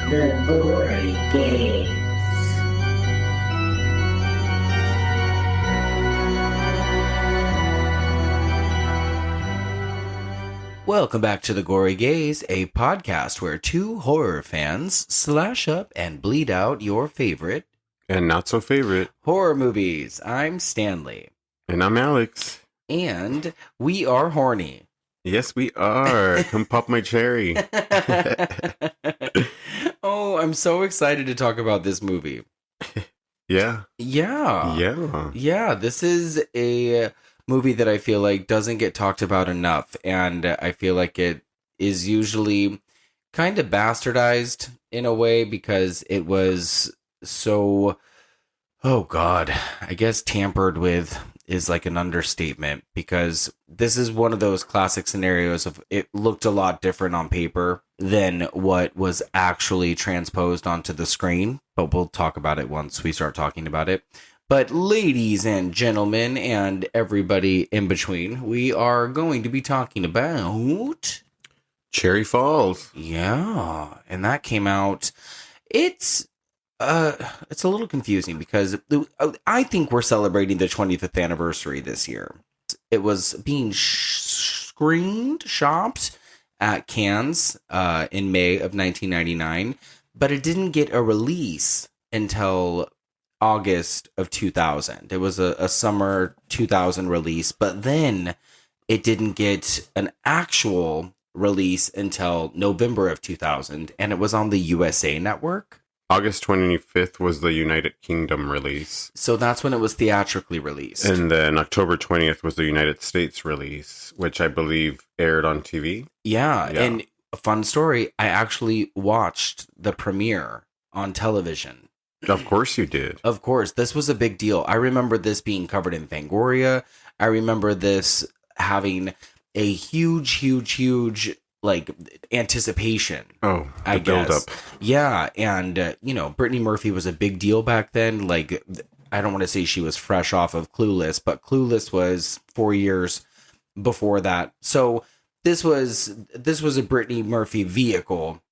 The Gory Games. Welcome back to The Gory Gaze, a podcast where two horror fans slash up and bleed out your favorite and not so favorite horror movies. I'm Stanley. And I'm Alex. And we are horny. Yes, we are. Come pop my cherry. Oh, I'm so excited to talk about this movie. Yeah. Yeah, this is a movie that I feel like doesn't get talked about enough, and I feel like it is usually kind of bastardized in a way because it was so, oh god, I guess tampered with is like an understatement, because this is one of those classic scenarios of it looked a lot different on paper than what was actually transposed onto the screen, but we'll talk about it once we start talking about it. But ladies and gentlemen and everybody in between, we are going to be talking about Cherry Falls. Yeah, and that came out. It's a little confusing because I think we're celebrating the 25th anniversary this year. It was being shopped at Cannes in May of 1999, but it didn't get a release until August of 2000. It was a summer 2000 release, but then it didn't get an actual release until November of 2000, and it was on the USA Network. August 25th was the United Kingdom release. So that's when it was theatrically released. And then October 20th was the United States release, which I believe aired on TV. Yeah, and a fun story, I actually watched the premiere on television. Of course you did. Of course. This was a big deal. I remember this being covered in Fangoria. I remember this having a huge like anticipation. Oh, I build guess. up. Yeah, and Brittany Murphy was a big deal back then. Like, I don't want to say she was fresh off of Clueless, but Clueless was 4 years before that. So this was a Brittany Murphy vehicle.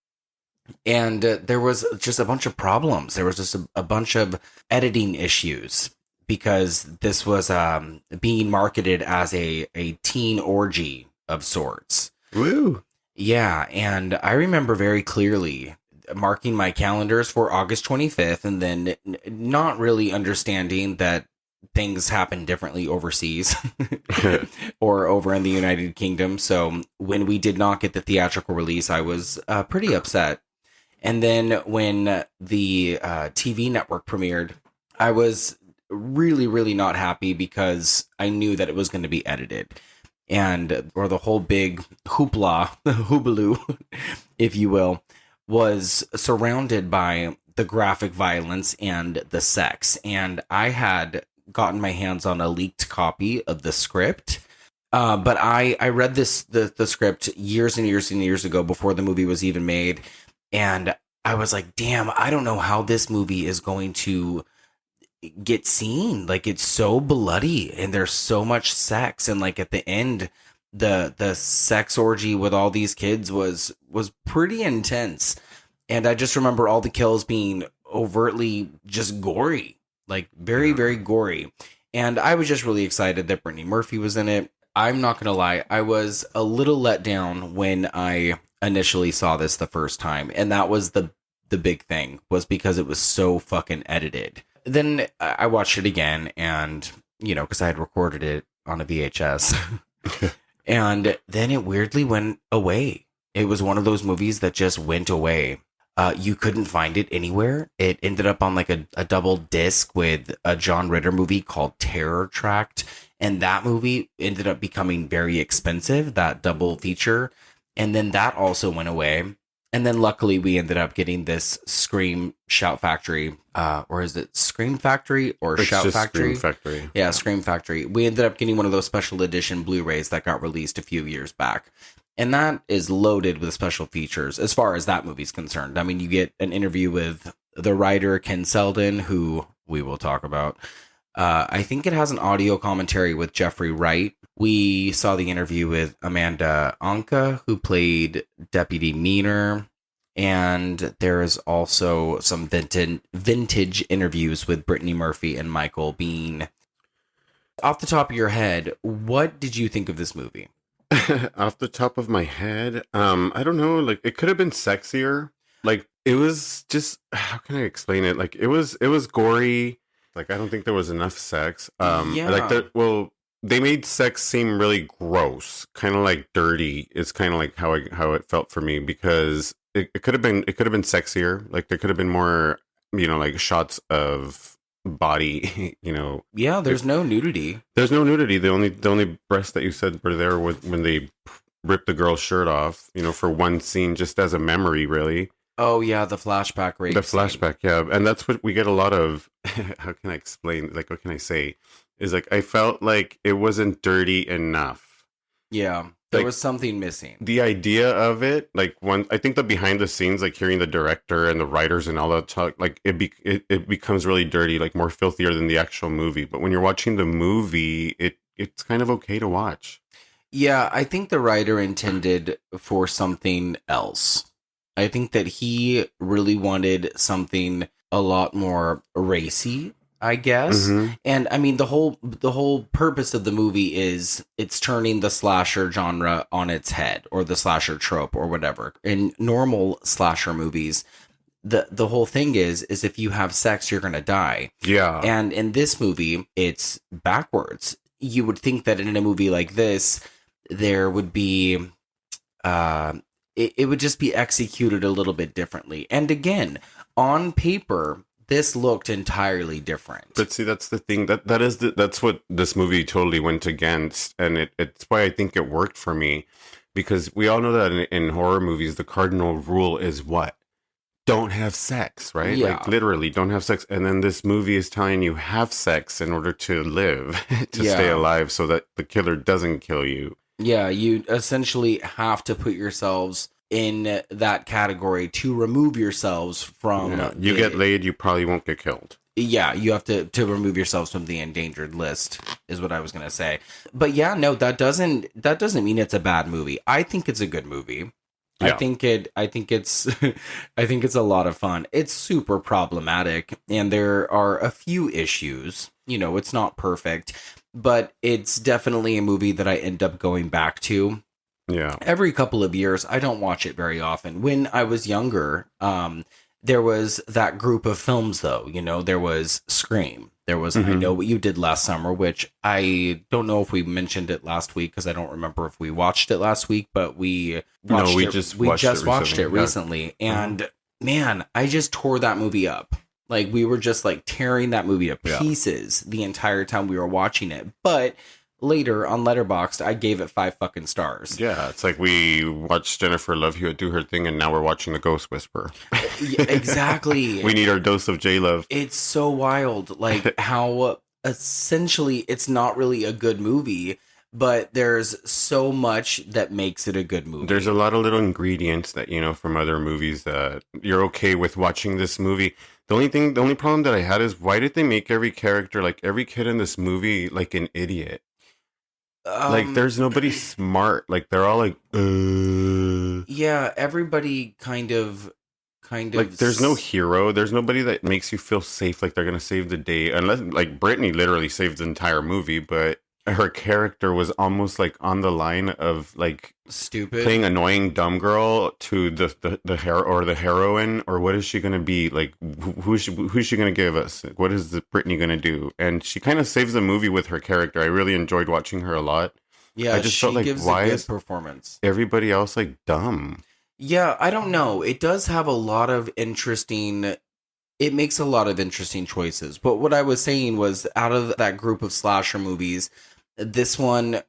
And there was just a bunch of problems. There was just a bunch of editing issues because this was being marketed as a teen orgy of sorts. Woo! Yeah, and I remember very clearly marking my calendars for August 25th and then not really understanding that things happen differently overseas or over in the United Kingdom. So when we did not get the theatrical release, I was pretty upset. And then when the TV network premiered, I was really not happy because I knew that it was going to be edited. Or the whole big hoopla, hoobaloo, if you will, was surrounded by the graphic violence and the sex. And I had gotten my hands on a leaked copy of the script. But I read the script years and years ago before the movie was even made. And I was like, damn, I don't know how this movie is going to get seen. Like, it's so bloody and there's so much sex. And like at the end, the sex orgy with all these kids was pretty intense. And I just remember all the kills being overtly just gory, like very gory. And I was just really excited that Brittany Murphy was in it. I'm not going to lie. I was a little let down when I initially saw this the first time, and that was the big thing, was because it was so fucking edited. Then I watched it again, and because I had recorded it on a VHS, and then it weirdly went away. It was one of those movies that just went away. You couldn't find it anywhere. It ended up on like a double disc with a John Ritter movie called Terror Tract, and that movie ended up becoming very expensive, that double feature. And then that also went away. And then luckily we ended up getting this Scream Shout Factory, or is it Scream Factory or It's Shout just Factory? Scream Factory. Yeah, Scream Factory. We ended up getting one of those special edition Blu-rays that got released a few years back. And that is loaded with special features as far as that movie's concerned. I mean, you get an interview with the writer Ken Selden, who we will talk about. I think it has an audio commentary with Geoffrey Wright. We saw the interview with Amanda Anka, who played Deputy Meaner. And there is also some vintage interviews with Brittany Murphy and Michael Biehn. Off the top of your head, what did you think of this movie? Off the top of my head, I don't know. Like, it could have been sexier. Like, it was just, how can I explain it? Like, it was gory. Like, I don't think there was enough sex. Well, they made sex seem really gross, kind of like dirty. It's kind of like how it felt for me, because it could have been sexier. Like, there could have been more, like shots of body. Yeah, there's no nudity. There's no nudity. The only breasts that you said were there when they ripped the girl's shirt off, for one scene, just as a memory, really. Oh yeah, the flashback rape. The flashback, yeah. And that's what we get a lot of. How can I explain? Like, what can I say? Is like, I felt like it wasn't dirty enough. Yeah, there Like, was something missing. the idea of it, like, I think the behind the scenes, like hearing the director and the writers and all that talk, like it becomes really dirty, like more filthier than the actual movie. But when you're watching the movie, it's kind of okay to watch. Yeah, I think the writer intended for something else. I think that he really wanted something a lot more racy, I guess. Mhm. And I mean, the whole purpose of the movie is it's turning the slasher genre on its head, or the slasher trope, or whatever. In normal slasher movies, the whole thing is if you have sex, you're gonna die. Yeah. And in this movie, it's backwards. You would think that in a movie like this, there would be, it would just be executed a little bit differently. And again, on paper, this looked entirely different. But see, that's the thing. That's what this movie totally went against, and it's why I think it worked for me, because we all know that in horror movies, the cardinal rule is what? Don't have sex, right? Yeah. Like, literally, don't have sex. And then this movie is telling you have sex in order to live, to stay Yeah. alive, so that the killer doesn't kill you. Yeah, you essentially have to put yourselves in that category to remove yourselves from. Yeah. You get laid, you probably won't get killed. Yeah, you have to remove yourselves from the endangered list, is what I was gonna say. But yeah, no, that doesn't mean it's a bad movie. I think it's a good movie. Yeah. I think it's I think it's a lot of fun. It's super problematic, and there are a few issues. It's not perfect, but it's definitely a movie that I end up going back to Yeah. every couple of years. I don't watch it very often. When I was younger, there was that group of films, though. There was Scream. There was I Mhm. Know What You Did Last Summer, which I don't know if we mentioned it last week, because I don't remember if we watched it last week, but we watched we it. just We watched just it watched it recently. recently, and man, I just tore that movie up. Like, we were just like tearing that movie to Yeah. pieces the entire time we were watching it. But later on Letterboxd, I gave it 5 fucking stars. Yeah, it's like we watched Jennifer Love Hewitt do her thing, and now we're watching The Ghost Whisperer. Yeah, exactly. We need our dose of J-Love. It's so wild, like how essentially it's not really a good movie, but there's so much that makes it a good movie. There's a lot of little ingredients that, from other movies that you're okay with watching this movie. The only problem that I had is, why did they make every character, like every kid in this movie, like an idiot? Like, there's nobody smart. Like, they're all like, Yeah, everybody kind of like, there's no hero. There's nobody that makes you feel safe, like they're gonna save the day. Unless, like, Brittany literally saved the entire movie, but her character was almost like on the line of like stupid, playing annoying dumb girl to the hero or the heroine, or what is she gonna be like? Who's she gonna give us? What is the Brittany gonna do? And she kind of saves the movie with her character. I really enjoyed watching her a lot. Yeah, I just she felt like, gives why a good is performance. everybody else like dumb? Yeah, I don't know. It does have a lot of interesting. It makes a lot of interesting choices. But what I was saying was, out of that group of slasher movies, this one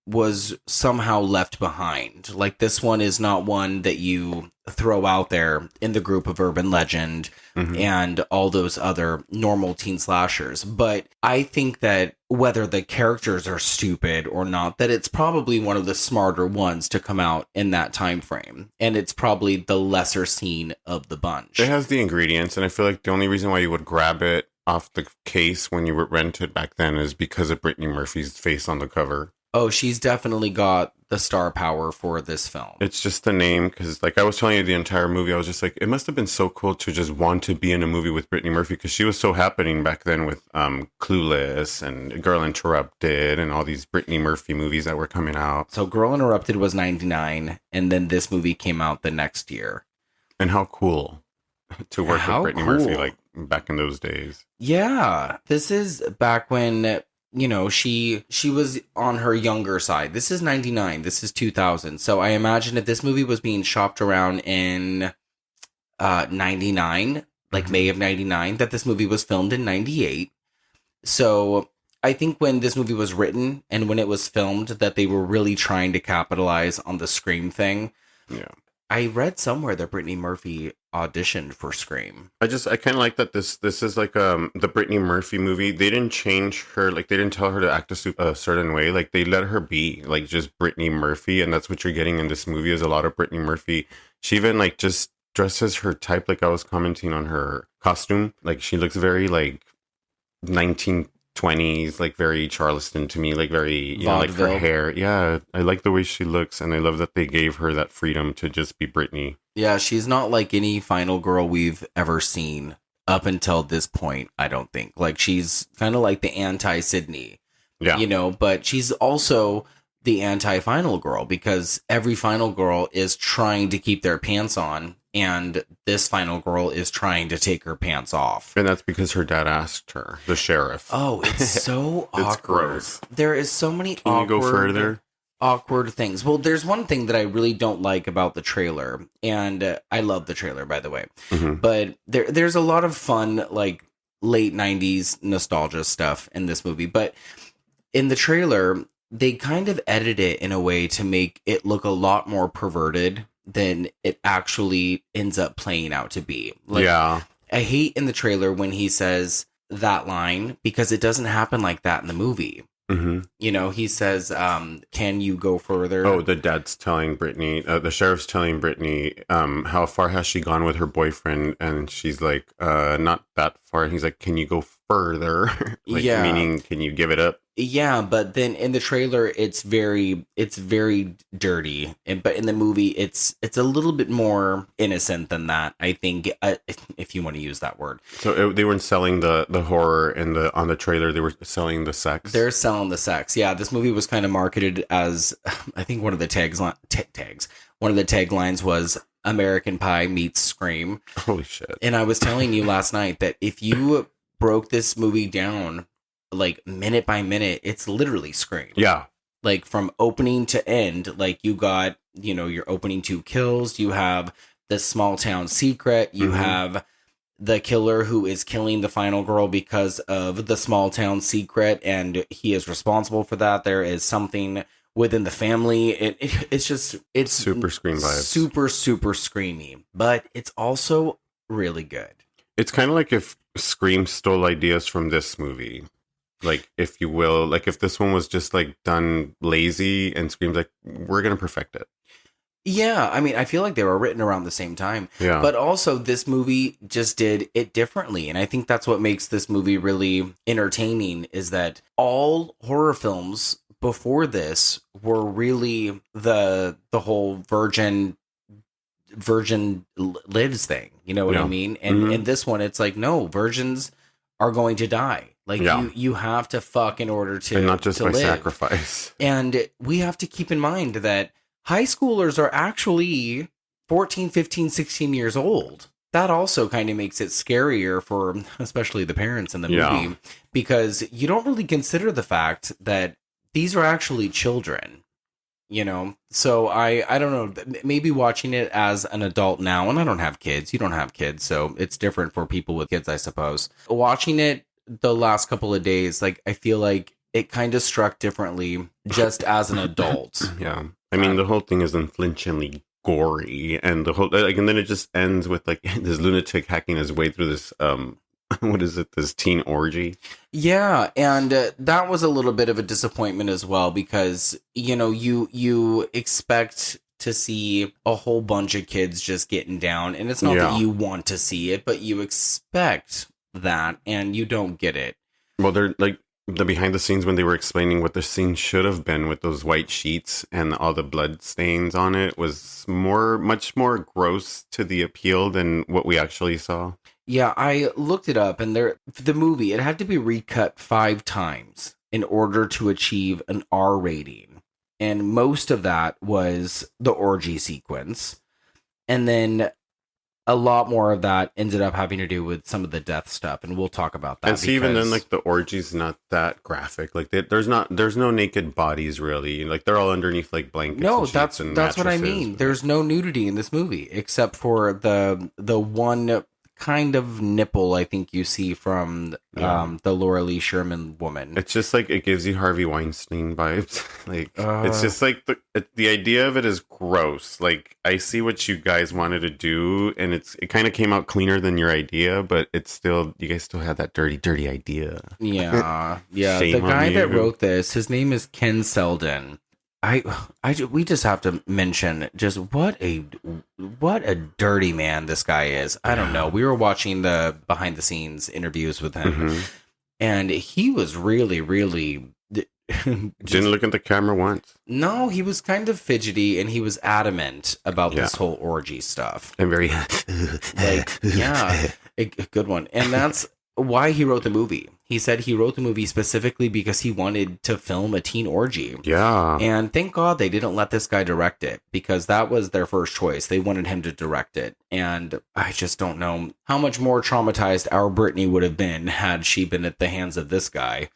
was somehow left behind. Like, this one is not one that you throw out there in the group of urban legend and all those other normal teen slashers. But I think that whether the characters are stupid or not, that it's probably one of the smarter ones to come out in that time frame. And it's probably the lesser seen of the bunch. It has the ingredients, and I feel like the only reason why you would grab it off the case when you would rent it back then is because of Brittany Murphy's face on the cover. Oh, she's definitely got the star power for this film. It's just the name, because like I was telling you the entire movie, I was just like, it must have been so cool to just want to be in a movie with Brittany Murphy, because she was so happening back then with Clueless and Girl Interrupted and all these Brittany Murphy movies that were coming out. So Girl Interrupted was 99, and then this movie came out the next year. And how cool to work with Brittany Murphy like back in those days. Yeah, this is back when, you know, she was on her younger side. This is 99. This is 2000. So I imagine if this movie was being shopped around in 99, like May of 99, that this movie was filmed in 98. So I think when this movie was written and when it was filmed, that they were really trying to capitalize on the Scream thing. Yeah. I read somewhere that Brittany Murphy auditioned for Scream. I kind of like that this is like the Brittany Murphy movie. They didn't change her, like they didn't tell her to act a certain way. Like they let her be like just Brittany Murphy, and that's what you're getting in this movie is a lot of Brittany Murphy. She even like just dresses her type, like I was commenting on her costume. Like she looks very like 1920s, like very Charleston to me, like very, you know, like her hair. Yeah, I like the way she looks, and I love that they gave her that freedom to just be Brittany. Yeah, she's not like any final girl we've ever seen up until this point, I don't think. Like, she's kind of like the anti-Sydney, yeah, you know, but she's also the anti-final girl because every final girl is trying to keep their pants on, and this final girl is trying to take her pants off. And that's because her dad asked her, the sheriff. Oh, it's so awkward. It's gross. There is so many Can you go further? Awkward things. Well, there's one thing that I really don't like about the trailer, and I love the trailer, by the way. Mm-hmm. But there's a lot of fun, like late 90s nostalgia stuff in this movie. But in the trailer, they kind of edit it in a way to make it look a lot more perverted than it actually ends up playing out to be. Like, yeah. I hate in the trailer when he says that line because it doesn't happen like that in the movie. Mm-hmm. You know, he says, can you go further? Oh, the dad's telling Brittany, the sheriff's telling Brittany, how far has she gone with her boyfriend? And she's like, not that far. And he's like, can you go further? Like, yeah. Meaning, can you give it up? Yeah, but then in the trailer, it's very dirty. But in the movie, it's a little bit more innocent than that, I think, if you want to use that word. So they weren't selling the horror on the trailer. They were selling the sex. They're selling the sex. Yeah, this movie was kind of marketed as, I think one of the one of the taglines was American Pie meets Scream. Holy shit. And I was telling you last night that if you broke this movie down like minute by minute, it's literally Scream. Yeah. Like from opening to end, like you got, you know, your opening 2 kills, you have the small town secret, you Mm-hmm. have the killer who is killing the final girl because of the small town secret, and he is responsible for that. There is something within the family. It's super Scream vibes. Super, super screamy, but it's also really good. It's kind of like if Scream stole ideas from this movie. Like, if you will, like if this one was just like done lazy and Scream's like, we're going to perfect it. Yeah, I mean, I feel like they were written around the same time. Yeah. But also, this movie just did it differently. And I think that's what makes this movie really entertaining, is that all horror films before this were really the whole virgin lives thing. You know what I mean? And in this one, it's like, no, virgins are going to die. Like, you have to fuck in order to and not just by live. sacrifice. And we have to keep in mind that high schoolers are actually 14, 15, 16 years old. That also kind of makes it scarier for especially the parents in the movie, because you don't really consider the fact that these are actually children, you know? So I don't know, maybe watching it as an adult now, and I don't have kids, you don't have kids, so it's different for people with kids, I suppose. Watching it the last couple of days, like, I feel like it kind of struck differently just as an adult. Yeah. I mean, the whole thing is unflinchingly gory, and the whole, like, and then it just ends with like this lunatic hacking his way through this, what is it? This teen orgy. Yeah. And that was a little bit of a disappointment as well, because, you know, you expect to see a whole bunch of kids just getting down, and it's not that you want to see it, but you expect that, and you don't get it. Well, they're like, the behind the scenes when they were explaining what the scene should have been with those white sheets and all the blood stains on it was much more gross to the appeal than what we actually saw. Yeah, I looked it up, and the movie, it had to be recut 5 times in order to achieve an R rating. And most of that was the orgy sequence. And then a lot more of that ended up having to do with some of the death stuff, and we'll talk about that. And see, even then, like, the orgy's not that graphic. Like, there's no naked bodies really. Like, they're all underneath like blankets. No, and sheets and that's what I mattresses. mean. There's no nudity in this movie except for the one kind of nipple I think you see from the Laura Lee Sherman woman. It's just like it gives you Harvey Weinstein vibes. Like it's just like the idea of it is gross. Like, I see what you guys wanted to do, and it kind of came out cleaner than your idea, but it's still, you guys still had that dirty idea. Yeah, yeah. Shame The guy on that you. wrote this, his name is Ken Selden. We just have to mention just what a dirty man this guy is. I don't know. We were watching the behind the scenes interviews with him, Mhm. and he was really Didn't look at the camera once. no, he was kind of fidgety, and he was adamant about this whole orgy stuff. And very Like, yeah, a good one. And that's why he wrote the movie. He said he wrote the movie specifically because he wanted to film a teen orgy. Yeah. And thank God they didn't let this guy direct it, because that was their first choice. They wanted him to direct it. And I just don't know how much more traumatized our Brittany would have been had she been at the hands of this guy.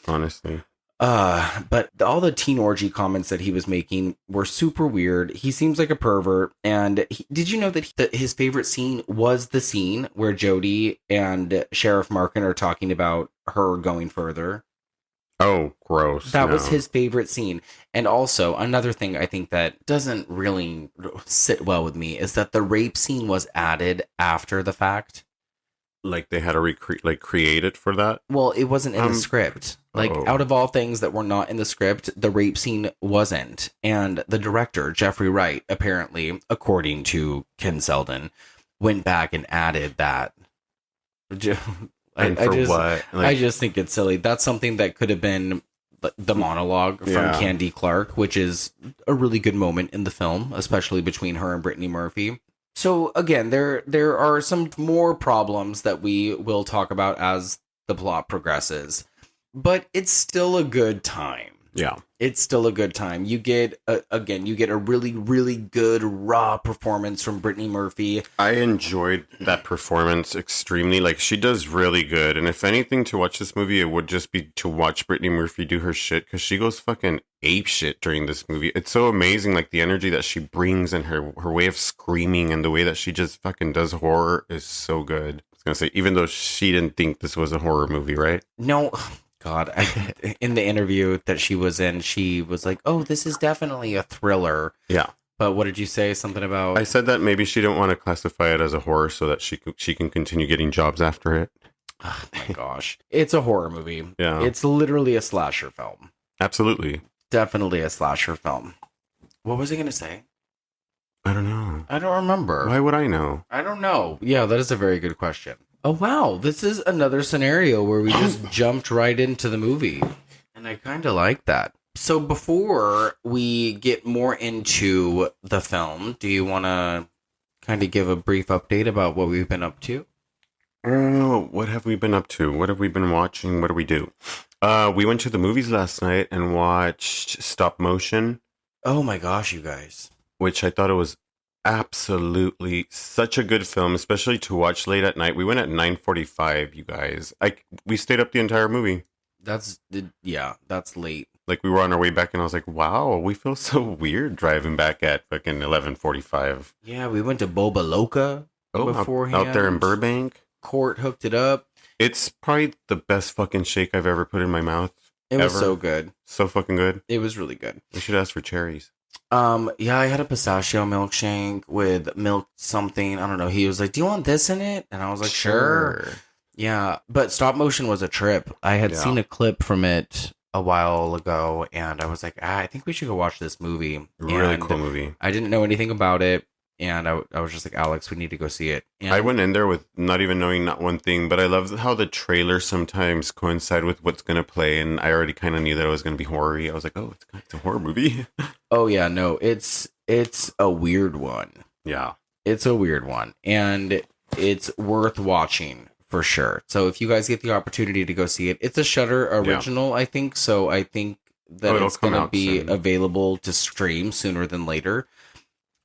Honestly. But all the teen orgy comments that he was making were super weird. He seems like a pervert. And did you know that his favorite scene was the scene where Jody and Sheriff Markin are talking about her going further? Oh, gross. That was No. his favorite scene. And also, another thing I think that doesn't really sit well with me is that the rape scene was added after the fact. Like, they had to create it for that. Well, it wasn't in the script. Like, out of all things that were not in the script, the rape scene wasn't. And the director, Geoffrey Wright, apparently, according to Ken Selden, went back and added that. And for what? Like, I just think it's silly. That's something that could have been the monologue from Candy Clark, which is a really good moment in the film, especially between her and Brittany Murphy. So again, there are some more problems that we will talk about as the plot progresses, but it's still a good time. yeah. It's still a good time. You get a really, really good raw performance from Brittany Murphy. I enjoyed that performance extremely. Like, she does really good. And if anything, to watch this movie, it would just be to watch Brittany Murphy do her shit, because she goes fucking ape shit during this movie. It's so amazing. Like, the energy that she brings and her way of screaming and the way that she just fucking does horror is so good. I was going to say, even though she didn't think this was a horror movie, right? No, God, in the interview that she was in, she was like, "Oh, this is definitely a thriller." Yeah. But what did you say? Something about... I said that maybe she didn't want to classify it as a horror so that she can continue getting jobs after it. Oh my gosh. It's a horror movie. Yeah. It's literally a slasher film. Absolutely. Definitely a slasher film. What was I going to say? I don't know. I don't remember. Why would I know? I don't know. Yeah, that is a very good question. Oh, wow. This is another scenario where we just jumped right into the movie. And I kind of like that. So before we get more into the film, do you want to kind of give a brief update about what we've been up to? Oh, what have we been up to? What have we been watching? What do we do? We went to the movies last night and watched Stop Motion. Oh my gosh, you guys. Which I thought it was absolutely such a good film, especially to watch late at night. We went at 9:45, you guys. We stayed up the entire movie. That's late. Like, we were on our way back and I was like, wow, we feel so weird driving back at fucking 11:45. Yeah, we went to Boba Loca beforehand. Out there in Burbank. Court hooked it up. It's probably the best fucking shake I've ever put in my mouth. It was so good. So fucking good. It was really good. We should ask for cherries. Yeah, I had a pistachio milkshake with milk something. I don't know. He was like, "Do you want this in it?" And I was like, "Sure." Yeah, but Stop Motion was a trip. I had seen a clip from it a while ago, and I was like, I think we should go watch this movie. Really And cool movie. I didn't know anything about it, And I was just like, Alex, we need to go see it. And I went in there with not even knowing not one thing, but I love how the trailers sometimes coincide with what's going to play. And I already kind of knew that it was going to be horror. I was like, oh, it's a horror movie. oh yeah, no, it's a weird one. Yeah. It's a weird one. And it's worth watching for sure. So if you guys get the opportunity to go see it, it's a Shudder original, I think. So I think that it's going to be soon. available to stream sooner than later.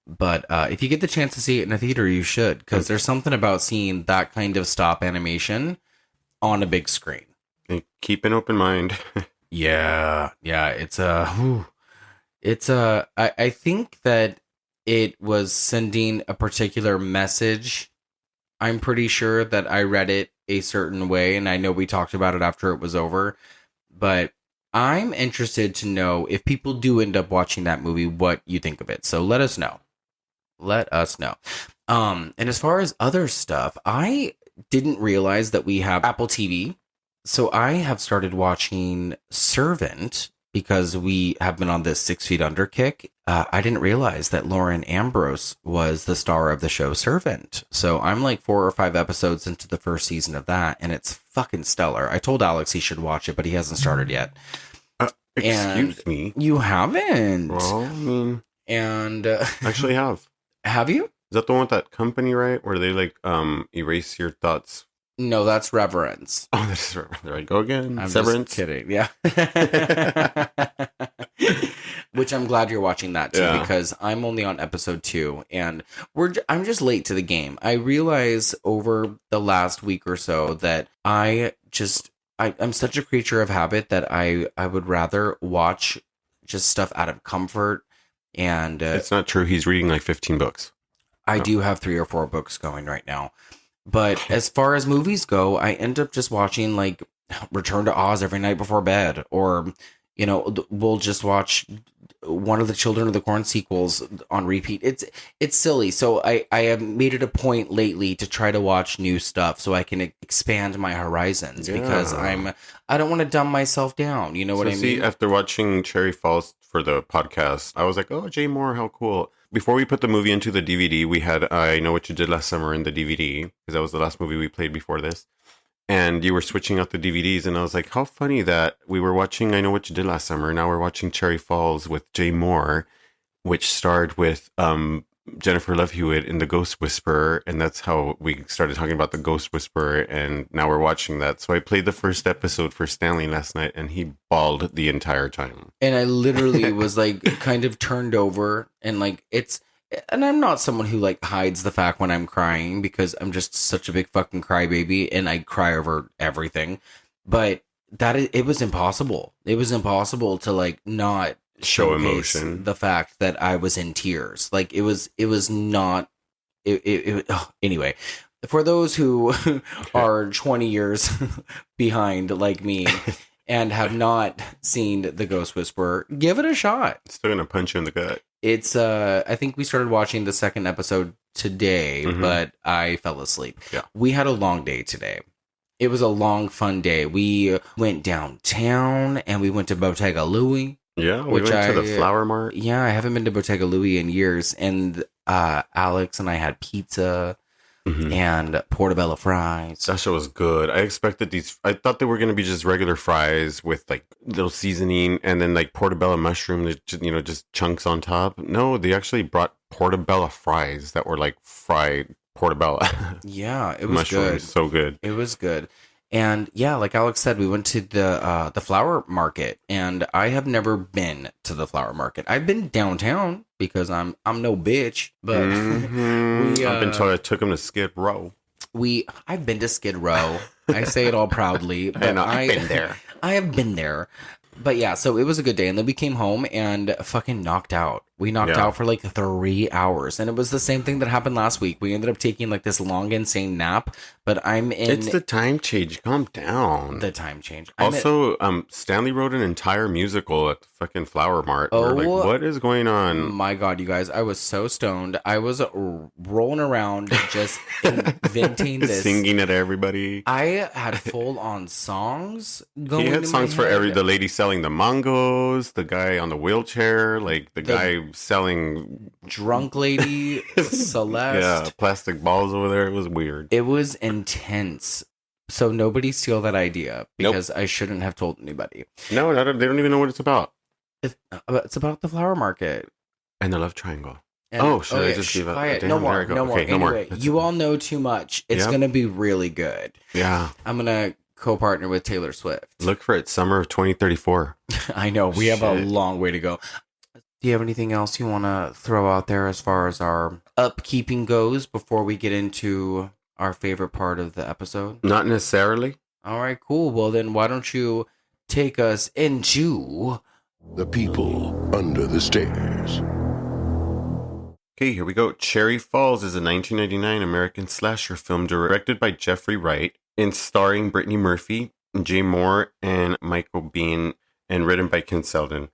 But if you get the chance to see it in a theater, you should, because there's something about seeing that kind of stop animation on a big screen. And keep an open mind. Yeah, I think that it was sending a particular message. I'm pretty sure that I read it a certain way, and I know we talked about it after it was over, but I'm interested to know if people do end up watching that movie, what you think of it. So let us know. Let us know. And as far as other stuff, I didn't realize that we have Apple TV. So I have started watching Servant because we have been on this 6 Feet Under kick. I didn't realize that Lauren Ambrose was the star of the show Servant. So I'm like 4 or 5 episodes into the first season of that, and it's fucking stellar. I told Alex he should watch it, but he hasn't started yet. Excuse me. You haven't. Well, I mean, and actually have. Have you? Is that the one with that company, right? Where they like erase your thoughts? No, that's Reverence. Oh, that's right. There I go again. I'm Severance. just kidding. Yeah. Which I'm glad you're watching that too, because I'm only on episode 2 and I'm just late to the game. I realize over the last week or so that I'm such a creature of habit that I would rather watch just stuff out of comfort. And it's not true. He's reading like 15 books. I do have 3 or 4 books going right now. But as far as movies go, I end up just watching like Return to Oz every night before bed, or, you know, we'll just watch one of the Children of the Corn sequels on repeat. It's silly. So I have made it a point lately to try to watch new stuff so I can expand my horizons, because I don't want to dumb myself down. You know what I mean? See, after watching Cherry Falls for the podcast, I was like, oh, Jay Moore, how cool. Before we put the movie into the DVD, we had I Know What You Did Last Summer in the DVD, because that was the last movie we played before this. And you were switching out the DVDs, and I was like, how funny that we were watching I Know What You Did Last Summer, now we're watching Cherry Falls with Jay Moore, which starred with Jennifer Love Hewitt in The Ghost Whisperer, and that's how we started talking about The Ghost Whisperer, and now we're watching that. So I played the first episode for Stanley last night, and he bawled the entire time. And I literally was like kind of turned over, and like and I'm not someone who like hides the fact when I'm crying, because I'm just such a big fucking crybaby and I cry over everything. But it was impossible. It was impossible to like not show emotion. The fact that I was in tears. Like it was not. Anyway, for those who are 20 years behind like me and have not seen The Ghost Whisperer, give it a shot. It's still gonna punch you in the gut. It's I think we started watching the second episode today, but I fell asleep. Yeah. We had a long day today. It was a long, fun day. We went downtown and we went to Bottega Louie. Yeah, we went to the Flower Mart. Yeah, I haven't been to Bottega Louie in years. And Alex and I had pizza and portobello fries. That shit was good. I thought they were going to be just regular fries with like little seasoning and then like portobello mushroom, just chunks on top. No, they actually brought portobello fries that were like fried portobello. Yeah, it was Mushrooms, good. So good. It was good. And yeah, like Alex said, we went to the flower market, and I have never been to the flower market. I've been downtown because I'm no bitch, but I've been told I took him to Skid Row. I've been to Skid Row. I say it all proudly, but I've been there. I have been there. But yeah, so it was a good day, and then we came home and fucking knocked out. We knocked out for like 3 hours, and it was the same thing that happened last week. We ended up taking like this long, insane nap, but it's the time change. Calm down. The time change. Also, Stanley wrote an entire musical at the fucking Flower Mart. Oh, like, what is going on? My God, you guys, I was so stoned. I was rolling around just inventing this. Singing at everybody. I had full-on songs going. He had songs for the lady selling the mangos, the guy on the wheelchair, like the guy guy selling drunk lady, Celeste. Yeah, plastic balls over there. It was weird. It was intense. So nobody steal that idea because I shouldn't have told anybody. No, they don't even know what it's about. It's about the flower market. And the love triangle. And, should I just give quiet. Damn, No more. there I go. No more. Okay, no Anyway, more. you all know too much. It's going to be really good. Yeah. I'm going to co-partner with Taylor Swift. Look for it. Summer of 2034. I know. We have a long way to go. Do you have anything else you want to throw out there as far as our upkeeping goes before we get into our favorite part of the episode? Not necessarily. All right, cool. Well, then why don't you take us into The People Under the Stairs. Okay, here we go. Cherry Falls is a 1999 American slasher film directed by Geoffrey Wright and starring Brittany Murphy, Jay Moore, and Michael Biehn, and written by Ken Selden.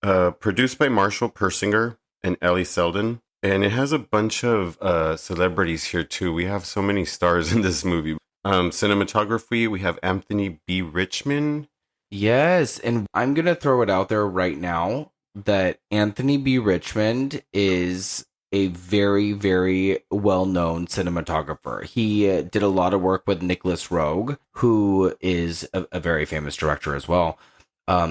Produced by Marshall Persinger and Ellie Selden. And it has a bunch of celebrities here, too. We have so many stars in this movie. Cinematography, we have Anthony B. Richmond. Yes, and I'm going to throw it out there right now that Anthony B. Richmond is a very, very well-known cinematographer. He did a lot of work with Nicholas Roeg, who is a very famous director as well.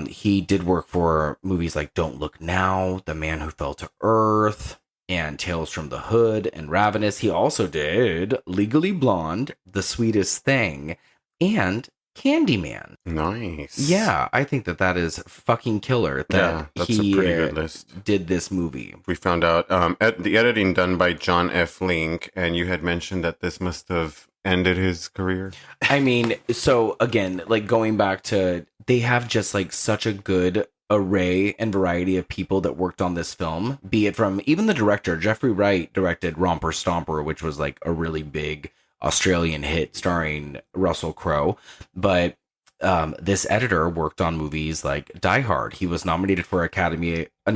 He did work for movies like Don't Look Now, The Man Who Fell to Earth, and Tales from the Hood, and Ravenous. He also did Legally Blonde, The Sweetest Thing, and Candyman. Nice. Yeah, I think that is fucking killer that that's he a pretty good list. Did this movie. We found out the editing done by John F. Link, and you had mentioned that this must have ended his career. I mean, so again, like going back to, they have just like such a good array and variety of people that worked on this film, be it from even the director. Geoffrey Wright directed Romper Stomper, which was like a really big Australian hit starring Russell Crowe. But this editor worked on movies like Die Hard. He was nominated for an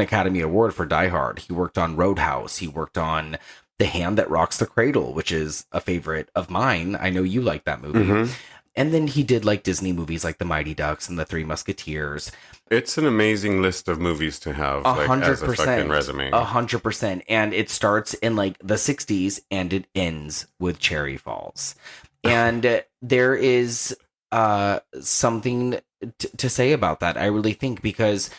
Academy Award for Die Hard. He worked on Roadhouse. He worked on The Hand That Rocks the Cradle, which is a favorite of mine. I know you like that movie. Mm-hmm. And then he did like Disney movies like The Mighty Ducks and The Three Musketeers. It's an amazing list of movies to have, like, as a fucking resume. 100%. And it starts in like the 60s and it ends with Cherry Falls. And there is something to say about that, I really think, because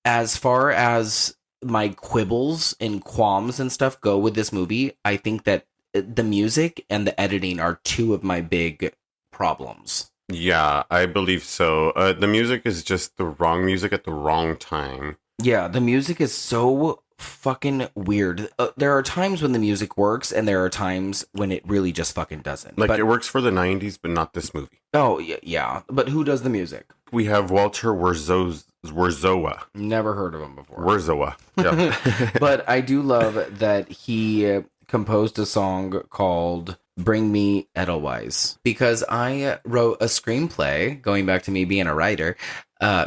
as far as my quibbles and qualms and stuff go with this movie, I think that the music and the editing are two of my big problems. Yeah, I believe so. The music is just the wrong music at the wrong time. Yeah, the music is so fucking weird. There are times when the music works, and there are times when it really just fucking doesn't. Like, it works for the 90s, but not this movie. Oh, yeah. But who does the music? We have Walter Werzowa. Never heard of him before. Werzowa. Yeah. But I do love that he composed a song called Bring Me Edelweiss, because I wrote a screenplay, going back to me being a writer,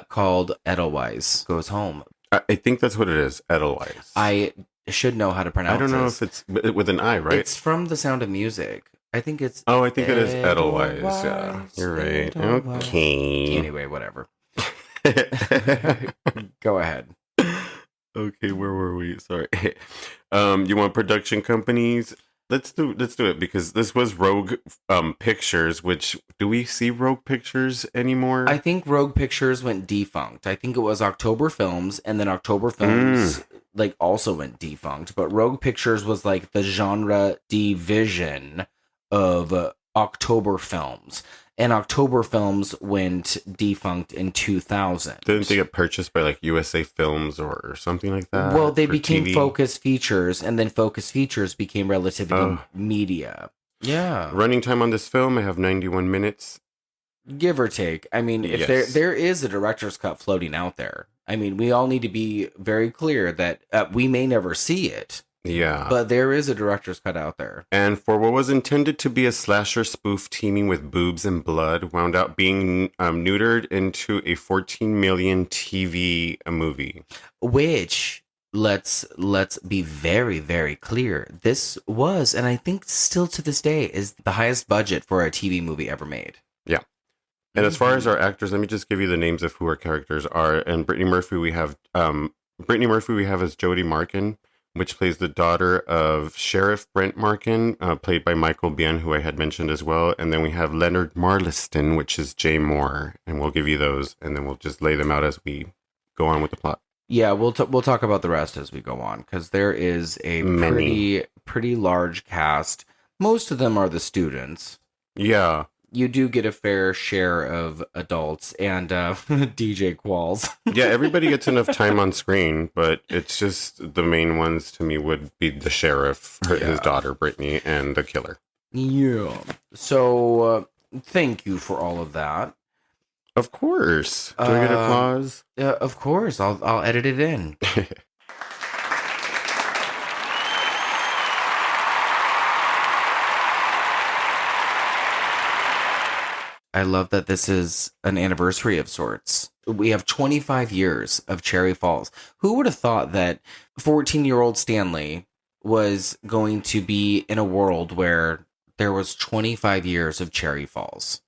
called Edelweiss Goes Home. I think that's what it is, Edelweiss. I should know how to pronounce it. I don't know if it's with an I, right? It's from The Sound of Music. I think it's... Oh, I think it is Edelweiss. Yeah, you're right. Edelweiss. Okay. Anyway, whatever. Go ahead. Okay, where were we? Sorry. You want production companies? Let's do it, because this was Rogue Pictures, which, do we see Rogue Pictures anymore? I think Rogue Pictures went defunct. I think it was October Films, and then October Films like also went defunct. But Rogue Pictures was like the genre division of October Films. And October Films went defunct in 2000. Didn't they get purchased by like USA Films or something like that? Well, they for became TV? Focus Features, and then Focus Features became Relativity Media. Yeah. Running time on this film, I have 91 minutes. Give or take. I mean, if Yes. there is a director's cut floating out there, I mean, we all need to be very clear that we may never see it. Yeah. But there is a director's cut out there. And for what was intended to be a slasher spoof teeming with boobs and blood, wound up being neutered into a 14 million TV movie. Which, let's be very, very clear. This was, and I think still to this day, is the highest budget for a TV movie ever made. Yeah. And as far as our actors, let me just give you the names of who our characters are. And Brittany Murphy, we have Brittany Murphy we have as Jody Markin, which plays the daughter of Sheriff Brent Markin, played by Michael Biehn, who I had mentioned as well. And then we have Leonard Marliston, which is Jay Moore. And we'll give you those, and then we'll just lay them out as we go on with the plot. Yeah, we'll talk about the rest as we go on, because there is a pretty large cast. Most of them are the students. Yeah. You do get a fair share of adults and DJ Qualls. Yeah, everybody gets enough time on screen, but it's just the main ones to me would be the sheriff, his daughter, Brittany, and the killer. Yeah. So, thank you for all of that. Of course. Do I get applause? Of course. I'll edit it in. I love that this is an anniversary of sorts. We have 25 years of Cherry Falls. Who would have thought that 14-year-old Stanley was going to be in a world where there was 25 years of Cherry Falls?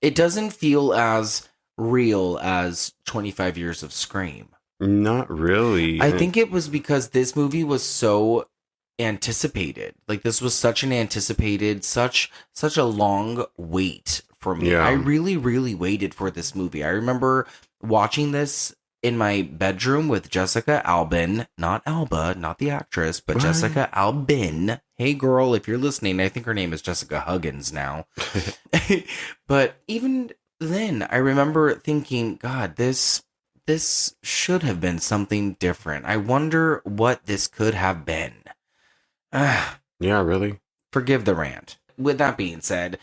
It doesn't feel as real as 25 years of Scream. Not really. I think it was because this movie was so anticipated. Like, this was such an anticipated, such a long wait for me. Yeah. I really, really waited for this movie. I remember watching this in my bedroom with Jessica Albin, not Alba, not the actress, but What? Jessica Albin. Hey girl, if you're listening, I think her name is Jessica Huggins now. But even then, I remember thinking, God, this should have been something different. I wonder what this could have been. Yeah, really? Forgive the rant. With that being said,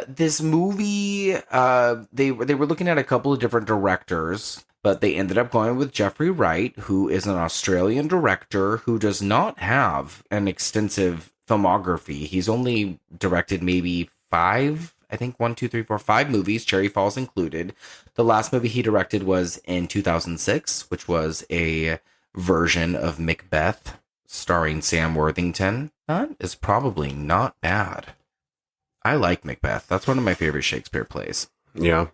this movie, they were looking at a couple of different directors, but they ended up going with Geoffrey Wright, who is an Australian director who does not have an extensive filmography. He's only directed maybe 5 movies, Cherry Falls included. The last movie he directed was in 2006, which was a version of Macbeth starring Sam Worthington. That is probably not bad. I like Macbeth. That's one of my favorite Shakespeare plays. Yeah.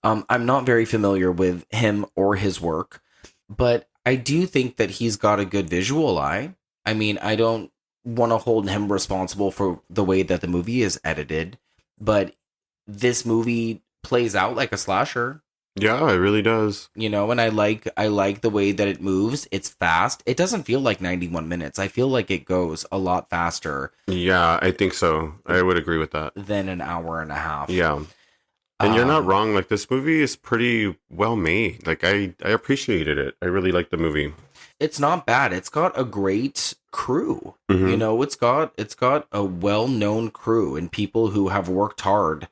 I'm not very familiar with him or his work, but I do think that he's got a good visual eye. I mean, I don't want to hold him responsible for the way that the movie is edited, but this movie plays out like a slasher. Yeah, it really does. You know, and I like the way that it moves. It's fast. It doesn't feel like 91 minutes. I feel like it goes a lot faster. Yeah, I think so. I would agree with that. Than an hour and a half. Yeah. And you're not wrong. Like, this movie is pretty well made. Like, I appreciated it. I really liked the movie. It's not bad. It's got a great crew. Mhm. You know, it's got a well-known crew and people who have worked hard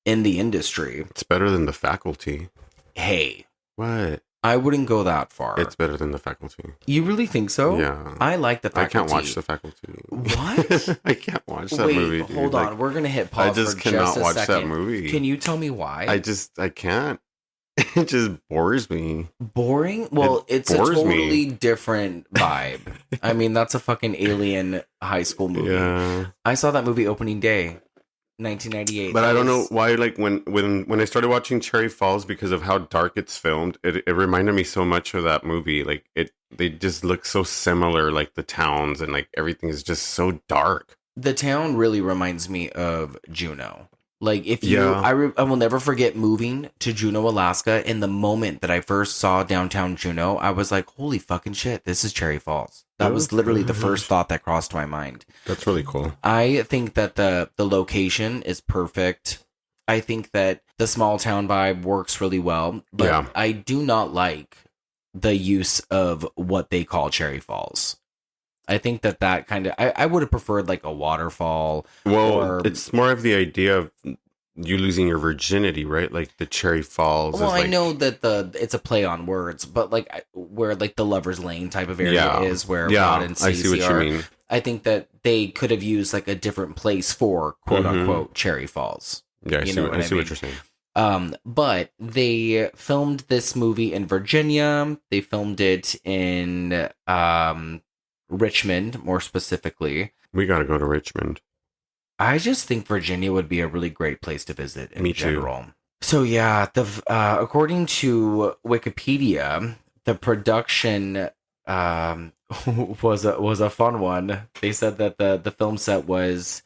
in the industry. It's better than The Faculty. Hey, What? I wouldn't go that far. It's better than The Faculty. You really think so? Yeah. I like The Faculty. I can't watch The Faculty. What? I can't watch that Wait, movie, dude. hold on. We're going to hit pause I just for cannot just a watch second. that movie. Can you tell me why? I can't. It just bores me. Boring? Well, it's a bores me. totally different vibe. I mean, that's a fucking alien high school movie. Yeah. I saw that movie opening day, 1998. But I don't know why, like, when I started watching Cherry Falls, because of how dark it's filmed, it reminded me so much of that movie. Like, they just look so similar, like the towns and like everything is just so dark. The town really reminds me of Juneau. Like, if you, Yeah. I will never forget moving to Juneau, Alaska. In the moment that I first saw downtown Juneau, I was like, holy fucking shit, this is Cherry Falls. That was literally the first thought that crossed my mind. That's really cool. I think that the location is perfect. I think that the small town vibe works really well. But Yeah. I do not like the use of what they call Cherry Falls. I think that kind of... I would have preferred like a waterfall. Well, or, it's more of the idea of you losing your virginity, right? Like the Cherry Falls. well, is like, I know that it's a play on words, but like where like the Lover's Lane type of area Yeah. is, where Yeah, Rod and I Stacey see what are. you mean. I think that they could have used like a different place for quote unquote Cherry Falls. Yeah, I You see, know what, what I I see mean? what you're saying. But they filmed this movie in Virginia. They filmed it in Richmond, more specifically. We got to go to Richmond. I just think Virginia would be a really great place to visit in Me too. general. So yeah, according to Wikipedia, The production was a fun one. They said that the film set was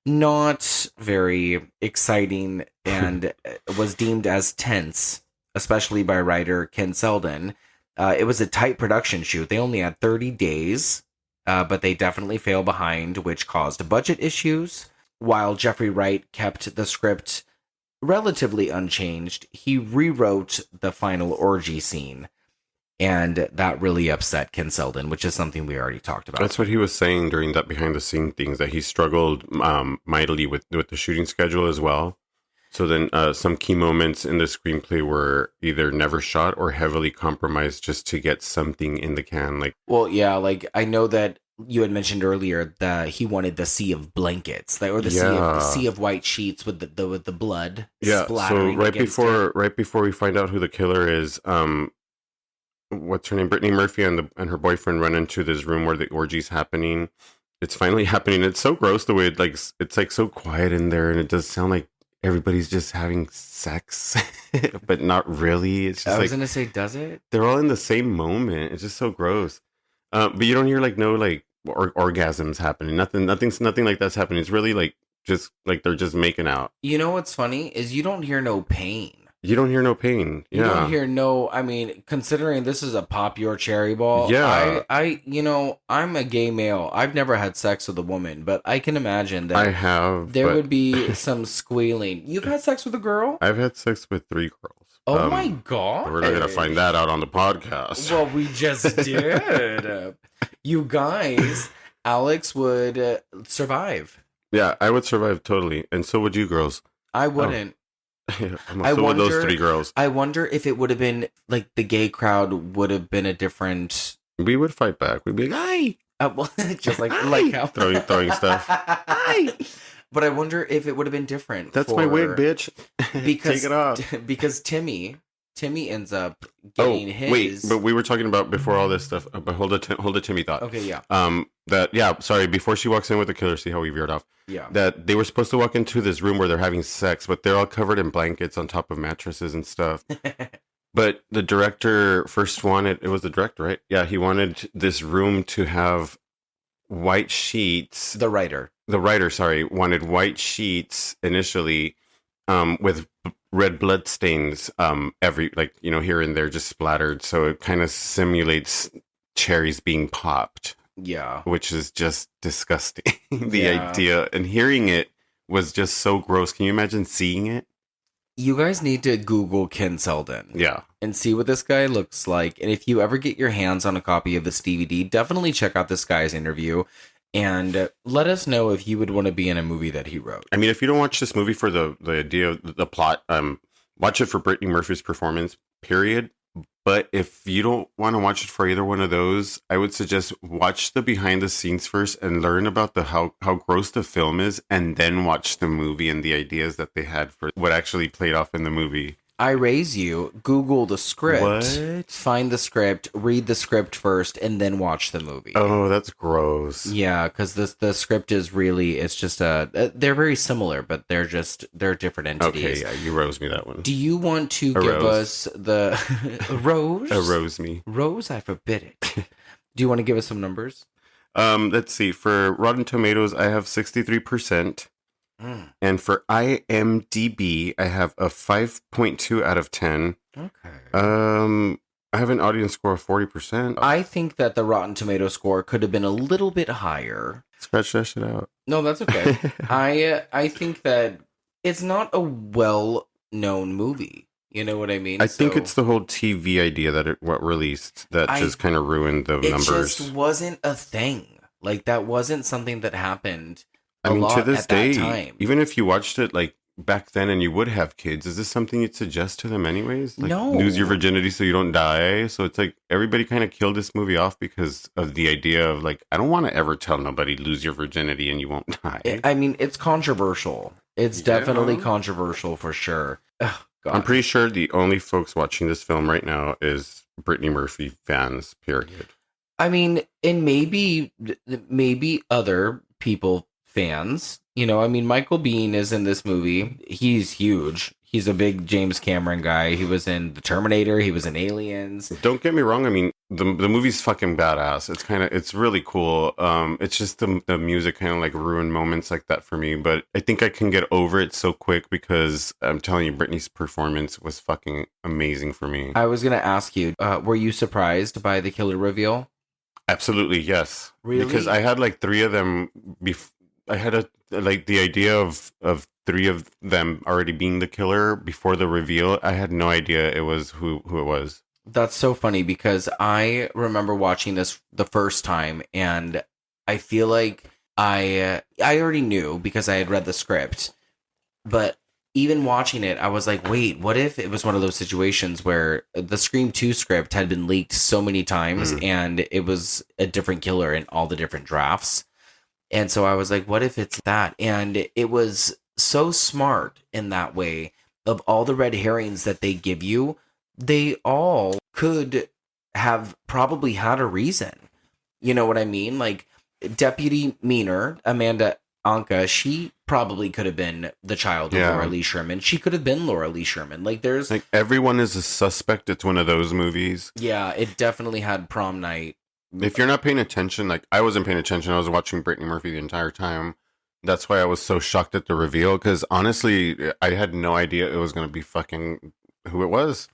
not very exciting and was deemed as tense, especially by writer Ken Selden. It was a tight production shoot. They only had 30 days, but they definitely fell behind, which caused budget issues. While Geoffrey Wright kept the script relatively unchanged, he rewrote the final orgy scene. And that really upset Ken Selden, which is something we already talked about. That's what he was saying during that behind the scene things, that he struggled mightily with the shooting schedule as well. So then some key moments in the screenplay were either never shot or heavily compromised just to get something in the can. Like, well, yeah, like I know that you had mentioned earlier that he wanted the sea of blankets, or the sea of white sheets with the blood splattering. So right before we find out who the killer is, what's her name? Brittany Murphy and her boyfriend run into this room where the orgy's happening. It's finally happening. It's so gross the way it's like so quiet in there, and it does sound like everybody's just having sex, but not really. It's just I was gonna say, does it? They're all in the same moment. It's just so gross. But you don't hear like no like orgasms happening. Nothing like that's happening. It's really like just like they're just making out. You know what's funny is you don't hear no pain. You don't hear no pain. Yeah. You don't hear no, I mean, considering this is a pop your cherry ball. Yeah. I'm a gay male. I've never had sex with a woman, but I can imagine that I have. There would be some squealing. You've had sex with a girl? I've had sex with 3 girls. Oh my God. We're not going to find that out on the podcast. Well, we just did. You guys, Alex would survive. Yeah, I would survive totally. And so would you girls. I wouldn't. I wonder, those 3 girls. I wonder if it would have been like the gay crowd would have been a different. We would fight back. We'd be like, "Aye!" Well, just like how throwing stuff. Aye! But I wonder if it would have been different. That's my wig, bitch. Because, take it off. Because Timmy ends up getting his. Wait, but we were talking about before all this stuff. But hold a Timmy thought. Okay, yeah. Sorry. Before she walks in with the killer, see how we veered off. Yeah. That they were supposed to walk into this room where they're having sex, but they're all covered in blankets on top of mattresses and stuff. But the director first wanted, it was the director, right? Yeah, he wanted this room to have white sheets. The writer, wanted white sheets initially, with red blood stains, here and there, just splattered. So it kind of simulates cherries being popped. Yeah. Which is just disgusting. The idea and hearing it was just so gross. Can you imagine seeing it? You guys need to Google Ken Selden. Yeah. And see what this guy looks like. And if you ever get your hands on a copy of this DVD, definitely check out this guy's interview and let us know if you would want to be in a movie that he wrote. I mean, if you don't watch this movie for the idea of the plot, watch it for Brittany Murphy's performance, period. But if you don't want to watch it for either one of those, I would suggest watch the behind the scenes first and learn about how gross the film is, and then watch the movie and the ideas that they had for what actually played off in the movie. I raise you, Google the script, What? Find the script, read the script first, and then watch the movie. Oh, that's gross. Yeah, because the script is really, it's just they're very similar, but they're different entities. Okay, yeah, you rose me that one. Do you want to give us the Rose? Rose me. Rose, I forbid it. Do you want to give us some numbers? Let's see. For Rotten Tomatoes, I have 63%. And for IMDb, I have a 5.2 out of 10. Okay. I have an audience score of 40%. I think that the Rotten Tomato score could have been a little bit higher. Scratch that shit out. No, that's okay. I think that it's not a well-known movie. You know what I mean? I think it's the whole TV idea that it released that just kind of ruined the numbers. It just wasn't a thing. Like, that wasn't something that happened to this day, time. Even if you watched it like back then and you would have kids, is this something you'd suggest to them anyways? Like, no. Lose your virginity so you don't die. So it's like everybody kind of killed this movie off because of the idea of like, I don't want to ever tell nobody lose your virginity and you won't die. I mean, it's controversial. It's definitely controversial for sure. Ugh, God. I'm pretty sure the only folks watching this film right now is Brittany Murphy fans, period. I mean, and maybe other people fans, you know, I mean, Michael Biehn is in this movie. He's huge. He's a big James Cameron guy. He was in The Terminator. He was in Aliens. Don't get me wrong. I mean, the movie's fucking badass. It's really cool. It's just the music kind of like ruined moments like that for me. But I think I can get over it so quick because I'm telling you, Brittany's performance was fucking amazing for me. I was going to ask you, were you surprised by the killer reveal? Absolutely, yes. Really? Because I had like three of them. I had the idea of three of them already being the killer before the reveal. I had no idea it was who it was. That's so funny because I remember watching this the first time, and I feel like I already knew because I had read the script, but even watching it, I was like, wait, what if it was one of those situations where the Scream 2 script had been leaked so many times and it was a different killer in all the different drafts? And so I was like, what if it's that? And it was so smart in that way. Of all the red herrings that they give you, they all could have probably had a reason. You know what I mean? Like Deputy Meaner, Amanda Anka, she probably could have been the child of Laura Lee Sherman. She could have been Laura Lee Sherman. Like there's like everyone is a suspect. It's one of those movies. Yeah, it definitely had prom night. If you're not paying attention, like I wasn't paying attention, I was watching Brittany Murphy the entire time. That's why I was so shocked at the reveal, because honestly, I had no idea it was going to be fucking who it was.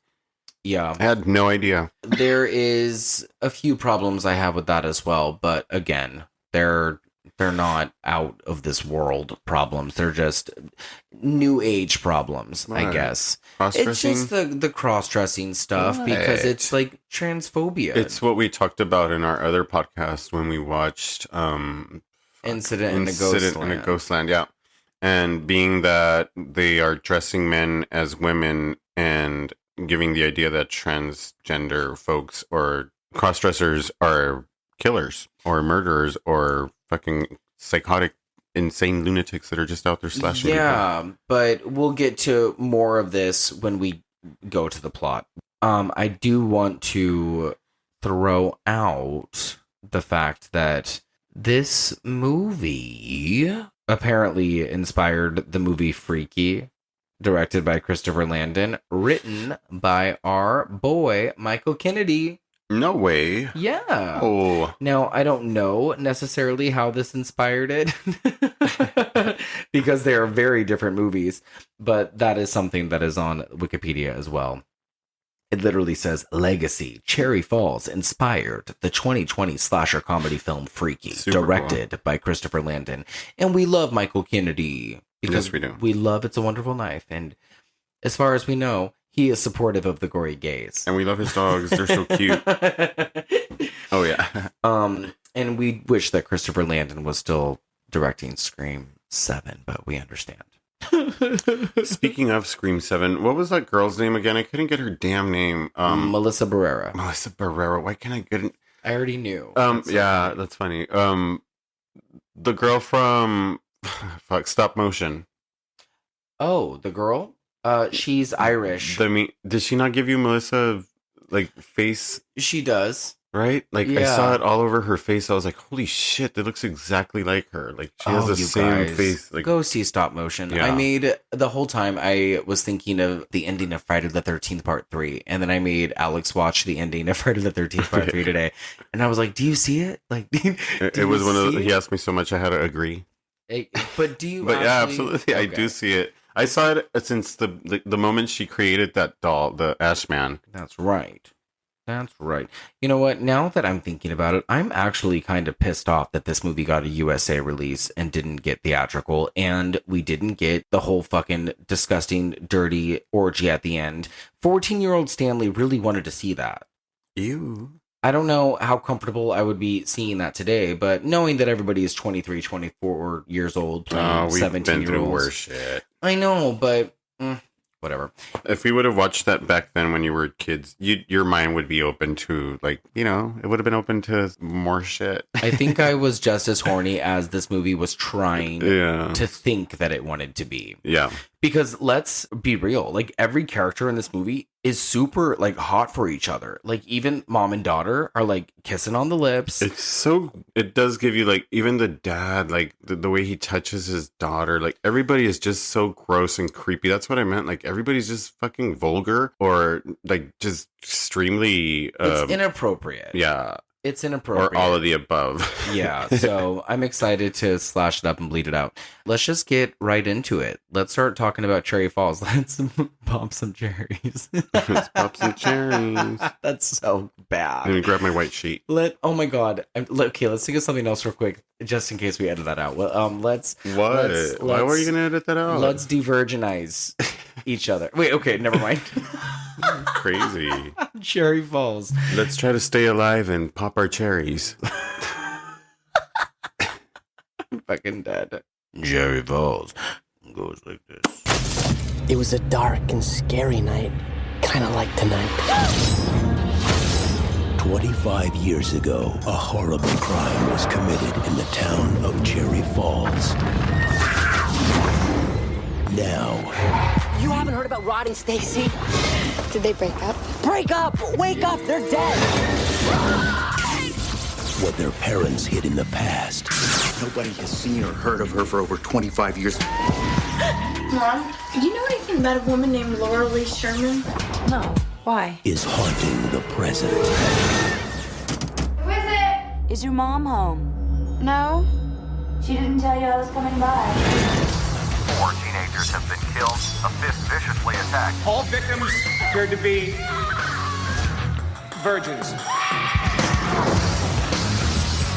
Yeah. I had no idea. There is a few problems I have with that as well, but again, they're not out of this world problems. They're just new age problems, I guess. It's just the cross-dressing stuff because it's like transphobia. It's what we talked about in our other podcast when we watched Incident in a Ghostland, yeah. And being that they are dressing men as women and giving the idea that transgender folks or cross-dressers are killers or murderers or fucking psychotic, insane lunatics that are just out there slashing people. But we'll get to more of this when we go to the plot. I do want to throw out the fact that this movie apparently inspired the movie Freaky, directed by Christopher Landon, written by our boy Michael Kennedy. No way. Yeah. Oh. Now, I don't know necessarily how this inspired it because they are very different movies, but that is something that is on Wikipedia as well. It literally says, Legacy, Cherry Falls inspired the 2020 slasher comedy film Freaky, directed by Christopher Landon. And we love Michael Kennedy because we do. We love It's a Wonderful Life. And as far as we know, he is supportive of the gory gays. And we love his dogs. They're so cute. Oh, yeah. And we wish that Christopher Landon was still directing Scream 7, but we understand. Speaking of Scream 7, what was that girl's name again? I couldn't get her damn name. Melissa Barrera. Melissa Barrera. Why can't I get it? I already knew. Yeah, that's funny. The girl from Stop Motion. Oh, the girl? She's Irish. Did she not give you Melissa like face? She does. Right? Like I saw it all over her face. I was like, holy shit, that looks exactly like her. Like she has the same face. Like go see Stop Motion. Yeah. I made the whole time I was thinking of the ending of Friday the 13th Part 3. And then I made Alex watch the ending of Friday the 13th Part 3 today. And I was like, do you see it? Like it was one of the, he asked me so much I had to agree. But do you But yeah, absolutely. Okay. I do see it. I saw it since the moment she created that doll, the Ashman. That's right. That's right. You know what? Now that I'm thinking about it, I'm actually kind of pissed off that this movie got a USA release and didn't get theatrical, and we didn't get the whole fucking disgusting, dirty orgy at the end. 14-year-old Stanley really wanted to see that. Ew. I don't know how comfortable I would be seeing that today, but knowing that everybody is 23, 24 years old playing 17-year-olds. Worse shit. I know, but whatever. If we would have watched that back then when you were kids, your mind would be open to, like, you know, it would have been open to more shit. I think I was just as horny as this movie was trying to think that it wanted to be. Yeah. Because let's be real, like every character in this movie is super like hot for each other. Like even mom and daughter are like kissing on the lips. It does give you like, even the dad, like the way he touches his daughter, like everybody is just so gross and creepy. That's what I meant. Like everybody's just fucking vulgar or like just extremely It's inappropriate. Yeah. It's inappropriate. Or all of the above. Yeah, so I'm excited to slash it up and bleed it out. Let's just get right into it. Let's start talking about Cherry Falls. Let's pop some cherries. Let's pop some cherries. That's so bad. Let me grab my white sheet. Oh my god. Okay, let's think of something else real quick, just in case we edit that out. Well, Why were you gonna edit that out? Let's de-virginize each other. Wait, okay, never mind. Crazy. Cherry Falls. Let's try to stay alive and pop our cherries. I'm fucking dead. Cherry Falls goes like this. It was a dark and scary night, kind of like tonight. 25 years ago, a horrible crime was committed in the town of Cherry Falls. Now, You haven't heard about Rod and Stacy? Did they break up? Break up! Wake up! They're dead! what their parents hid in the past Nobody has seen or heard of her for over 25 years. Mom, do you know anything about a woman named Laura Lee Sherman? No. Why? is haunting the present. Who is it? Is your mom home? No. She didn't tell you I was coming by. 4 teenagers have been killed, a 5th viciously attacked. All victims appeared to be virgins.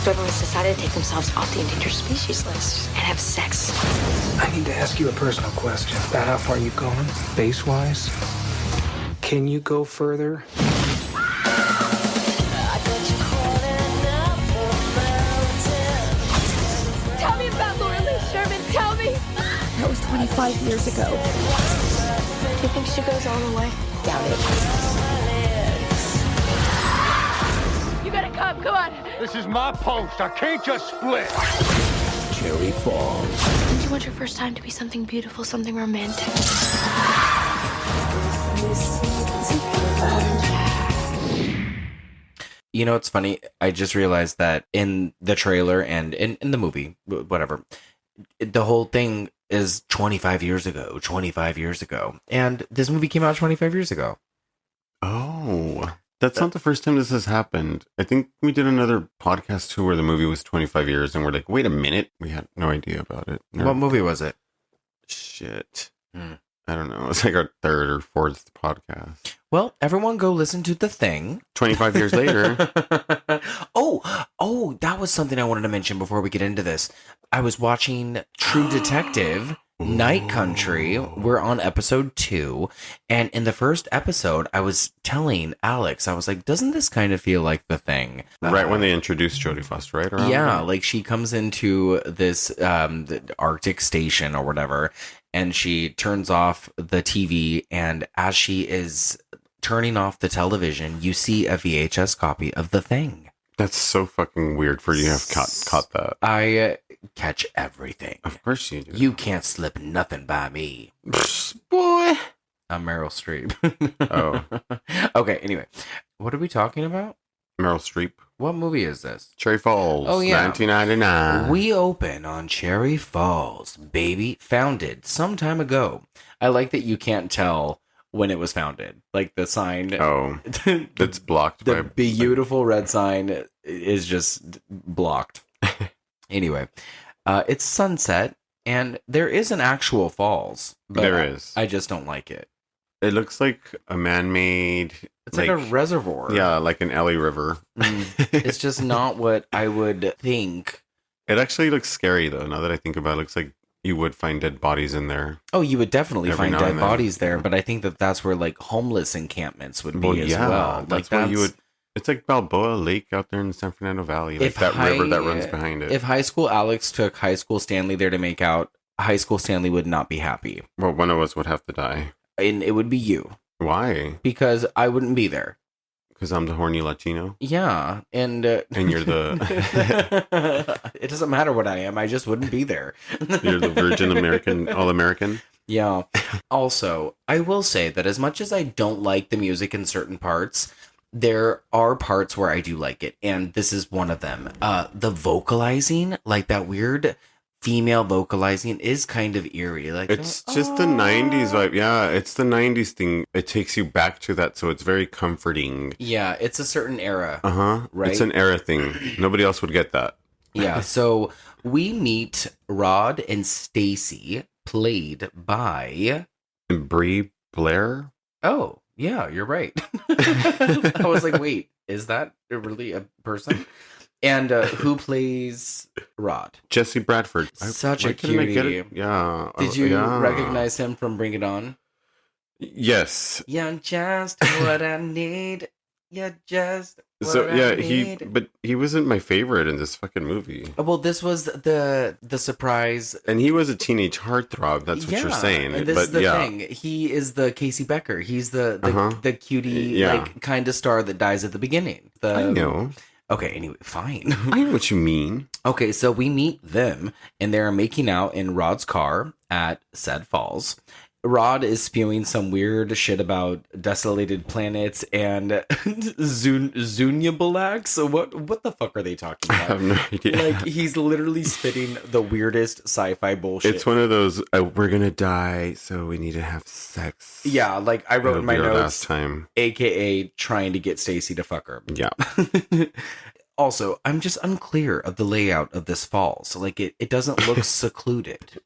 Everyone's decided to take themselves off the endangered species list and have sex. I need to ask you a personal question about how far you've gone, base-wise. Can you go further? Tell me about Laura Lee Sherman. Tell me. That was 25 years ago. Do you think she goes all the way? Doubt it. You gotta come. Come on. This is my post. I can't just split. Cherry Falls. Don't you want your first time to be something beautiful, something romantic? You know, it's funny. I just realized that in the trailer and in the movie, whatever, the whole thing is 25 years ago, 25 years ago. And this movie came out 25 years ago. Oh, that's not the first time this has happened. I think we did another podcast too where the movie was 25 years and we're like, wait a minute. We had no idea about it. What movie was it? Shit. I don't know. It's like our third or fourth podcast. Well, everyone go listen to The Thing. 25 years later. Oh, that was something I wanted to mention before we get into this. I was watching True Detective, Night Country. We're on episode 2. And in the first episode, I was telling Alex, I was like, doesn't this kind of feel like The Thing? Right when they introduced Jodie Foster, right? Around Yeah, there? like she comes into this the Arctic station or whatever, and she turns off the TV, and as she is turning off the television, you see a VHS copy of The Thing. That's so fucking weird for you to have caught that. I catch everything. Of course you do. You can't slip nothing by me. Boy. I'm Meryl Streep. Oh. Okay, anyway. What are we talking about? Meryl Streep. What movie is this? Cherry Falls. Oh, yeah. 1999. We open on Cherry Falls, baby. Founded some time ago. I like that you can't tell when it was founded. Like the sign. Oh. It's blocked The by... beautiful red sign is just blocked. Anyway, it's sunset, and there is an actual falls. But There is. I just don't like it. It looks like a man-made... It's like a reservoir. Yeah, like an LA River. It's just not what I would think. It actually looks scary, though. Now that I think about it, it looks like you would find dead bodies in there. Oh, you would definitely Every find now dead and then. bodies there, but I think that's where like homeless encampments would be as well. That's why you would... It's like Balboa Lake out there in the San Fernando Valley. Like that river that runs behind it. If High School Alex took High School Stanley there to make out, High School Stanley would not be happy. Well, one of us would have to die. And it would be you. Why? Because I wouldn't be there. Because I'm the horny Latino? Yeah, and you're the... It doesn't matter what I am, I just wouldn't be there. You're the virgin American, all-American? Yeah. Also, I will say that as much as I don't like the music in certain parts, there are parts where I do like it, and this is one of them. The vocalizing, like that weird female vocalizing, is kind of eerie. Like It's just the 90s vibe. Yeah, it's the 90s thing. It takes you back to that, so it's very comforting. yeah, it's a certain era. Right? It's an era thing. Nobody else would get that. Yeah, so we meet Rod and Stacy, played by... And Brie Blair? Oh, yeah, you're right. I was like, wait, is that really a person? And who plays Rod? Jesse Bradford. Such a Why couldn't I get cutie. it? Yeah. Did you Yeah. recognize him from Bring It On? Yes. You're just what I need. You're just what So I yeah, need. but he wasn't my favorite in this fucking movie. Well, this was the surprise. And he was a teenage heartthrob. That's what you're saying. And this but is the yeah. thing. He is the Casey Becker. He's the the cutie, Yeah. like kind of star that dies at the beginning. I know. Okay, anyway, fine. I know what you mean. Okay, so we meet them, and they're making out in Rod's car at said falls. Rod is spewing some weird shit about desolated planets and Zuniabalax. So what the fuck are they talking I about? have no idea. Like, he's literally spitting the weirdest sci-fi bullshit. It's one of those, we're going to die, so we need to have sex. Yeah, like I wrote It'll in my be our notes, last time. AKA trying to get Stacy to fuck her. Yeah. Also, I'm just unclear of the layout of this falls. Like, it doesn't look secluded.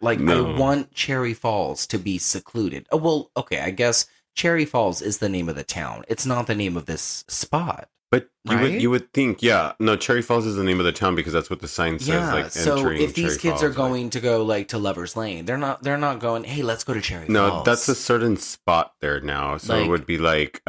Like, No. I want Cherry Falls to be secluded. Oh, well, okay, I guess Cherry Falls is the name of the town. It's not the name of this spot. But Right? you would think, yeah. No, Cherry Falls is the name of the town because that's what the sign says. Yeah, Like, so entering if these Cherry kids Falls, are going to go, like, to Lover's Lane, they're not going, hey, let's go to Cherry No, Falls. that's a certain spot there now. So Like- it would be like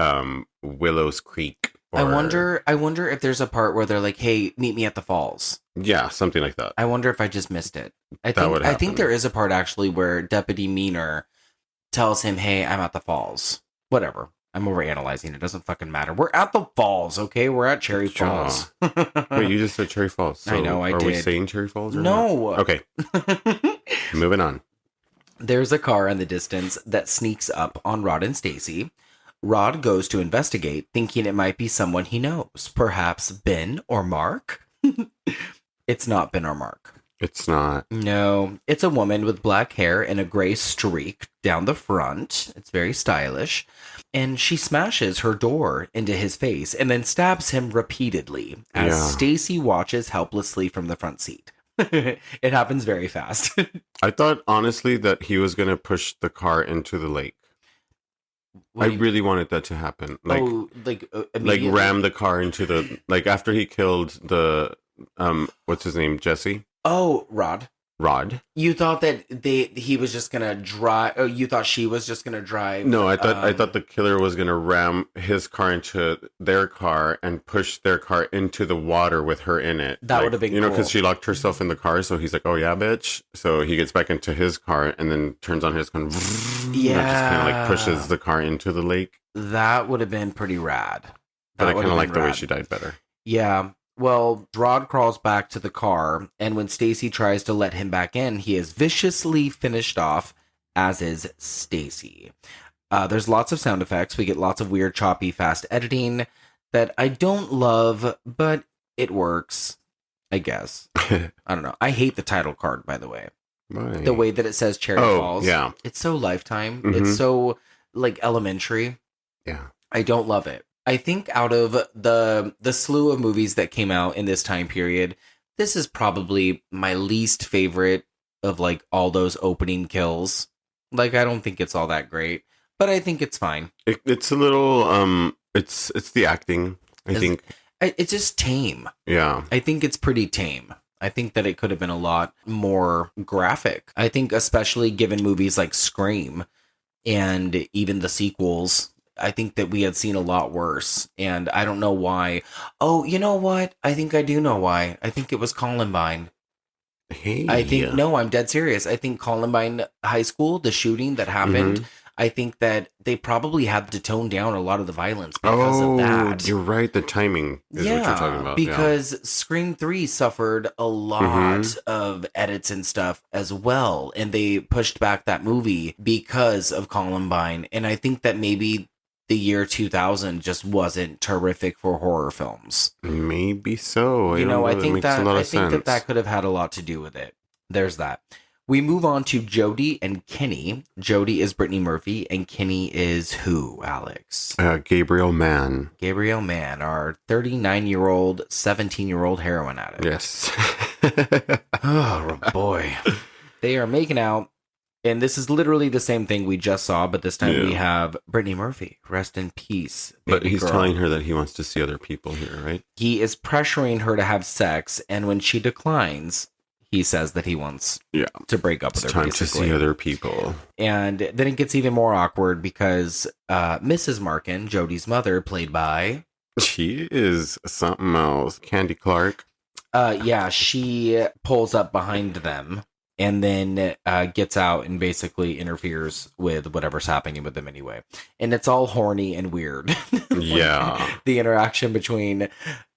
Willows Creek. I or- wonder if there's a part where they're like, hey, meet me at the falls. Yeah, something like that. I wonder if I just missed it. That would I happen. think there is a part actually where Deputy Meaner tells him, "Hey, I'm at the falls." Whatever. I'm overanalyzing. It doesn't fucking matter. We're at the falls, okay? We're at Cherry Sure. Falls. Wait, you just said Cherry Falls. So I know, I are we did. saying Cherry Falls or No. not? Okay, moving on. There's a car in the distance that sneaks up on Rod and Stacy. Rod goes to investigate, thinking it might be someone he knows. Perhaps Ben or Mark? It's not Ben or Mark. It's not. No, it's a woman with black hair and a gray streak down the front. It's very stylish. And she smashes her door into his face and then stabs him repeatedly as Yeah. Stacy watches helplessly from the front seat. It happens very fast. I thought honestly that he was gonna push the car into the lake. What I do you- really wanted that to happen. Like, like like ram the car into the like after he killed the what's his name, Jesse Oh, Rod. You thought that he was just gonna drive. Oh, you thought she was just gonna drive. No, I thought the killer was gonna ram his car into their car and push their car into the water with her in it. That Like, would've been you know, cool. because she locked herself in the car. So he's like, "Oh yeah, bitch." So he gets back into his car and then turns on his car. And just kind of like pushes the car into the lake. That would have been pretty rad. But That I kind would've of been like the way rad. she died better. Yeah. Well, Rod crawls back to the car, and when Stacy tries to let him back in, he is viciously finished off, as is Stacy. There's lots of sound effects. We get lots of weird, choppy, fast editing that I don't love, but it works, I guess. I don't know. I hate the title card, by the way. Why? The way that it says Cherry Falls. yeah. It's so Lifetime. Mhm. It's so, like, elementary. Yeah. I don't love it. I think out of the slew of movies that came out in this time period, this is probably my least favorite of like all those opening kills. Like, I don't think it's all that great, but I think it's fine. It's a little it's the acting. I think. It's just tame. Yeah. I think it's pretty tame. I think that it could have been a lot more graphic. I think especially given movies like Scream and even the sequels, I think that we had seen a lot worse, and I don't know why. Oh, you know what? I think I do know why. I think it was Columbine. Hey. I think, no, I'm dead serious. I think Columbine High School, the shooting that happened, I think that they probably had to tone down a lot of the violence because of that. You're right. The timing is what you're talking about. Because Scream 3 suffered a lot of edits and stuff as well. And they pushed back that movie because of Columbine. And I think that maybe the year 2000 just wasn't terrific for horror films. Maybe so. I think that could have had a lot to do with it. There's that. We move on to Jody and Kenny. Jody is Brittany Murphy, and Kenny is who, Alex? Gabriel Mann. Gabriel Mann, our 39-year-old, 17-year-old heroin addict. Yes. Oh, boy. They are making out, and this is literally the same thing we just saw, but this time we have Brittany Murphy. Rest in peace, baby But he's girl. telling her that he wants to see other people here, right? He is pressuring her to have sex, and when she declines, he says that he wants to break up with her. It's time to see other people. And then it gets even more awkward because Mrs. Markin, Jody's mother, played by... She is something else. Candy Clark. She pulls up behind them and then gets out and basically interferes with whatever's happening with them anyway. And it's all horny and weird. Yeah. The interaction between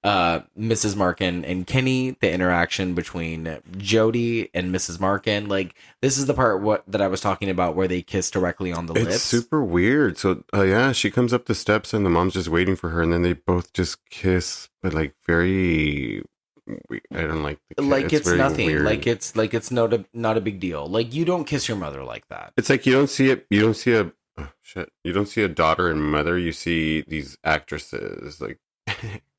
Mrs. Markin and Kenny, the interaction between Jody and Mrs. Markin. Like, this is the part that I was talking about where they kiss directly on the lips. It's super weird. So, she comes up the steps and the mom's just waiting for her, and then they both just kiss, but like very... I don't like the kiss. Like it's nothing. Weird. Like it's not a big deal. Like, you don't kiss your mother like that. It's like you don't see it. You don't see you don't see a daughter and mother. You see these actresses like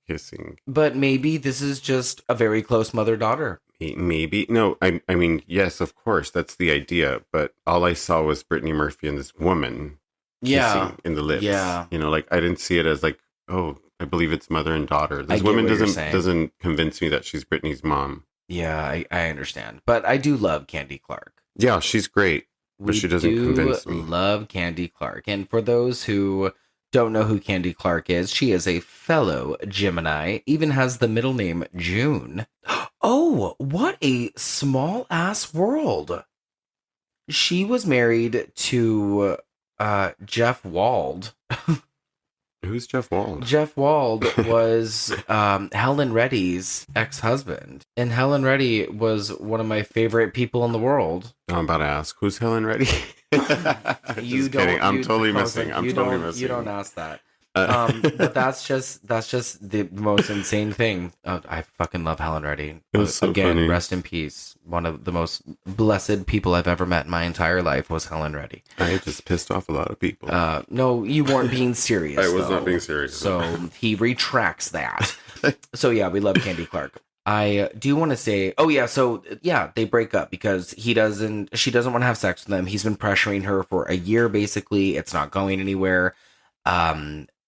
kissing. But maybe this is just a very close mother-daughter. Maybe. No, I mean, yes, of course, that's the idea. But all I saw was Brittany Murphy and this woman kissing in the lips. Yeah. Like I didn't see it as like, oh, I believe it's mother and daughter. This woman doesn't convince me that she's Brittany's mom. Yeah, I understand. But I do love Candy Clark. Yeah, she's great. But she doesn't convince me. Love Candy Clark. And for those who don't know who Candy Clark is, she is a fellow Gemini, even has the middle name June. Oh, what a small ass world. She was married to Jeff Wald. Who's Jeff Wald? Jeff Wald was Helen Reddy's ex-husband. And Helen Reddy was one of my favorite people in the world. I'm about to ask, who's Helen Reddy? You don't. I'm totally missing. You don't ask that. But that's just the most insane thing. I fucking love Helen Reddy. It was so Again, funny. Rest in peace. One of the most blessed people I've ever met in my entire life was Helen Reddy. I just pissed off a lot of people. No, you weren't being serious. I was not being serious. So he retracts that. So yeah, we love Candy Clark. I do want to say, they break up because she doesn't want to have sex with him. He's been pressuring her for a year, basically. It's not going anywhere.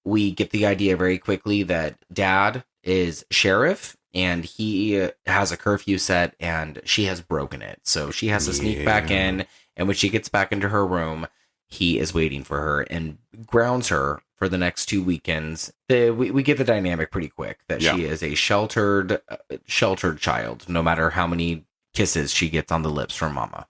We get the idea very quickly that dad is sheriff and he has a curfew set and she has broken it. So she has to sneak back in. And when she gets back into her room, he is waiting for her and grounds her for the next 2 weekends. We get the dynamic pretty quick that she is a sheltered child, no matter how many kisses she gets on the lips from mama.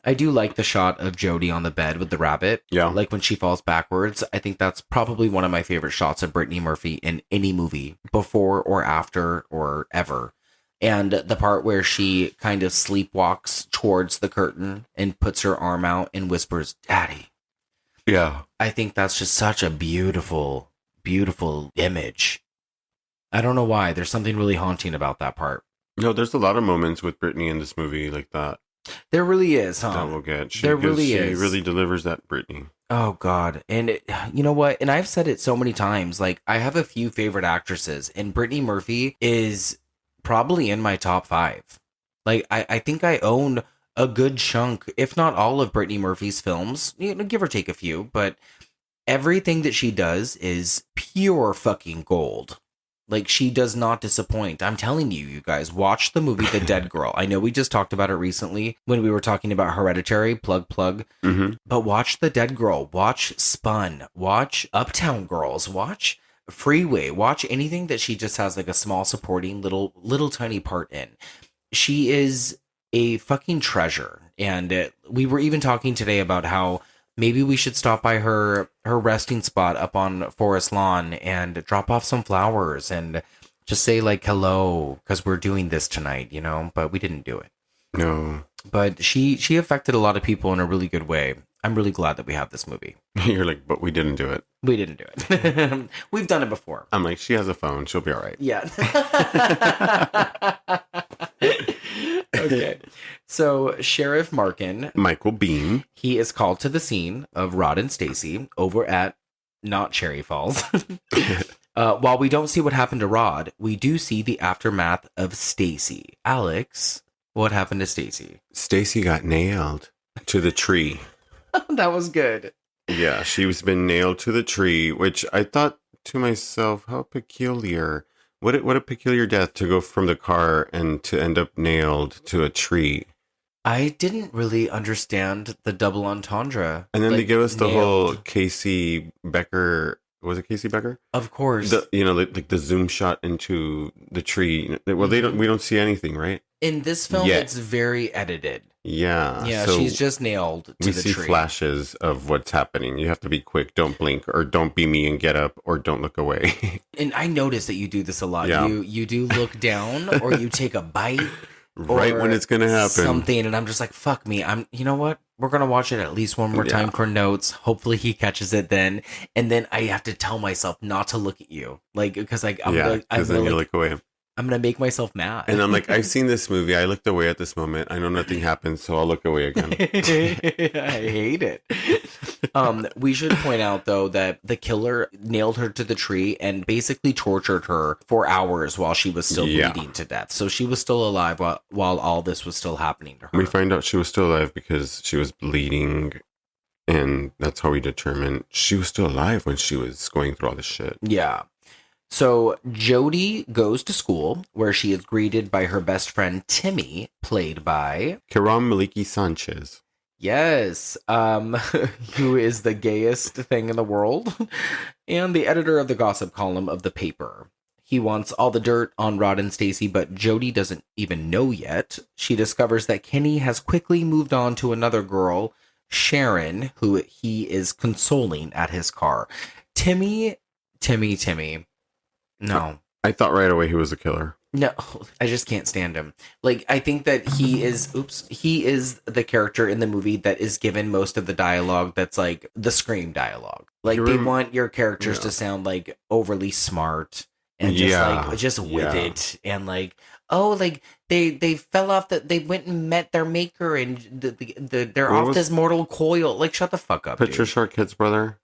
I do like the shot of Jody on the bed with the rabbit. Yeah. Like when she falls backwards. I think that's probably one of my favorite shots of Brittany Murphy in any movie, before or after or ever. And the part where she kind of sleepwalks towards the curtain and puts her arm out and whispers, "Daddy." Yeah. I think that's just such a beautiful, beautiful image. I don't know why. There's something really haunting about that part. No, there's a lot of moments with Brittany in this movie like that. There really is, huh? That we'll get. She really delivers that Brittany. Oh, God. And you know what? And I've said it so many times. Like, I have a few favorite actresses, and Brittany Murphy is probably in my top 5. Like, I think I own a good chunk, if not all, of Brittany Murphy's films. Give or take a few. But everything that she does is pure fucking gold. Like, she does not disappoint. I'm telling you, you guys, watch the movie The Dead Girl. I know we just talked about it recently when we were talking about Hereditary, plug. Mm-hmm. But watch The Dead Girl. Watch Spun. Watch Uptown Girls. Watch Freeway. Watch anything that she just has like a small supporting little tiny part in. She is a fucking treasure. And we were even talking today about how maybe we should stop by her resting spot up on Forest Lawn and drop off some flowers and just say like hello because we're doing this tonight, you know, but we didn't do it. No. But she affected a lot of people in a really good way. I'm really glad that we have this movie. You're like, but we didn't do it. We didn't do it. We've done it before. I'm like, she has a phone. She'll be all right. Yeah. Okay. So Sheriff Markin, Michael Bean, he is called to the scene of Rod and Stacy over at not Cherry Falls. While we don't see what happened to Rod, we do see the aftermath of Stacy. Alex, what happened to Stacy? Stacy got nailed to the tree. That was good. Yeah, she's been nailed to the tree, which I thought to myself, how peculiar. What a peculiar death to go from the car and to end up nailed to a tree. I didn't really understand the double entendre. And then like, they give us the nailed. whole Casey Becker. Was it Casey Becker? Of course. Like the zoom shot into the tree. Well, we don't see anything, right? In this film, Yet. it's very edited. Yeah. Yeah, so she's just nailed to we the see tree. flashes of what's happening. You have to be quick. Don't blink, or don't be me and get up, or don't look away. And I notice that you do this a lot. Yeah. You do look down, or you take a bite, Right or when it's gonna happen. something, and I'm just like, fuck me. You know what? We're gonna watch it at least one more time for notes. Hopefully he catches it then, and then I have to tell myself not to look at you, like because like I'm because then you look away. I'm gonna make myself mad. And I'm like, I've seen this movie. I looked away at this moment. I know nothing happens, so I'll look away again. I hate it. We should point out though that the killer nailed her to the tree and basically tortured her for hours while she was still bleeding to death. So she was still alive while all this was still happening to her. We find out she was still alive because she was bleeding, and that's how we determine she was still alive when she was going through all this shit. Yeah. So Jody goes to school where she is greeted by her best friend Timmy, played by Kiram Maliki Sanchez. Yes, who is the gayest thing in the world, and the editor of the gossip column of the paper. He wants all the dirt on Rod and Stacy, but Jody doesn't even know yet. She discovers that Kenny has quickly moved on to another girl, Sharon, who he is consoling at his car. Timmy. No. I thought right away he was a killer. No, I just can't stand him. Like, I think that he is the character in the movie that is given most of the dialogue that's like the Scream dialogue. Like, they want your characters to sound like overly smart and just with it. And like, oh, like they fell off they went and met their maker and they're off this mortal coil. Like, shut the fuck up, Patricia Arquette's brother.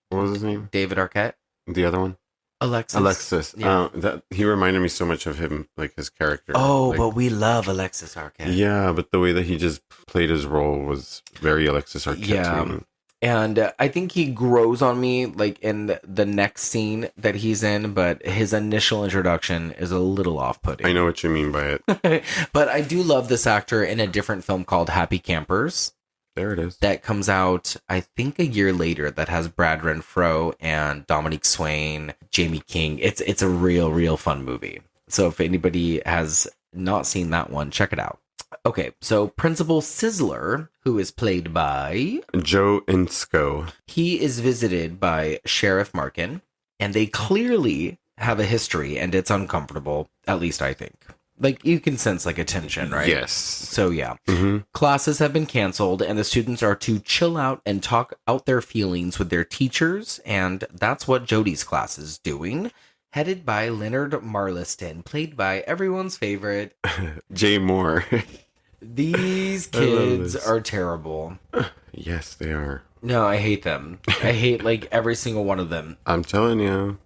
What was his name? David Arquette. The other one? Alexis. Yeah. That he reminded me so much of him, like his character. Oh, like, but we love Alexis Arquette. Yeah, but the way that he just played his role was very Alexis Arquette. Yeah. And I think he grows on me like in the next scene that he's in, but his initial introduction is a little off-putting. I know what you mean by it. But I do love this actor in a different film called Happy Campers. There it is. That comes out, I think, a year later. That has Brad Renfro and Dominique Swain, Jamie King. It's a real fun movie. So if anybody has not seen that one, check it out. Okay, so Principal Sizzler, who is played by Joe Insco. He is visited by Sheriff Markin, and they clearly have a history, and it's uncomfortable. At least I think. Like, you can sense, like, a tension, right? Yes. So, yeah. Mm-hmm. Classes have been canceled, and the students are to chill out and talk out their feelings with their teachers, and that's what Jody's class is doing. Headed by Leonard Marliston, played by everyone's favorite... Jay Moore. These kids are terrible. Yes, they are. No, I hate them. I hate, like, every single one of them. I'm telling you.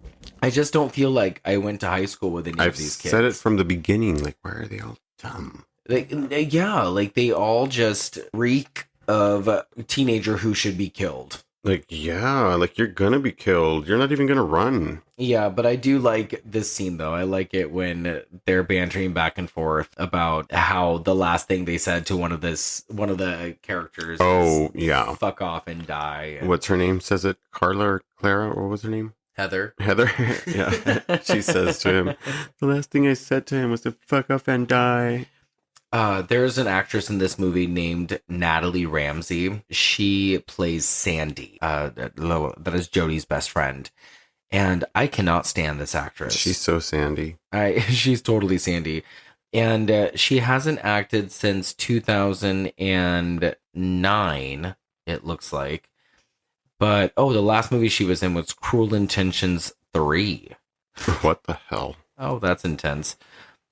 I just don't feel like I went to high school with any of these kids. I've said it from the beginning. Like, why are they all dumb? Like, yeah, like they all just reek of a teenager who should be killed. Like, yeah, like you're gonna be killed. You're not even gonna run. Yeah, but I do like this scene though. I like it when they're bantering back and forth about how the last thing they said to one of the characters. Oh, yeah. Fuck off and die. What's her name? Says it? Carla or Clara? Or what was her name? Heather. Yeah. She says to him, the last thing I said to him was to fuck off and die. There's an actress in this movie named Natalie Ramsey. She plays Sandy. That is Jodie's best friend. And I cannot stand this actress. She's so Sandy. She's totally Sandy. And she hasn't acted since 2009, it looks like. But, the last movie she was in was Cruel Intentions 3. What the hell? Oh, that's intense.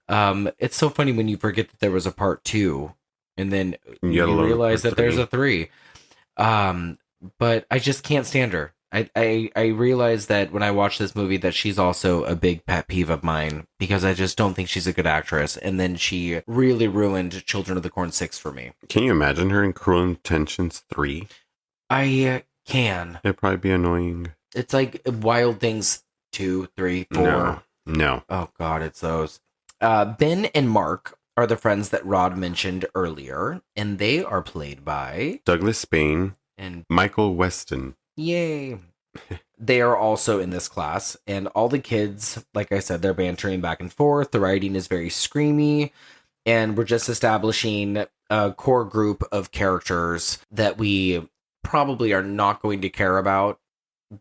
It's so funny when you forget that there was a part 2, and then you realize that there's a 3. But I just can't stand her. I realize that when I watch this movie that she's also a big pet peeve of mine because I just don't think she's a good actress. And then she really ruined Children of the Corn 6 for me. Can you imagine her in Cruel Intentions 3? I can. It'd probably be annoying. It's like Wild Things 2, 3, 4. No. Oh, God, it's those. Ben and Mark are the friends that Rod mentioned earlier, and they are played by Douglas Spain and Michael Weston. Yay. They are also in this class, and all the kids, like I said, they're bantering back and forth. The writing is very screamy, and we're just establishing a core group of characters that we probably are not going to care about,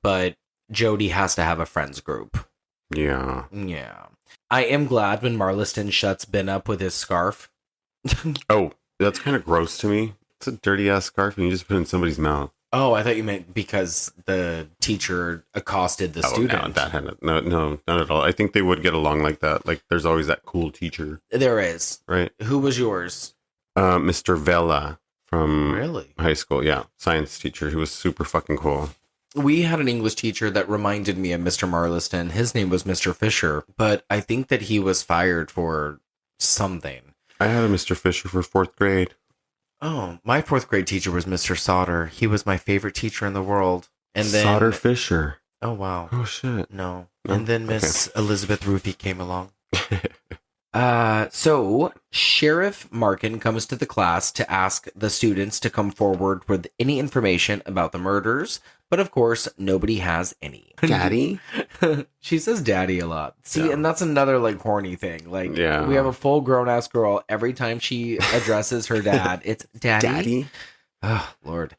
but Jodie has to have a friends group. Yeah. I am glad when Marliston shuts Ben up with his scarf. Oh, that's kind of gross to me. It's a dirty ass scarf and you just put it in somebody's mouth. Oh, I thought you meant because the teacher accosted the student. No, not at all. I think they would get along like that. Like, there's always that cool teacher. There is. Right. Who was yours? Mr. Vela from Really? high school. Yeah. Science teacher. He was super fucking cool. We had an English teacher that reminded me of Mr. Marliston. His name was Mr. Fisher, but I think that he was fired for something. I had a Mr. Fisher for 4th grade. Oh, my 4th grade teacher was Mr. Sauter. He was my favorite teacher in the world. And then Sauter Fisher. Oh, wow. Oh, shit. No. And then Miss Elizabeth Ruthie came along. So Sheriff Markin comes to the class to ask the students to come forward with any information about the murders. But of course, nobody has any. Daddy? She says daddy a lot. See, Yeah. and that's another like horny thing. Like, Yeah. we have a full grown ass girl. Every time she addresses her dad, it's daddy. Daddy? Oh, Lord.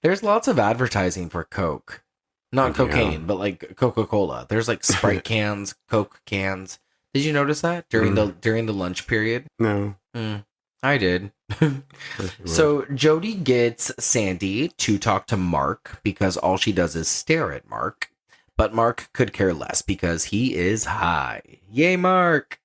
There's lots of advertising for Coke. Not cocaine, but like Coca-Cola. There's like Sprite cans, Coke cans. Did you notice that during the lunch period? No. I did. So Jodie gets Sandy to talk to Mark because all she does is stare at Mark. But Mark could care less because he is high. Yay, Mark!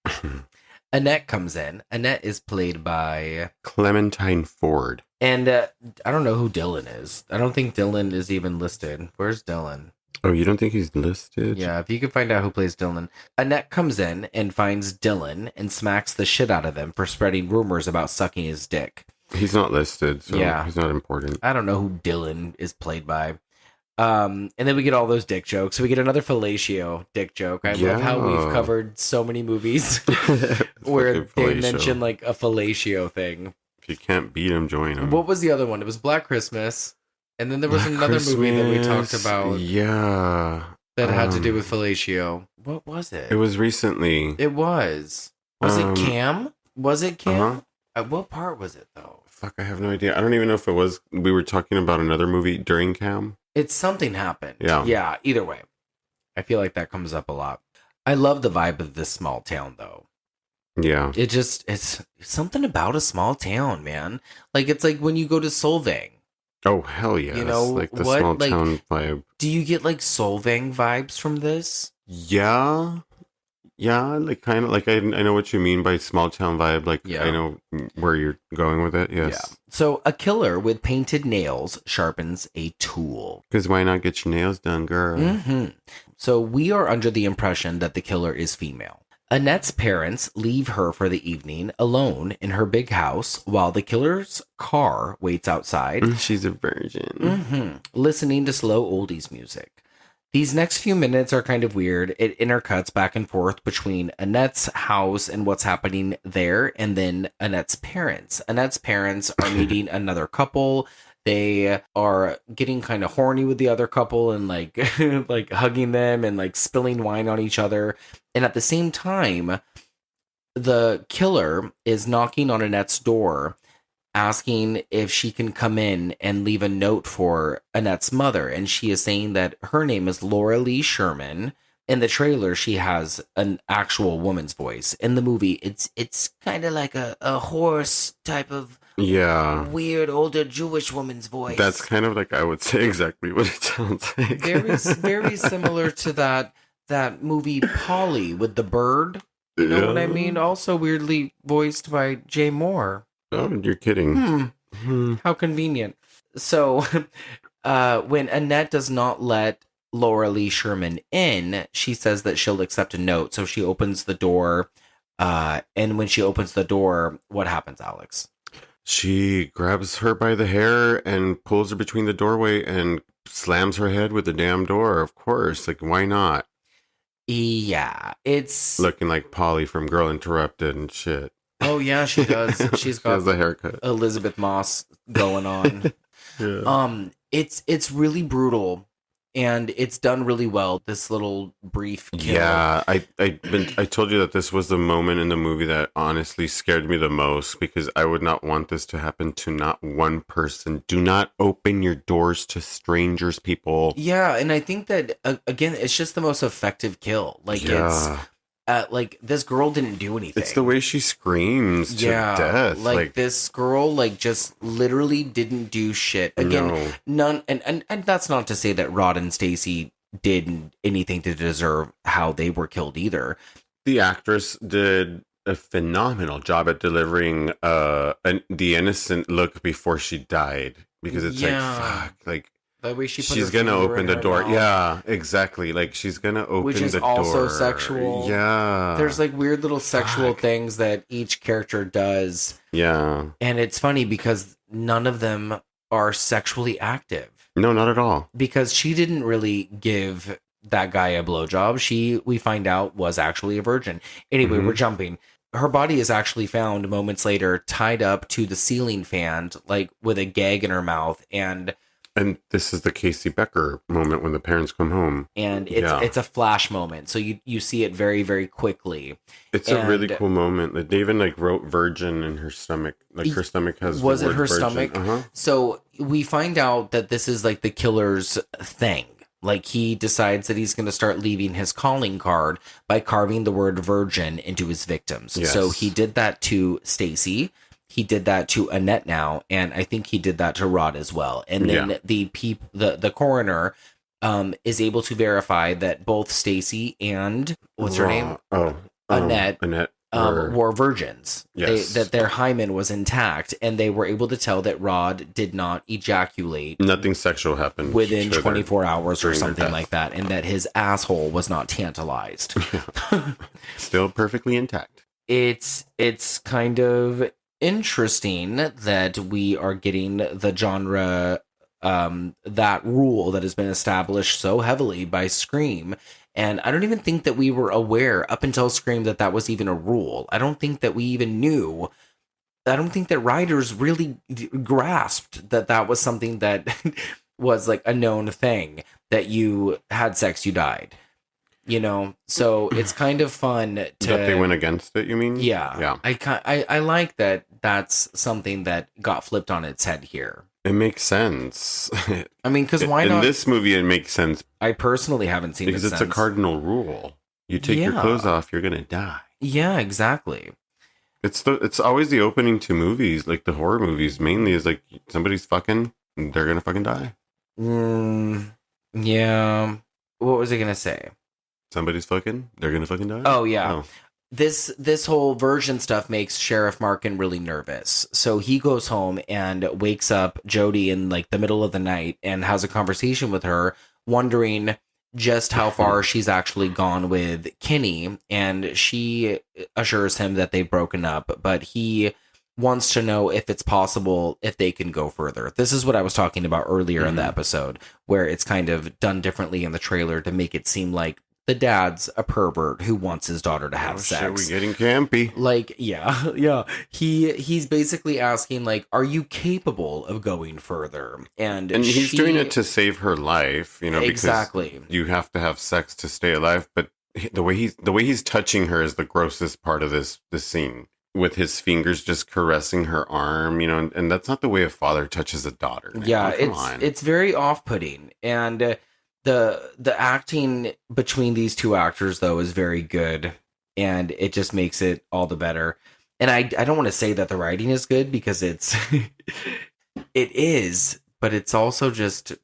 Annette comes in. Annette is played by Clementine Ford. And I don't know who Dylan is. I don't think Dylan is even listed. Where's Dylan? Oh, you don't think he's listed? Yeah, if you could find out who plays Dylan. Annette comes in and finds Dylan and smacks the shit out of him for spreading rumors about sucking his dick. He's not listed, so he's not important. I don't know who Dylan is played by. And then we get all those dick jokes. So we get another fellatio dick joke. I love how we've covered so many movies where they mention like a fellatio thing. If you can't beat him, join him. What was the other one? It was Black Christmas. And then there was another movie that we talked about. Yeah. That had to do with fellatio. What was it? It was recently. It was. Was it Cam? Was it Cam? What part was it, though? Fuck, I have no idea. I don't even know if it was. We were talking about another movie during Cam. It's something happened. Yeah. Yeah, either way. I feel like that comes up a lot. I love the vibe of this small town, though. Yeah. It's something about a small town, man. Like, it's like when you go to Solvang. Oh, hell yeah. You know, like the what? small Like, town vibe. Do you get like Solvang vibes from this? Yeah. Yeah, like kind of like I know what you mean by small town vibe. Like I know where you're going with it. Yes. Yeah. So a killer with painted nails sharpens a tool. Because why not get your nails done, girl? Mm-hmm. So we are under the impression that the killer is female. Annette's parents leave her for the evening alone in her big house while the killer's car waits outside. She's a virgin. Mm-hmm. Listening to slow oldies music. These next few minutes are kind of weird. It intercuts back and forth between Annette's house and what's happening there, and then Annette's parents. Annette's parents are meeting another couple. They are getting kind of horny with the other couple and like like hugging them and like spilling wine on each other. And at the same time, the killer is knocking on Annette's door, asking if she can come in and leave a note for Annette's mother. And she is saying that her name is Laura Lee Sherman. In the trailer, she has an actual woman's voice. In the movie, it's kind of like a hoarse type of weird older Jewish woman's voice. That's kind of like, I would say exactly what it sounds like. Very similar to that movie Polly with the bird. You know what I mean? Also weirdly voiced by Jay Moore. Oh, you're kidding. How convenient. So when Annette does not let Laura Lee Sherman in, she says that she'll accept a note. So she opens the door. And when she opens the door, what happens, Alex? She grabs her by the hair and pulls her between the doorway and slams her head with the damn door. Of course. Like, why not? Yeah, it's looking like Polly from Girl Interrupted and shit. Oh yeah, she does. She's got the haircut. Elizabeth Moss going on. Yeah. It's really brutal, and it's done really well. This little brief kill. Yeah, I told you that this was the moment in the movie that honestly scared me the most, because I would not want this to happen to not one person. Do not open your doors to strangers, people. Yeah, and I think that again, it's just the most effective kill. Like it's like this girl didn't do anything. It's the way she screams to death. Like this girl, like just literally didn't do shit. Again, none, and that's not to say that Rod and Stacy did anything to deserve how they were killed either. The actress did a phenomenal job at delivering the innocent look before she died, because it's like, fuck, like. The way she's gonna open the door. Yeah, exactly. Like she's gonna open the door. Which is also sexual. Yeah. There's like weird little sexual things that each character does. Yeah. And it's funny because none of them are sexually active. No, not at all. Because she didn't really give that guy a blowjob. We find out, was actually a virgin. Anyway, we're jumping. Her body is actually found moments later, tied up to the ceiling fan, like with a gag in her mouth. And this is the Casey Becker moment when the parents come home. And it's a flash moment. So you see it very, very quickly. It's a really cool moment. Like, they even like wrote virgin in her stomach. Like her stomach has Was the word it her virgin. stomach? Uh-huh. So we find out that this is like the killer's thing. Like he decides that he's going to start leaving his calling card by carving the word virgin into his victims. Yes. So he did that to Stacy. He did that to Annette now, and I think he did that to Rod as well. And then the coroner is able to verify that both Stacy and what's her name? Annette were virgins. Yes. That their hymen was intact, and they were able to tell that Rod did not ejaculate. Nothing sexual happened within 24 hours or something like that, and that his asshole was not tantalized. Still perfectly intact. It's kind of interesting that we are getting the genre, that rule that has been established so heavily by Scream. And I don't even think that we were aware up until Scream that was even a rule. I don't think that we even knew. I don't think that writers really grasped that was something that was like a known thing, that you had sex, you died. You know, so it's kind of fun that they went against it, you mean? Yeah. I like that that's something that got flipped on its head here. It makes sense. I mean, because why not? In this movie, it makes sense. I personally haven't seen it because it's a cardinal rule. You take your clothes off, you're gonna die. Yeah, exactly. It's always the opening to movies, like the horror movies. Mainly is like somebody's fucking, they're gonna fucking die. Yeah. What was I gonna say? Somebody's fucking, they're gonna fucking die. Oh yeah. This whole version stuff makes Sheriff Markin really nervous. So he goes home and wakes up Jody in like the middle of the night and has a conversation with her, wondering just how far she's actually gone with Kenny. And she assures him that they've broken up, but he wants to know if it's possible, if they can go further. This is what I was talking about earlier in the episode, where it's kind of done differently in the trailer to make it seem like the dad's a pervert who wants his daughter to have sex. Shit, we're getting campy. Like, yeah. He's basically asking, like, are you capable of going further? And he's doing it to save her life, you know, exactly. because you have to have sex to stay alive. But the way he's touching her is the grossest part of this scene, with his fingers just caressing her arm, and that's not the way a father touches a daughter. Man. Yeah, Come on. it's very off-putting, and the acting between these two actors though is very good, and it just makes it all the better. And I don't want to say that the writing is good, because it's it is, but it's also just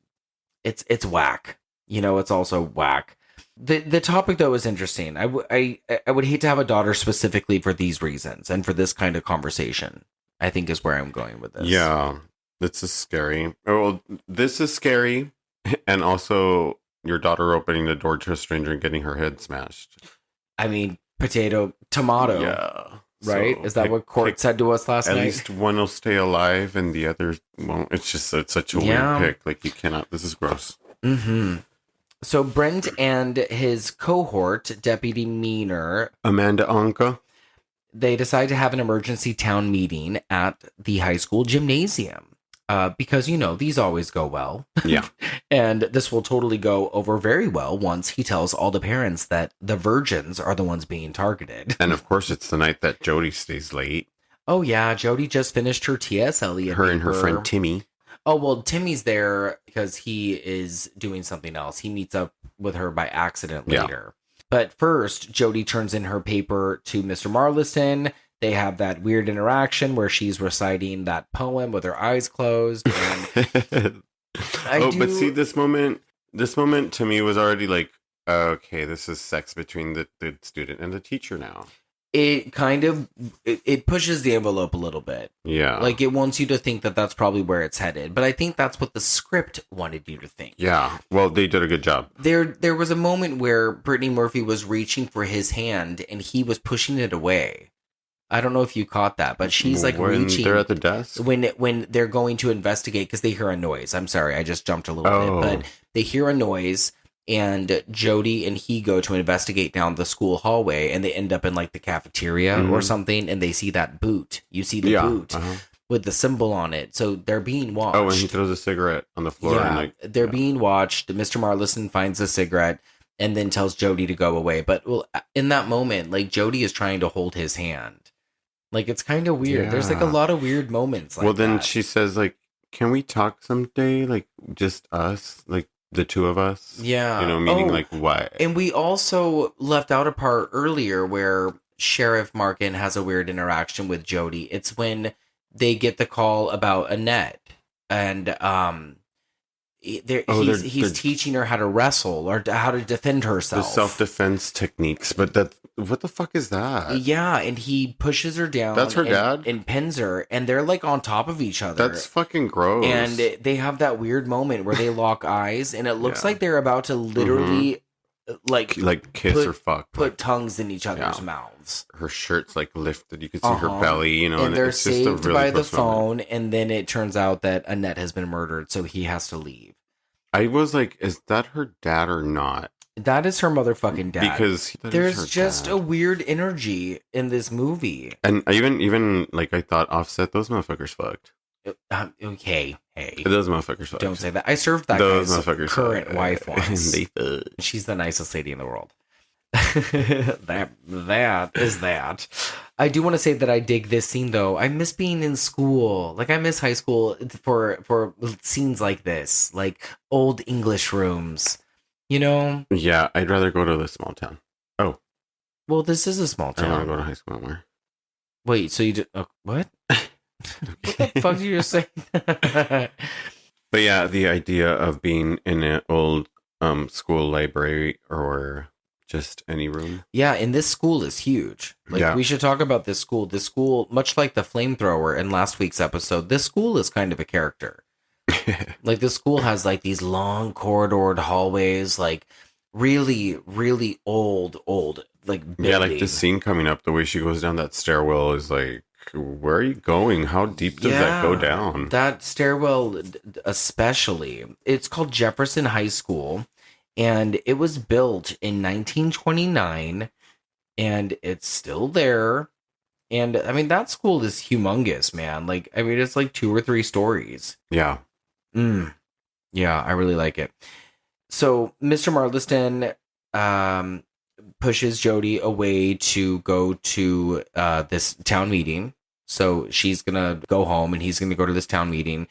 it's whack. It's also whack. The topic though is interesting. I would hate to have a daughter specifically for these reasons and for this kind of conversation, I think, is where I'm going with this. Yeah, this is scary. Oh, well, this is scary, and also your daughter opening the door to a stranger and getting her head smashed. I mean, tomato. Yeah. Right? So Is that what Court said to us last night? At least one will stay alive and the other won't. It's such a weird pick. Like, you cannot. This is gross. Mm-hmm. So Brent and his cohort, Deputy Meener, Amanda Anka, they decide to have an emergency town meeting at the high school gymnasium. Because, these always go well. Yeah. And this will totally go over very well once he tells all the parents that the virgins are the ones being targeted. And of course, it's the night that Jody stays late. Oh, yeah. Jody just finished her T.S. Eliot Her paper. and her friend Timmy. Oh, well, Timmy's there because he is doing something else. He meets up with her by accident later. Yeah. But first, Jody turns in her paper to Mr. Marliston. They have that weird interaction where she's reciting that poem with her eyes closed. And but see, this moment to me was already like, okay, this is sex between the student and the teacher now. It kind of, it pushes the envelope a little bit. Yeah. Like, it wants you to think that that's probably where it's headed. But I think that's what the script wanted you to think. Yeah. Well, they did a good job. There was a moment where Brittany Murphy was reaching for his hand and he was pushing it away. I don't know if you caught that, but she's like reaching. They're at the desk? When they're going to investigate, because they hear a noise. I'm sorry, I just jumped a little bit. But they hear a noise, and Jody and he go to investigate down the school hallway, and they end up in like the cafeteria or something, and they see that boot. You see the boot with the symbol on it. So they're being watched. Oh, and he throws a cigarette on the floor. Yeah, and they're being watched. Mr. Marliston finds a cigarette and then tells Jody to go away. But in that moment, like, Jody is trying to hold his hand. Like, it's kind of weird. Yeah. There's like a lot of weird moments. Like then she says, like, can we talk someday? Like, just us, like the two of us. Yeah. Meaning like what? And we also left out a part earlier where Sheriff Markin has a weird interaction with Jody. It's when they get the call about Annette, and he's teaching her how to wrestle or how to defend herself. The self-defense techniques, but what the fuck is that? Yeah, and he pushes her down. That's her dad? And pins her, and they're like on top of each other. That's fucking gross. And they have that weird moment where they lock eyes, and it looks like they're about to literally like kiss or fuck. Put tongues in each other's mouths. Her shirt's like lifted. You can see her belly, and they're it's saved just a really by the phone, and then it turns out that Annette has been murdered, so he has to leave. I was like, is that her dad or not? That is her motherfucking dad. Because there's just a weird energy in this movie. And even like, I thought Offset, those motherfuckers fucked. Okay, hey. Those motherfuckers fucked. Don't say that. I served that those guy's motherfuckers current wife once. They fucked. She's the nicest lady in the world. that is that. I do want to say that I dig this scene though. I miss being in school. Like, I miss high school for scenes like this, like old English rooms. Yeah, I'd rather go to the small town. Oh, well, this is a small town. I don't want to go to high school anymore. Wait, so you did? What? What the fuck did you just say? But yeah, the idea of being in an old school library or just any room. Yeah, and this school is huge. Like, we should talk about this school. This school, much like the flamethrower in last week's episode, this school is kind of a character. Like, this school has like these long corridored hallways, like really, really old, like building. Yeah, like this scene coming up, the way she goes down that stairwell is like, where are you going? How deep does that go down? That stairwell, especially. It's called Jefferson High School, and it was built in 1929, and it's still there. And I mean, that school is humongous, man. Like, I mean, it's like 2 or 3 stories. Yeah. Yeah, I really like it. So Mr. Marliston pushes Jody away to go to this town meeting. So she's going to go home and he's going to go to this town meeting.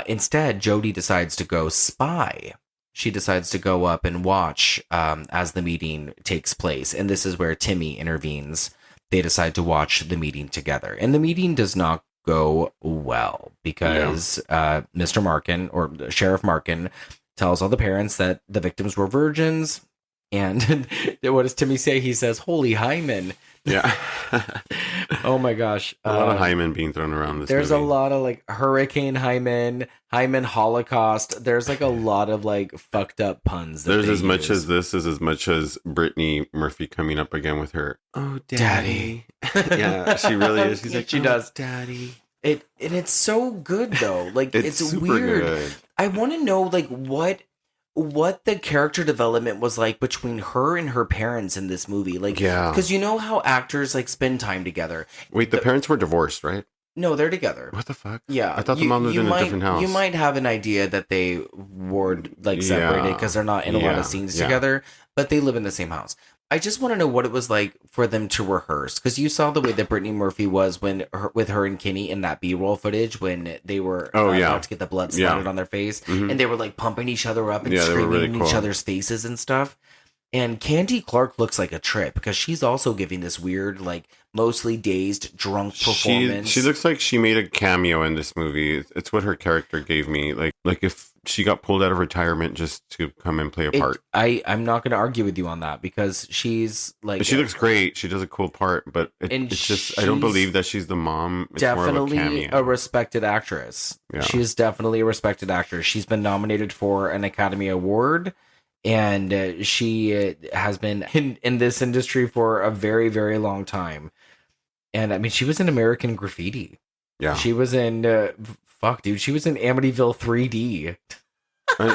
Instead, Jody decides to go spy. She decides to go up and watch as the meeting takes place. And this is where Timmy intervenes. They decide to watch the meeting together. And the meeting does not go well because Mr. Markin, or Sheriff Markin, tells all the parents that the victims were virgins. And what does Timmy say? He says, "Holy hymen." Yeah. Oh my gosh. A lot of hymen being thrown around this There's movie. a lot of like Hurricane Hymen, Hymen Holocaust. There's like a lot of like fucked up puns. There's as much as this is as much as Brittany Murphy coming up again with her, "Oh, daddy." Yeah, she really is. She's like, she "Oh, does. daddy." And it's so good though. Like it's super weird. good. I want to know like what the character development was like between her and her parents in this movie. Like, because you know how actors like spend time together. Wait, the parents were divorced, right? No, they're together. What the fuck? Yeah, I thought the mom lived in a different house. You might have an idea that they were like separated because they're not in a lot of scenes together, but they live in the same house. I just want to know what it was like for them to rehearse, because you saw the way that Brittany Murphy was with her and Kenny in that B-roll footage when they were about to get the blood splattered on their face, and they were like pumping each other up and screaming in each other's faces and stuff. And Candy Clark looks like a trip because she's also giving this weird, like, mostly dazed, drunk performance. She looks like she made a cameo in this movie. It's what her character gave me. Like if she got pulled out of retirement just to come and play a part. I'm not going to argue with you on that because she's like... She looks great. She does a cool part, but it's just... I don't believe that she's the mom. It's definitely more of a cameo. a respected actress. Yeah. She's definitely a respected actress. She's been nominated for an Academy Award. And she has been in this industry for a very, very long time. And I mean, she was in American Graffiti. Yeah. She was in, she was in Amityville 3D.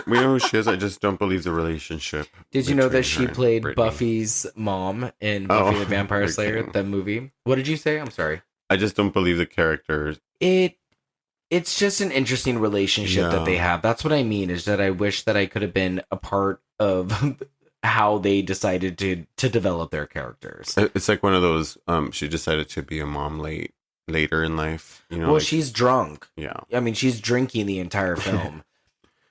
We know who she is. I just don't believe the relationship. Did you know that she played Buffy's mom in Buffy the Vampire Slayer, the movie? What did you say? I'm sorry. I just don't believe the character. It's just an interesting relationship that they have. That's what I mean, is that I wish that I could have been a part of how they decided to develop their characters. It's like one of those, she decided to be a mom later in life. You know, well, she's drunk. Yeah. I mean, she's drinking the entire film.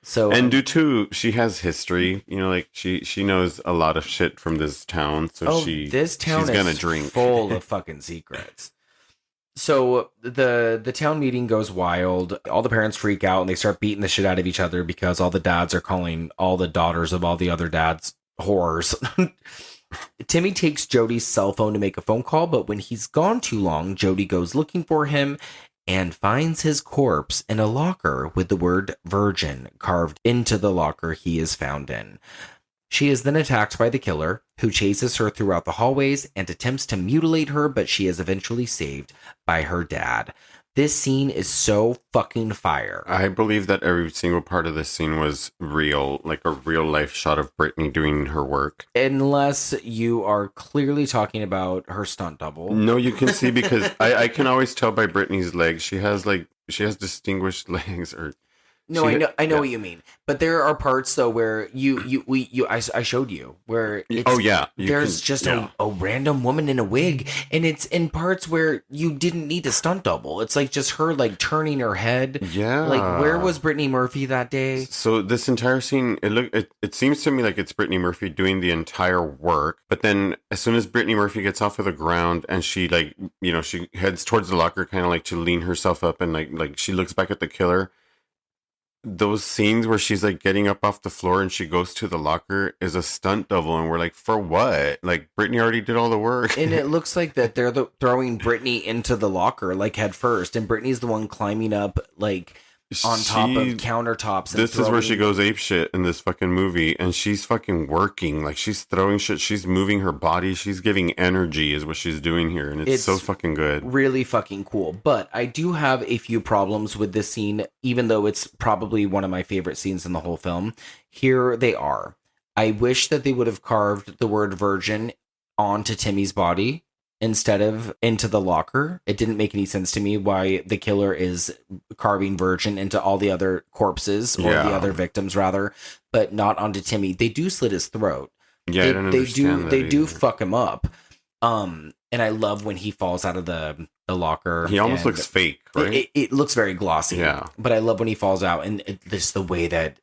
So and due to she has history, you know, like she knows a lot of shit from this town. So this town she's gonna drink full of fucking secrets. So the town meeting goes wild. All the parents freak out and they start beating the shit out of each other because all the dads are calling all the daughters of all the other dads whores. Timmy takes Jody's cell phone to make a phone call, but when he's gone too long, Jody goes looking for him and finds his corpse in a locker with the word virgin carved into the locker he is found in. She is then attacked by the killer, who chases her throughout the hallways and attempts to mutilate her, but she is eventually saved by her dad. This scene is so fucking fire. I believe that every single part of this scene was real, like a real life shot of Brittany doing her work. Unless you are clearly talking about her stunt double. No, you can see because I can always tell by Brittany's legs. She has distinguished legs or... No, I know what you mean. But there are parts though where I showed you where it's, there's just a random woman in a wig, and it's in parts where you didn't need a stunt double. It's like just her like turning her head. Yeah. Like where was Brittany Murphy that day? So this entire scene, it seems to me like it's Brittany Murphy doing the entire work. But then as soon as Brittany Murphy gets off of the ground and she like, you know, she heads towards the locker kind of like to lean herself up and like she looks back at the killer. Those scenes where she's like getting up off the floor and she goes to the locker is a stunt double, and we're like, for what? Like Brittany already did all the work. And it looks like that they're throwing Brittany into the locker like head first, and Brittany's the one climbing up like on top of countertops. This is where she goes ape shit in this fucking movie, and she's fucking working. Like she's throwing shit, she's moving her body, she's giving energy is what she's doing here, and it's so fucking good. Really fucking cool. But I do have a few problems with this scene, even though it's probably one of my favorite scenes in the whole film. Here they are. I wish that they would have carved the word virgin onto Timmy's body instead of into the locker. It didn't make any sense to me why the killer is carving virgin into all the other corpses or the other victims rather, but not onto Timmy. They do slit his throat, Yeah, I don't understand that they do either. fuck him up. And I love when he falls out of the locker. He almost looks fake, right? It looks very glossy. Yeah. But I love when he falls out, and just the way that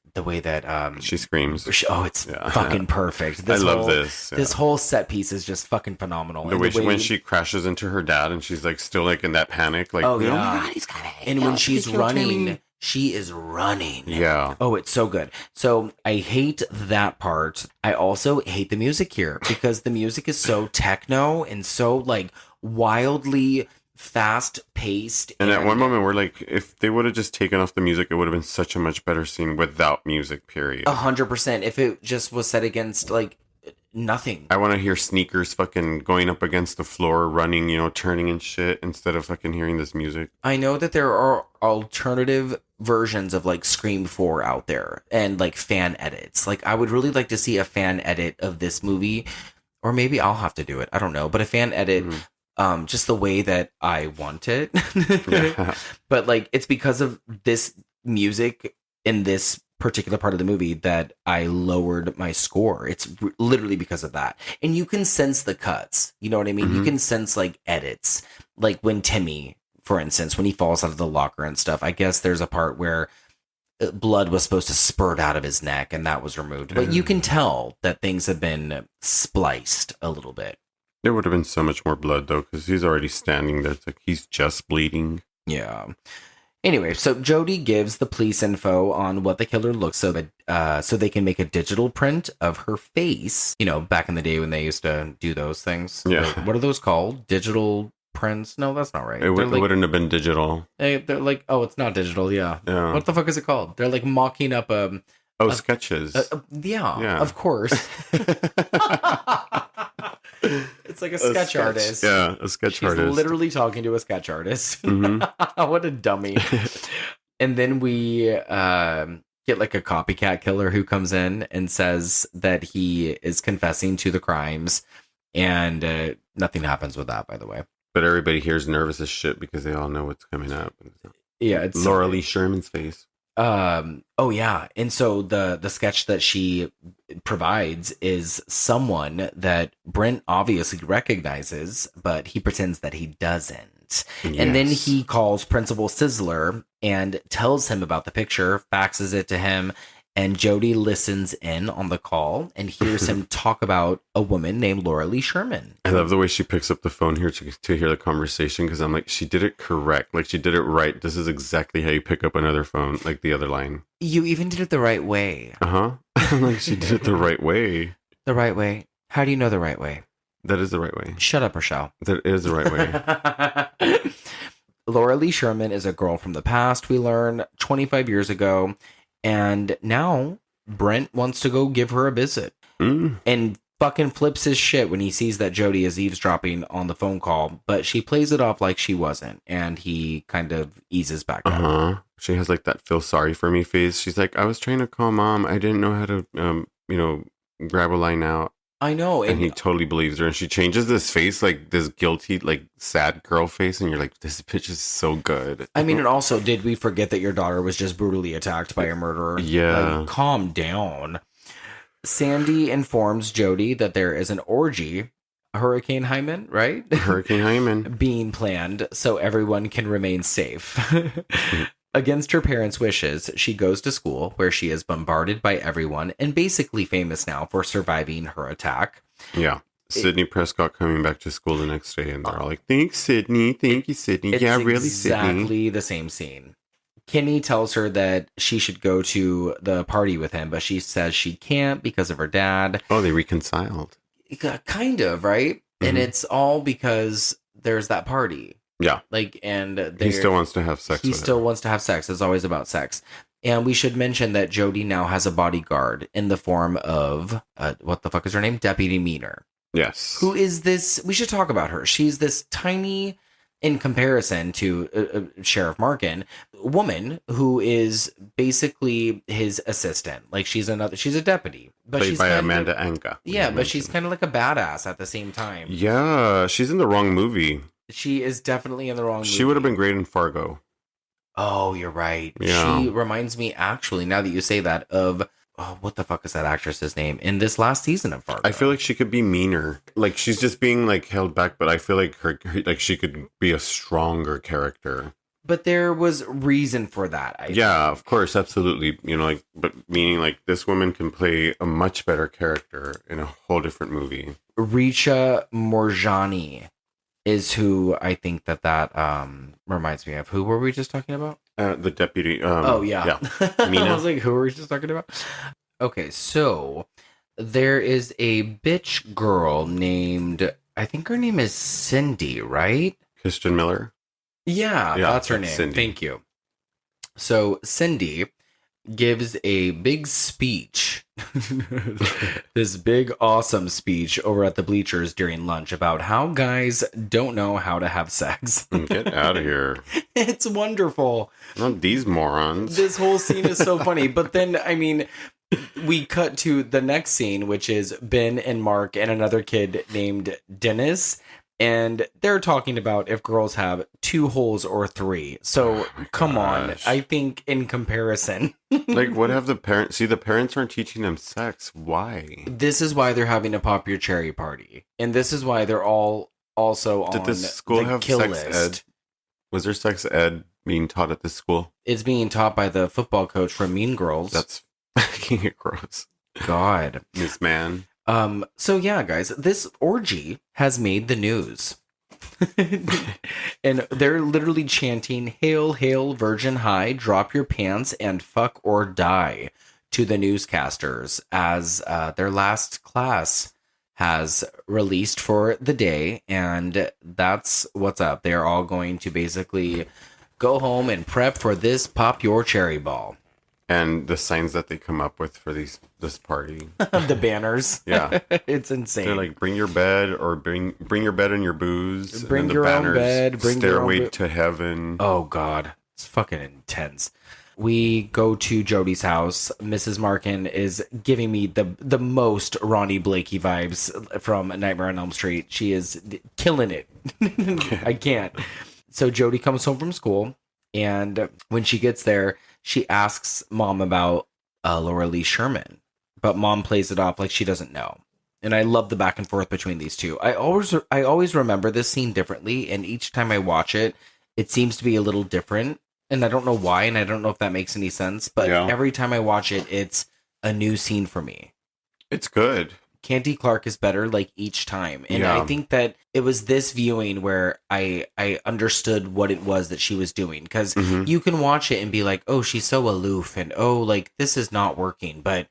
she screams. Oh, it's fucking perfect. I love this. Yeah. This whole set piece is just fucking phenomenal. The way when she crashes into her dad, and she's like still like in that panic, like, oh yeah, oh my God, he's gonna hit and when us. she's He killed running. Timmy. She is running. Yeah. Oh, it's so good. So I hate that part. I also hate the music here because the music is so techno and so like wildly fast paced. And at one moment, we're like, if they would have just taken off the music, it would have been such a much better scene without music, period. 100%. If it just was set against like nothing. I want to hear sneakers fucking going up against the floor, running, turning and shit, instead of fucking hearing this music. I know that there are alternative versions of like Scream 4 out there and like fan edits. Like I would really like to see a fan edit of this movie, or maybe I'll have to do it. I don't know, but a fan edit, just the way that I want it. Yeah. But like it's because of this music in this particular part of the movie that I lowered my score. It's literally because of that. And you can sense the cuts. You know what I mean? You can sense like edits. Like when Timmy, for instance, when he falls out of the locker and stuff, I guess there's a part where blood was supposed to spurt out of his neck and that was removed. But you can tell that things have been spliced a little bit. There would have been so much more blood though, because he's already standing there. It's like he's just bleeding. Yeah. Anyway, so Jody gives the police info on what the killer looks so that so they can make a digital print of her face. Back in the day when they used to do those things. Yeah. What are those called? Digital prints? No, that's not right. It wouldn't have been digital. They're like, oh, it's not digital. Yeah. What the fuck is it called? They're like mocking up sketches. Yeah, of course. It's like a sketch artist. Yeah, a sketch artist. She's literally talking to a sketch artist. Mm-hmm. What a dummy. And then we get like a copycat killer who comes in and says that he is confessing to the crimes. And nothing happens with that, by the way. But everybody here is nervous as shit because they all know what's coming up. Yeah, it's Laura Lee Sherman's face. Oh yeah, and so the sketch that she provides is someone that Brent obviously recognizes, but he pretends that he doesn't. Yes. And then he calls Principal Sizzler and tells him about the picture, faxes it to him, and Jody listens in on the call and hears him talk about a woman named Laura Lee Sherman. I love the way she picks up the phone here to hear the conversation, because I'm like, she did it correct. Like, she did it right. This is exactly how you pick up another phone, like the other line. You even did it the right way. Uh-huh. Like, she did it the right way. The right way? How do you know the right way? That is the right way. Shut up, Rochelle. That is the right way. Laura Lee Sherman is a girl from the past, we learn, 25 years ago. And now Brent wants to go give her a visit and fucking flips his shit when he sees that Jody is eavesdropping on the phone call, but she plays it off like she wasn't. And he kind of eases back up. She has like that feel sorry for me face. She's like, I was trying to call mom. I didn't know how to, grab a line out. I know. And he totally believes her. And she changes this face, like this guilty, like sad girl face. And you're like, this bitch is so good. I mean, and also, did we forget that your daughter was just brutally attacked by a murderer? Yeah. Like, calm down. Sandy informs Jody that there is an orgy, Hurricane Hyman, right? Hurricane Hyman. Being planned so everyone can remain safe. Against her parents' wishes, she goes to school where she is bombarded by everyone and basically famous now for surviving her attack. Yeah. Sydney Prescott coming back to school the next day, and they're all like, thanks, Sydney. Thank you, Sydney. Yeah, really, Sydney. Exactly the same scene. Kenny tells her that she should go to the party with him, but she says she can't because of her dad. Oh, they reconciled. Kind of, right? Mm-hmm. And it's all because there's that party. Yeah. Like, and he still wants to have sex. He still wants to have sex. It's always about sex. And we should mention that Jody now has a bodyguard in the form of, what the fuck is her name? Deputy Meaner. Yes. Who is this? We should talk about her. She's this tiny, in comparison to Sheriff Markin, woman who is basically his assistant. Like, she's a deputy. But played she's by Amanda Anka. Yeah, but she's kind of like a badass at the same time. Yeah, she's in the wrong movie. She is definitely in the wrong movie. She would have been great in Fargo. Oh, you're right. Yeah. She reminds me, actually, now that you say that, of what the fuck is that actress's name in this last season of Fargo? I feel like she could be meaner. Like she's just being like held back, but I feel like her like she could be a stronger character. But there was reason for that. Yeah, of course, absolutely. You know, like, but meaning like this woman can play a much better character in a whole different movie. Richa Morjani is who I think that reminds me of. Who were we just talking about? The deputy. Yeah. Mina. I was like, who were we just talking about? Okay, so there is a bitch girl named, I think her name is Cindy, right? Christian Miller. Yeah, that's her name. Cindy. Thank you. So Cindy gives a big speech, this big awesome speech over at the bleachers during lunch about how guys don't know how to have sex. Get out of here. It's wonderful. Not these morons. This whole scene is so funny. But then, I mean, we cut to the next scene, which is Ben and Mark and another kid named Dennis. And they're talking about if girls have 2 holes or 3. So come on. I think in comparison. Like, what have the parents... See, the parents aren't teaching them sex. Why? This is why they're having a pop your cherry party. And this is why they're all also on Did this school the have kill sex list. ed? Was there sex ed being taught at this school? It's being taught by the football coach from Mean Girls. That's fucking gross. God. Miss Man. So yeah, guys, this orgy has made the news. And they're literally chanting, "Hail, hail, Virgin High, drop your pants and fuck or die," to the newscasters as their last class has released for the day. And that's what's up. They're all going to basically go home and prep for this Pop Your Cherry Ball. And the signs that they come up with for this party. The banners. Yeah. It's insane. They're like, bring your bed or bring your bed and your booze. Bring and then your the own banners, bed, bring your own Stairway to Heaven. Oh, God. It's fucking intense. We go to Jody's house. Mrs. Markin is giving me the most Ronnie Blakey vibes from Nightmare on Elm Street. She is killing it. I can't. So Jody comes home from school, and when she gets there, she asks Mom about Laura Lee Sherman, but Mom plays it off like she doesn't know. And I love the back and forth between these two. I always remember this scene differently, and each time I watch it, it seems to be a little different. And I don't know why, and I don't know if that makes any sense, but every time I watch it, it's a new scene for me. It's good. Candy Clark is better like each time. And I think that it was this viewing where I understood what it was that she was doing. Because you can watch it and be like, oh, she's so aloof and oh, like this is not working. But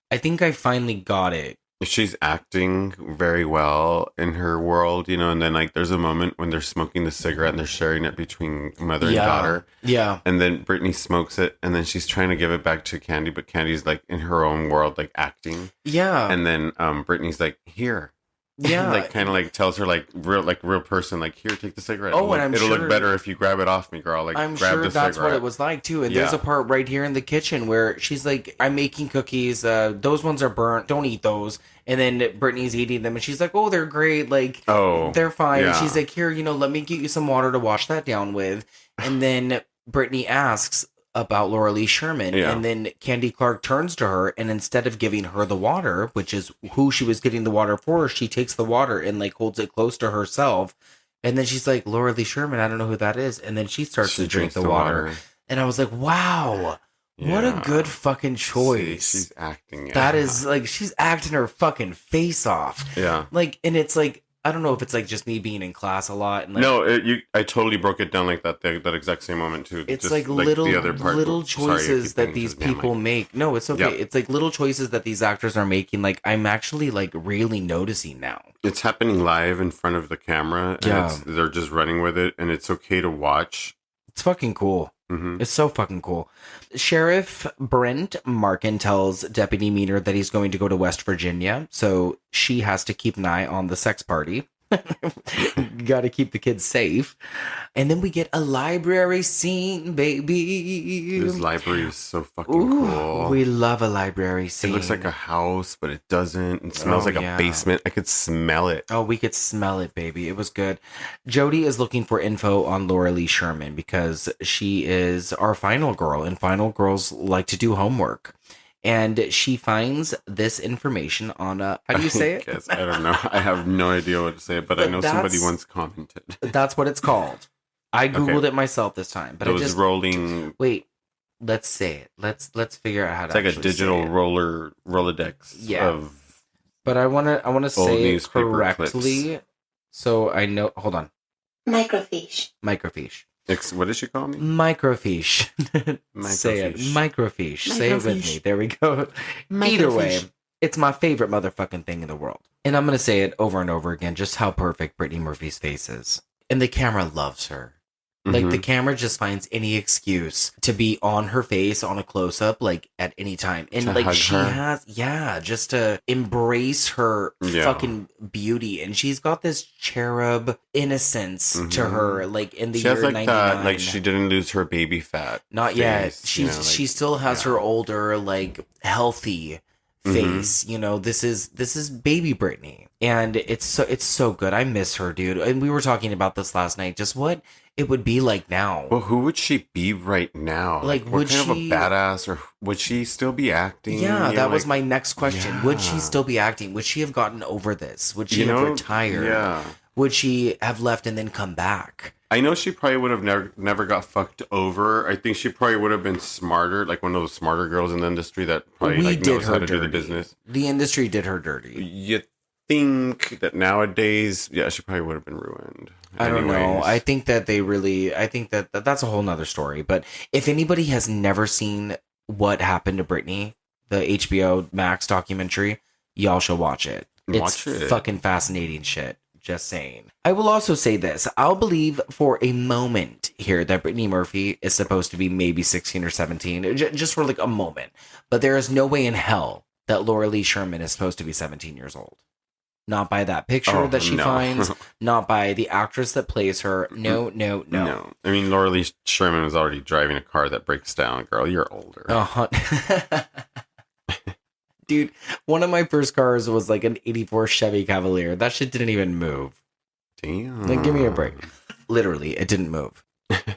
I think I finally got it. She's acting very well in her world, you know, and then like there's a moment when they're smoking the cigarette and they're sharing it between mother and daughter. Yeah. And then Brittany smokes it and then she's trying to give it back to Candy, but Candy's like in her own world, like acting. Yeah. And then Brittany's like, here. Yeah. Like kind of like tells her like real person, like, here, take the cigarette. Oh, and it'll look better if you grab it off me, girl. Like, I'm grab sure the that's cigarette. what it was like too. And there's a part right here in the kitchen where she's like, I'm making cookies. Those ones are burnt. Don't eat those. And then Brittany's eating them and she's like, oh, they're great. Like, they're fine. Yeah. And she's like, here, let me get you some water to wash that down with. And then Brittany asks about Laura Lee Sherman. Yeah. And then Candy Clark turns to her, and instead of giving her the water, which is who she was getting the water for, she takes the water and like holds it close to herself. And then she's like, Laura Lee Sherman, I don't know who that is. And then she starts to drink the water. And I was like, wow, what a good fucking choice. See, she's acting. Yeah. That is like, she's acting her fucking face off. Yeah. Like, and it's like, I don't know if it's like just me being in class a lot. And like, no, I totally broke it down like that exact same moment too. It's just like little the other part. little choices that these people make. No, it's okay. Yep. It's like little choices that these actors are making. Like I'm actually like really noticing now. It's happening live in front of the camera. And they're just running with it, and it's okay to watch. It's fucking cool. Mm-hmm. It's so fucking cool. Sheriff Brent Markin tells Deputy Meaner that he's going to go to West Virginia, so she has to keep an eye on the sex party. Got to keep the kids safe. And then we get a library scene, baby. This library is so fucking cool. We love a library scene. It looks like a house, but it doesn't. It smells like a basement. I could smell it. Oh, we could smell it, baby. It was good. Jody is looking for info on Laura Lee Sherman because she is our final girl, and final girls like to do homework. And she finds this information on a, how do you say it? I don't know. I have no idea what to say, but I know somebody once commented. That's what it's called. I Googled it myself this time, but those rolling. Wait, let's say it. Let's figure out how to. It's like a digital Rolodex of. But I wanna say it correctly, clips. So I know. Hold on. Microfiche. What did she call me? Microfiche. Say it. Microfiche. Say it with me. There we go. Either way, it's my favorite motherfucking thing in the world. And I'm going to say it over and over again, just how perfect Brittany Murphy's face is. And the camera loves her. Like, the camera just finds any excuse to be on her face on a close-up, like, at any time. And, like, she has, just to embrace her fucking beauty. And she's got this cherub innocence to her, like, in the year 99. That, like, she didn't lose her baby fat. Not yet. She still has her older, like, healthy face. You know, this is baby Brittany. And it's so good. I miss her, dude. And we were talking about this last night. Just what it would be like now. Well, who would she be right now? Like, what kind of a badass, or would she still be acting? Yeah, that was my next question. Yeah. Would she still be acting? Would she have gotten over this? Would she have retired? Yeah. Would she have left and then come back? I know she probably would have never got fucked over. I think she probably would have been smarter, like one of those smarter girls in the industry that probably knows how to do the business. The industry did her dirty. You think that nowadays, she probably would have been ruined. I don't know. I think that that's a whole nother story. But if anybody has never seen What Happened to Brittany, the HBO Max documentary, y'all should watch it. It's fucking fascinating shit. Just saying. I will also say this. I'll believe for a moment here that Brittany Murphy is supposed to be maybe 16 or 17, just for like a moment. But there is no way in hell that Laura Lee Sherman is supposed to be 17 years old. Not by that picture that she finds, not by the actress that plays her. No. I mean, Laura Lee Sherman was already driving a car that breaks down. Girl, you're older. Dude, one of my first cars was like an 84 Chevy Cavalier. That shit didn't even move. Damn. Like, give me a break. Literally, it didn't move. Okay.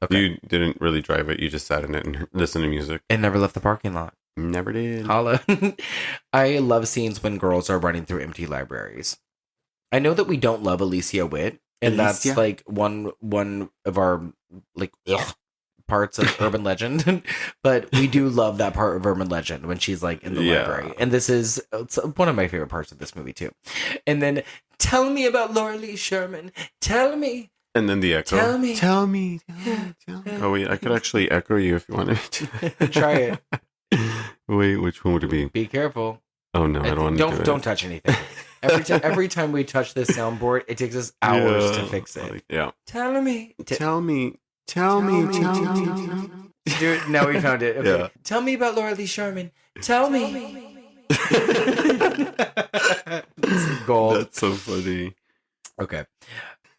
You didn't really drive it. You just sat in it and listened to music. It never left the parking lot. Never did. Holla. I love scenes when girls are running through empty libraries. I know that we don't love Alicia Witt, and that's like one of our like parts of Urban Legend, but we do love that part of Urban Legend when she's like in the library. And this is one of my favorite parts of this movie too. And then, tell me about Laura Lee Sherman. Tell me. And then the echo. Tell me. Oh wait, I could actually echo you if you wanted to. Try it. Wait, which one would it be? Be careful. Oh no, I don't want to do it. Don't touch anything. Every time we touch this soundboard, it takes us hours to fix it. Yeah. Tell me. Tell me. Dude, now we found it. Okay. Yeah. Tell me about Laura Lee Sherman. Tell me. Gold. That's so funny. Okay.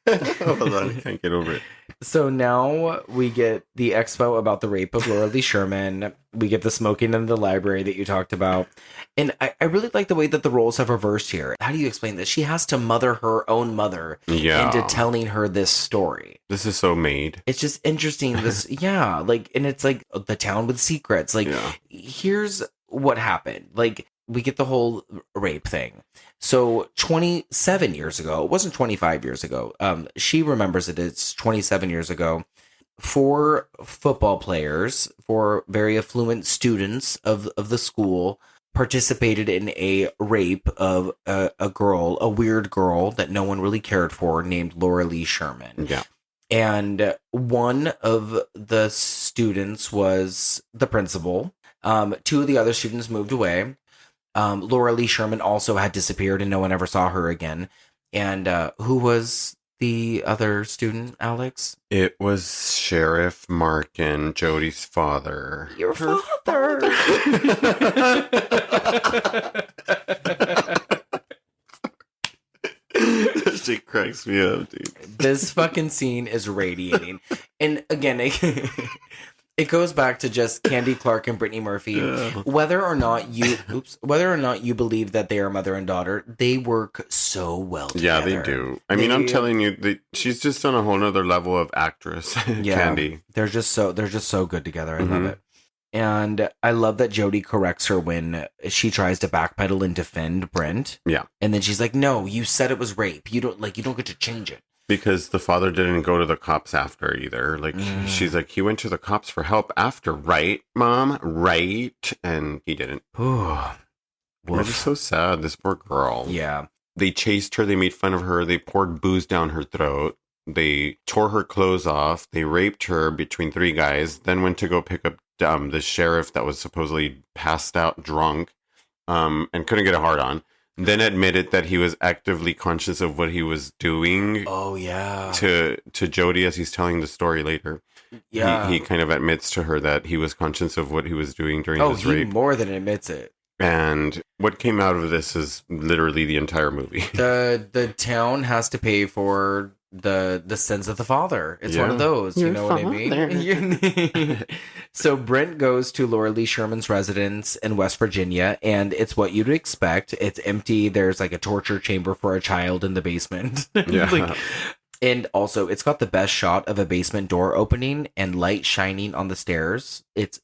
Hold on, I can't get over it. So now we get the expo about the rape of Laura Lee Sherman. We get the smoking in the library that you talked about. And I really like the way that the roles have reversed here. How do you explain this? She has to mother her own mother into telling her this story. This is so made. It's just interesting. This, and it's like the town with secrets. Like, here's what happened. Like, we get the whole rape thing. So 27 years ago, it wasn't 25 years ago. She remembers it's 27 years ago. 4 football players, 4 very affluent students of the school, participated in a rape of a girl, a weird girl that no one really cared for, named Laura Lee Sherman. Yeah. And one of the students was the principal. 2 of the other students moved away. Laura Lee Sherman also had disappeared and no one ever saw her again. And who was the other student, Alex? It was Sheriff Markin, Jody's father. Your father! She cracks me up, dude. This fucking scene is radiating. And again, it goes back to just Candy Clark and Brittany Murphy. Yeah. Whether or not you believe that they are mother and daughter, they work so well together. Yeah, they do. I mean, I'm telling you, she's just on a whole nother level of actress. Yeah, Candy. They're just so good together. I love it. And I love that Jody corrects her when she tries to backpedal and defend Brent. Yeah. And then she's like, no, you said it was rape. You don't get to change it. Because the father didn't go to the cops after either. Like, she's like, he went to the cops for help after, right, Mom? Right? And he didn't. It's so sad, this poor girl. Yeah. They chased her. They made fun of her. They poured booze down her throat. They tore her clothes off. They raped her between 3 guys. Then went to go pick up the sheriff that was supposedly passed out drunk and couldn't get a hard on. Then admitted that he was actively conscious of what he was doing. Oh, yeah. To Jody as he's telling the story later. Yeah. He kind of admits to her that he was conscious of what he was doing during this rape. Oh, he more than admits it. And what came out of this is literally the entire movie. The town has to pay for the sins of the father. It's one of those, you know what I mean? So Brent goes to Laura Lee Sherman's residence in West Virginia, and it's what you'd expect. It's empty. There's like a torture chamber for a child in the basement. Yeah. And also, it's got the best shot of a basement door opening and light shining on the stairs. It's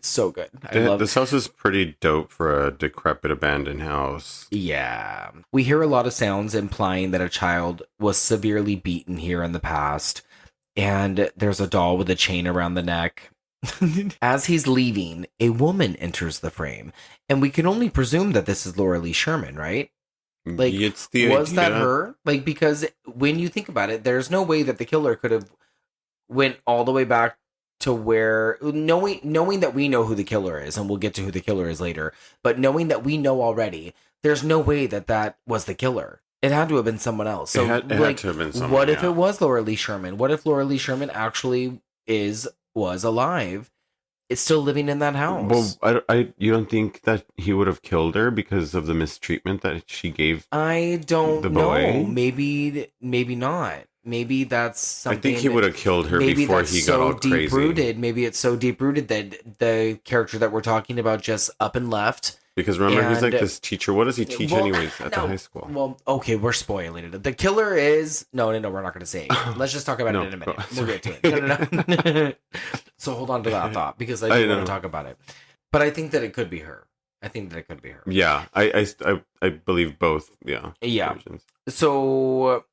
so good. I love this house is pretty dope for a decrepit abandoned house. Yeah. We hear a lot of sounds implying that a child was severely beaten here in the past. And there's a doll with a chain around the neck. As he's leaving, a woman enters the frame. And we can only presume that this is Laura Lee Sherman, right? Like, it's the was idea. that her? Like, because when you think about it, there's no way that the killer could have went all the way back to where, knowing that we know who the killer is, and we'll get to who the killer is later, but knowing that we know already, there's no way that was the killer. It had to have been someone else. So, it had to have been someone, what if it was Laura Lee Sherman? What if Laura Lee Sherman actually was alive? It's still living in that house. Well, you don't think that he would have killed her because of the mistreatment that she gave? I don't the know. boy? Maybe not. Maybe that's something. I think he would have killed her before he got all crazy. Deep-rooted. Maybe it's so deep-rooted that the character that we're talking about just up and left. Because remember, he's like this teacher. What does he teach anyways at the high school? Well, okay, we're spoiling it. The killer is... No, we're not going to say it. Let's just talk about it in a minute. We'll get to it. No. So hold on to that thought, because I do want to talk about it. But I think that it could be her. Yeah, I believe both. Yeah. Yeah. Versions. So,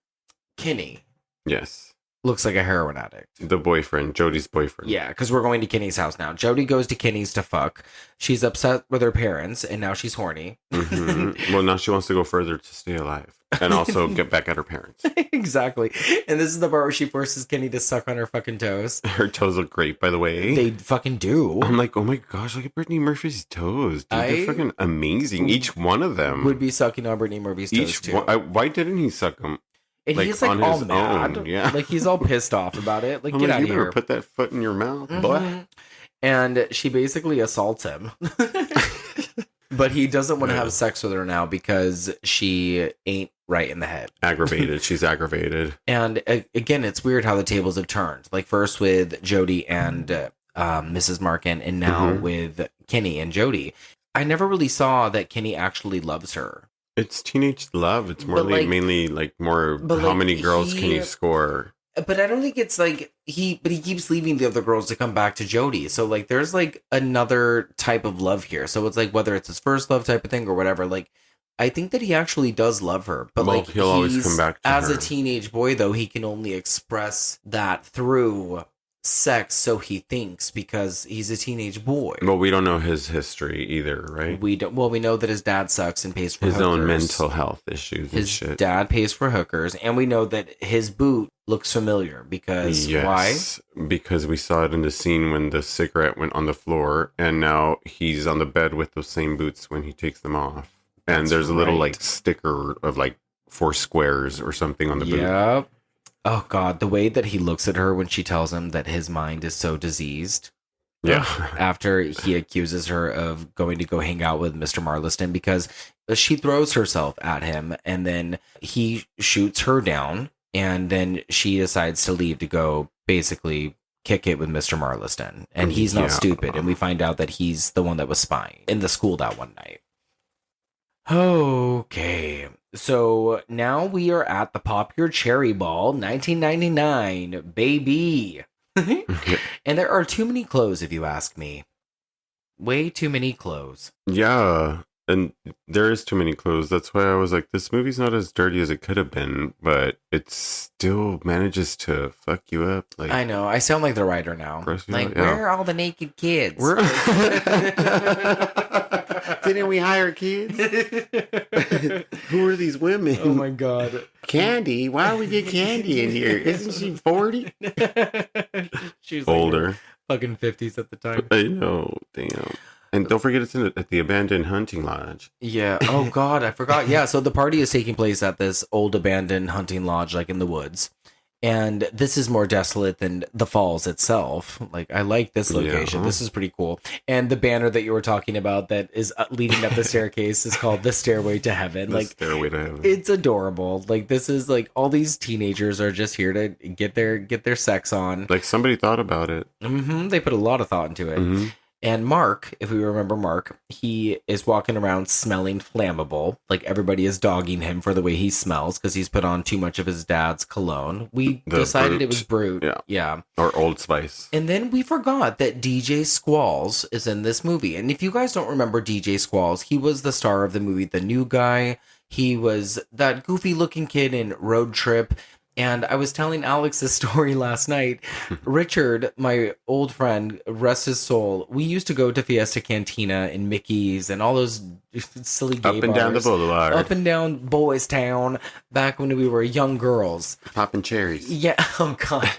Kenny. Yes. Looks like a heroin addict. The boyfriend, Jody's boyfriend. Yeah, because we're going to Kenny's house now. Jody goes to Kenny's to fuck. She's upset with her parents, and now she's horny. Mm-hmm. Well, now she wants to go further to stay alive. And also get back at her parents. Exactly. And this is the part where she forces Kenny to suck on her fucking toes. Her toes look great, by the way. They fucking do. I'm like, oh my gosh, look at Brittany Murphy's toes. Dude, they're fucking amazing. Each one of them. Would be sucking on Brittany Murphy's toes, too. Why didn't he suck them? And he's like all mad. Own, yeah. Like he's all pissed off about it. Like, I'm get like, out of you here. better put that foot in your mouth. Mm-hmm. And she basically assaults him. But he doesn't want to have sex with her now because she ain't right in the head. Aggravated. She's aggravated. And again, it's weird how the tables have turned. Like first with Jody and Mrs. Markin, and now with Kenny and Jody. I never really saw that Kenny actually loves her. It's teenage love. It's more mainly like more how many girls can you score? But I don't think it's like he keeps leaving the other girls to come back to Jody. So like there's like another type of love here. So it's like whether it's his first love type of thing or whatever, like I think that he actually does love her. But like he'll always come back to as her. a teenage boy though, he can only express that through sex, so he thinks, because he's a teenage boy. Well, we don't know his history either, right? We don't. Well, we know that his dad sucks and pays for his hookers. own mental health issues. His and shit. dad pays for hookers, and we know that his boot looks familiar because why? Because we saw it in the scene when the cigarette went on the floor, and now he's on the bed with those same boots when he takes them off. And there's a little like sticker of like 4 squares or something on the boot. Yep. Oh, God, the way that he looks at her when she tells him that his mind is so diseased. Yeah. After he accuses her of going to go hang out with Mr. Marliston because she throws herself at him and then he shoots her down and then she decides to leave to go basically kick it with Mr. Marliston. And he's not stupid. And we find out that he's the one that was spying in the school that one night. Okay. So now we are at the popular Cherry Ball 1999, baby. And there are too many clothes, if you ask me. way too many clothes. Yeah. And there is too many clothes. That's why I was like, this movie's not as dirty as it could have been, but it still manages to fuck you up. Like, I know. I sound like the writer now. Like, where are all the naked kids? Didn't we hire kids? Who are these women? Oh my God. Candy? Why would we get Candy in here? Isn't she 40? She's older. Like fucking 50s at the time. I know. Damn. And don't forget it's at the abandoned hunting lodge. Yeah. Oh God, I forgot. Yeah. So the party is taking place at this old abandoned hunting lodge, like in the woods. And this is more desolate than the falls itself. Like, I like this location. Yeah. This is pretty cool. And the banner that you were talking about that is leading up the staircase is called The Stairway to Heaven. Stairway to Heaven. It's adorable. Like, this is like all these teenagers are just here to get their sex on. Like, somebody thought about it. Mm-hmm. They put a lot of thought into it. Mm-hmm. And Mark, if we remember Mark, he is walking around smelling flammable. Like, everybody is dogging him for the way he smells because he's put on too much of his dad's cologne. We decided Brute. It was Brute. Yeah. Or Old Spice. And then we forgot that DJ Squalls is in this movie. And if you guys don't remember DJ Squalls, he was the star of the movie The New Guy. He was that goofy looking kid in Road Trip. And I was telling Alex this story last night. Richard, my old friend, rest his soul, we used to go to Fiesta Cantina and Mickey's and all those silly gay bars. Up and down the boulevard. Up and down Boys Town back when we were young girls. Popping cherries. Yeah, oh God.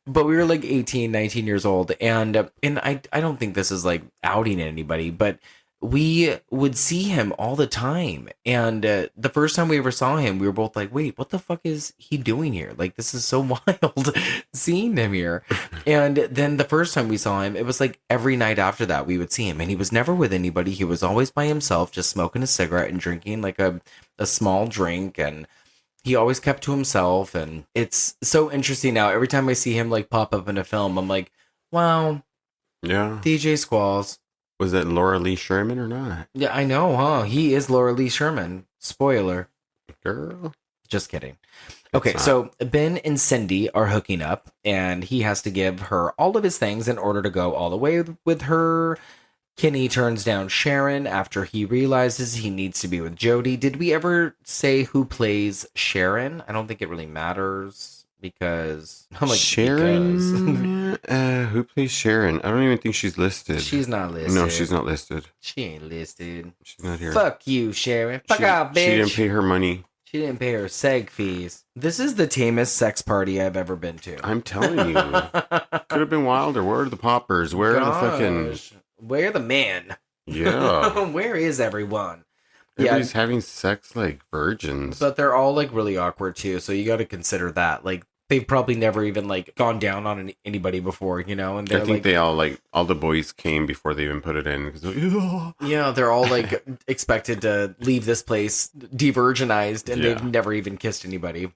But we were like 18, 19 years old. And I don't think this is like outing anybody, but we would see him all the time. And the first time we ever saw him, we were both like, wait, what the fuck is he doing here? Like, this is so wild seeing him here. And then the first time we saw him, it was like every night after that we would see him. And he was never with anybody. He was always by himself, just smoking a cigarette and drinking like a small drink. And he always kept to himself. And it's so interesting now. Every time I see him like pop up in a film, I'm like, wow. Yeah. DJ Squalls. Was that Laura Lee Sherman or not? Yeah, I know, huh? He is Laura Lee Sherman. Spoiler. Girl. Just kidding. Okay, so Ben and Cindy are hooking up, and he has to give her all of his things in order to go all the way with her. Kenny turns down Sharon after he realizes he needs to be with Jody. Did we ever say who plays Sharon? I don't think it really matters. Because I'm like, Sharon. Who plays Sharon? I don't even think she's listed. She's not listed. No, she's not listed. She ain't listed. She's not here. Fuck you, Sharon. Fuck out, bitch. She didn't pay her money. She didn't pay her seg fees. This is the tamest sex party I've ever been to. I'm telling you. Could have been wilder. Where are the poppers? Where are the fucking... Where are the men? Yeah. Where is everyone? Everybody's having sex like virgins. But they're all like really awkward too, so you got to consider that. Like, they've probably never even like gone down on anybody before, you know? And I think they all like, all the boys came before they even put it in. Yeah, they're all like expected to leave this place de-virginized, and they've never even kissed anybody.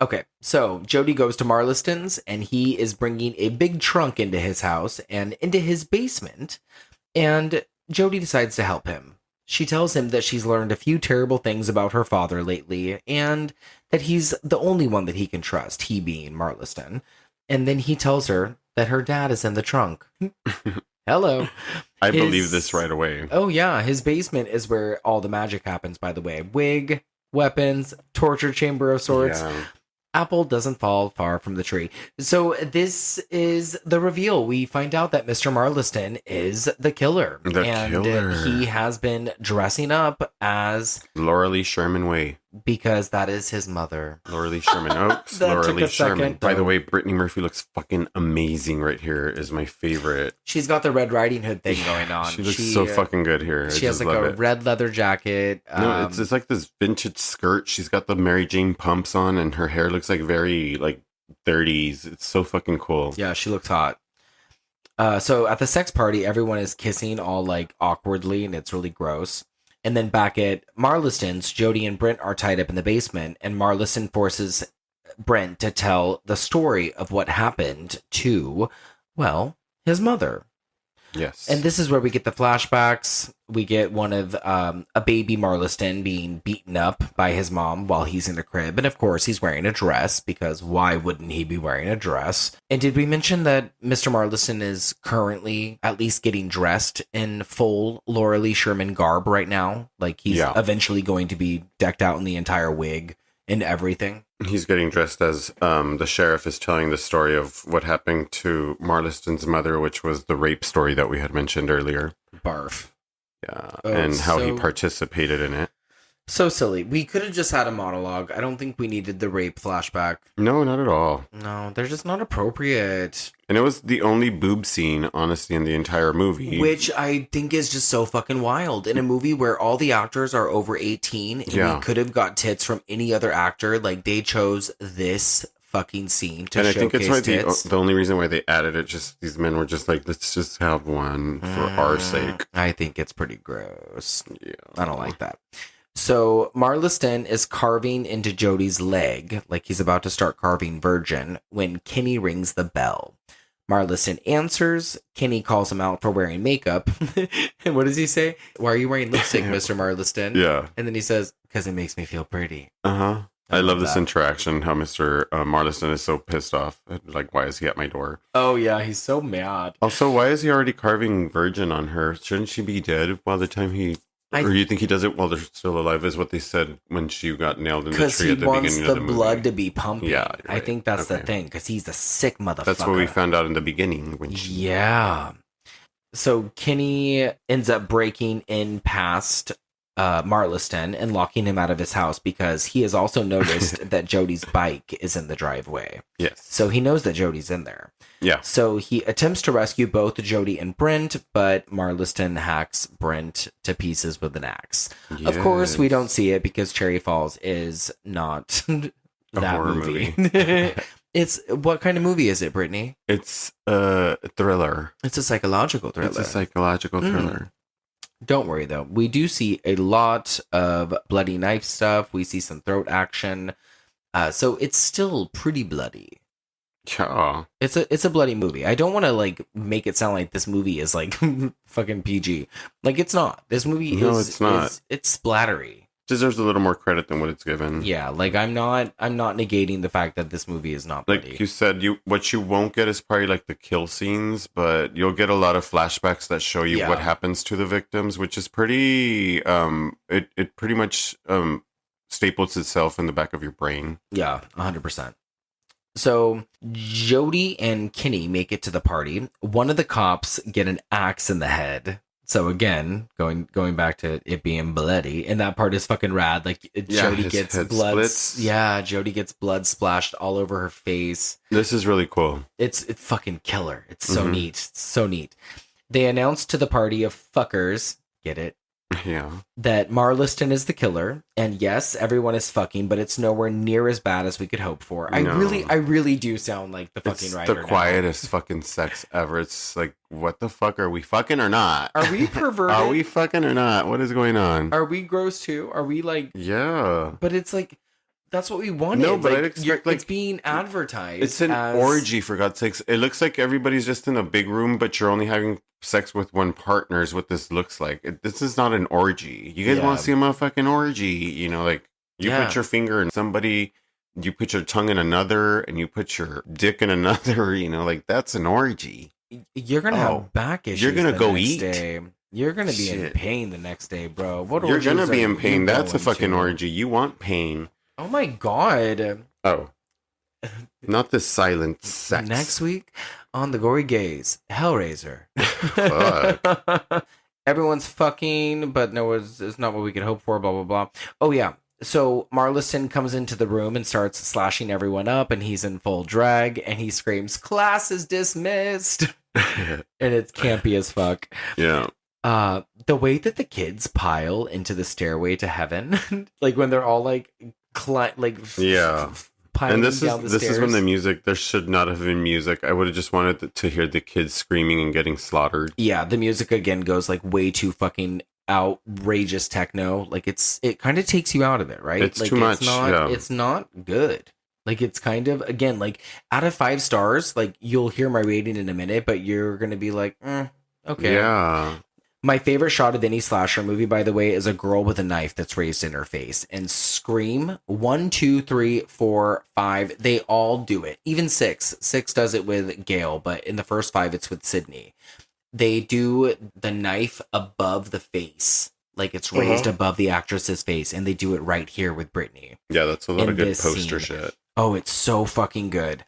Okay, so Jody goes to Marliston's, and he is bringing a big trunk into his house and into his basement, and Jody decides to help him. She tells him that she's learned a few terrible things about her father lately, and that he's the only one that he can trust, he being Marliston. And then he tells her that her dad is in the trunk. Hello. I believe this right away. Oh yeah, his basement is where all the magic happens, by the way. Wig, weapons, torture chamber of sorts. Yeah. Apple doesn't fall far from the tree. So this is the reveal. We find out that Mr. Marliston is the killer. He has been dressing up as Laura Lee Sherman Way. Because that is his mother. Laura Lee Sherman. Oops, Laura Lee Sherman. By the way, Brittany Murphy looks fucking amazing right here. Is my favorite. She's got the Red Riding Hood thing going on. She looks so fucking good here. She has like a red leather jacket. No, it's like this vintage skirt. She's got the Mary Jane pumps on, and her hair looks like very like 30s. It's so fucking cool. Yeah, she looks hot. So at the sex party, everyone is kissing all like awkwardly, and it's really gross. And then back at Marliston's, Jody and Brent are tied up in the basement, and Marliston forces Brent to tell the story of what happened to, well, his mother. Yes. And this is where we get the flashbacks. We get one of a baby Marliston being beaten up by his mom while he's in the crib. And of course, he's wearing a dress, because why wouldn't he be wearing a dress? And did we mention that Mr. Marliston is currently at least getting dressed in full Laura Lee Sherman garb right now? Like, he's eventually going to be decked out in the entire wig and everything. He's getting dressed as the sheriff is telling the story of what happened to Marliston's mother, which was the rape story that we had mentioned earlier. Barf. Yeah, and how he participated in it. So silly. We could have just had a monologue. I don't think we needed the rape flashback. No, not at all. No, they're just not appropriate. And it was the only boob scene, honestly, in the entire movie. Which I think is just so fucking wild. In a movie where all the actors are over 18, and we could have got tits from any other actor, like, they chose this fucking scene to showcase tits. And I think it's why the only reason why they added it, just these men were just like, let's just have one for our sake. I think it's pretty gross. Yeah. I don't like that. So Marliston is carving into Jody's leg, like he's about to start carving virgin, when Kenny rings the bell. Marliston answers. Kenny calls him out for wearing makeup. And what does he say? Why are you wearing lipstick, Mr. Marliston? Yeah. And then he says, because it makes me feel pretty. Uh-huh. I love this interaction, how Mr. Marliston is so pissed off. Like, why is he at my door? Oh, yeah, he's so mad. Also, why is he already carving virgin on her? Shouldn't she be dead by the time he... or you think he does it while they're still alive, is what they said when she got nailed in the tree at the beginning of the movie. Because he wants the blood to be pumping. Yeah, right. I think that's the thing, because he's a sick motherfucker. That's what we found out in the beginning. Yeah. So Kenny ends up breaking in past Marliston and locking him out of his house, because he has also noticed that Jody's bike is in the driveway. Yes. So he knows that Jody's in there. Yeah. So he attempts to rescue both Jody and Brent, but Marliston hacks Brent to pieces with an axe. Yes. Of course, we don't see it because Cherry Falls is not that movie. It's what kind of movie is it, Brittany? It's a thriller. It's a psychological thriller. It's a psychological thriller. Don't worry, though. We do see a lot of bloody knife stuff. We see some throat action. So it's still pretty bloody. Yeah. It's a bloody movie. I don't want to, like, make it sound like this movie is, like, fucking PG. Like, it's not. This movie it's not. It's splattery. Deserves a little more credit than what it's given. Yeah, like, I'm not negating the fact that this movie is not bloody. Like you said, what you won't get is probably like the kill scenes, but you'll get a lot of flashbacks that show you what happens to the victims, which is pretty it pretty much staples itself in the back of your brain. Yeah, 100%. So Jody and Kenny make it to the party. One of the cops get an axe in the head. So again, going back to it being bloody, and that part is fucking rad. Like Jody gets blood. Splits. Yeah, Jody gets blood splashed all over her face. This is really cool. It's fucking killer. It's so neat. It's so neat. They announced to the party of fuckers, get it? Yeah. That Marliston is the killer, and yes, everyone is fucking, but it's nowhere near as bad as we could hope for. I really do sound like the fucking writer. It's the quietest fucking sex ever. It's like, what the fuck, are we fucking or not? Are we perverted? Are we fucking or not? What is going on? Are we gross too? Are we like? Yeah. But it's like, that's what we wanted. No, but like, I'd expect, like, it's being advertised. It's an orgy, for God's sakes. It looks like everybody's just in a big room, but you're only having sex with one partner is what this looks like. This is not an orgy. You guys want to see a motherfucking orgy? You know, like, you put your finger in somebody, you put your tongue in another, and you put your dick in another, you know, like, that's an orgy. You're going to have back issues. You're going to go next eat. Day. You're going to be in pain the next day, bro. What You're going to be in pain. That's a fucking orgy. You want pain. Oh my God. Oh. Not this silent sex. Next week on the Gory Gaze, Hellraiser. Fuck. Everyone's fucking, but no, it's not what we could hope for, blah, blah, blah. Oh, yeah. So Marliston comes into the room and starts slashing everyone up, and he's in full drag, and he screams, "Class is dismissed." And it's campy as fuck. Yeah. The way that the kids pile into the stairway to heaven, like when they're all like, and this is when the music, there should not have been music. I would have just wanted to hear the kids screaming and getting slaughtered. Yeah, the music again goes like way too fucking outrageous techno. Like it kind of takes you out of it, right? It's like, too much. It's not good. Like, it's kind of, again, like, out of 5 stars, like, you'll hear my rating in a minute, but you're gonna be like, Okay. Yeah. My favorite shot of any slasher movie, by the way, is a girl with a knife that's raised in her face. And Scream 1, 2, 3, 4, 5, they all do it. Even 6. 6 does it with Gail, but in the first 5, it's with Sydney. They do the knife above the face. Like it's raised above the actress's face. And they do it right here with Brittany. Yeah, that's a lot of good poster shit. Oh, it's so fucking good.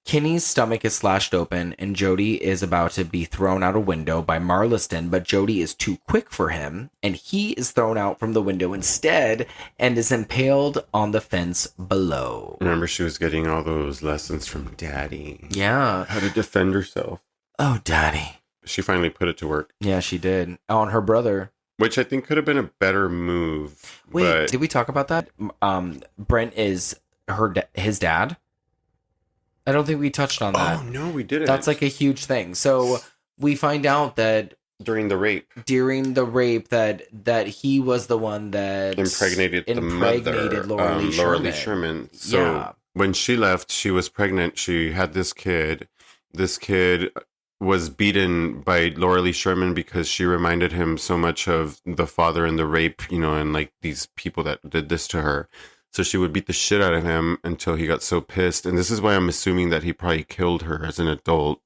Kenny's stomach is slashed open, and Jody is about to be thrown out a window by Marliston, but Jody is too quick for him, and he is thrown out from the window instead and is impaled on the fence below. Remember, she was getting all those lessons from Daddy. Yeah. How to defend herself. Oh, Daddy. She finally put it to work. Yeah, she did. On her brother. Which I think could have been a better move. Wait, did we talk about that? Brent is his dad? I don't think we touched on that. Oh, no, we didn't. That's like a huge thing. So we find out that during the rape that he was the one that impregnated the mother, Laura Lee Sherman. So when she left, she was pregnant. She had this kid. This kid was beaten by Laura Lee Sherman because she reminded him so much of the father in the rape, and like these people that did this to her. So she would beat the shit out of him until he got so pissed. And this is why I'm assuming that he probably killed her as an adult.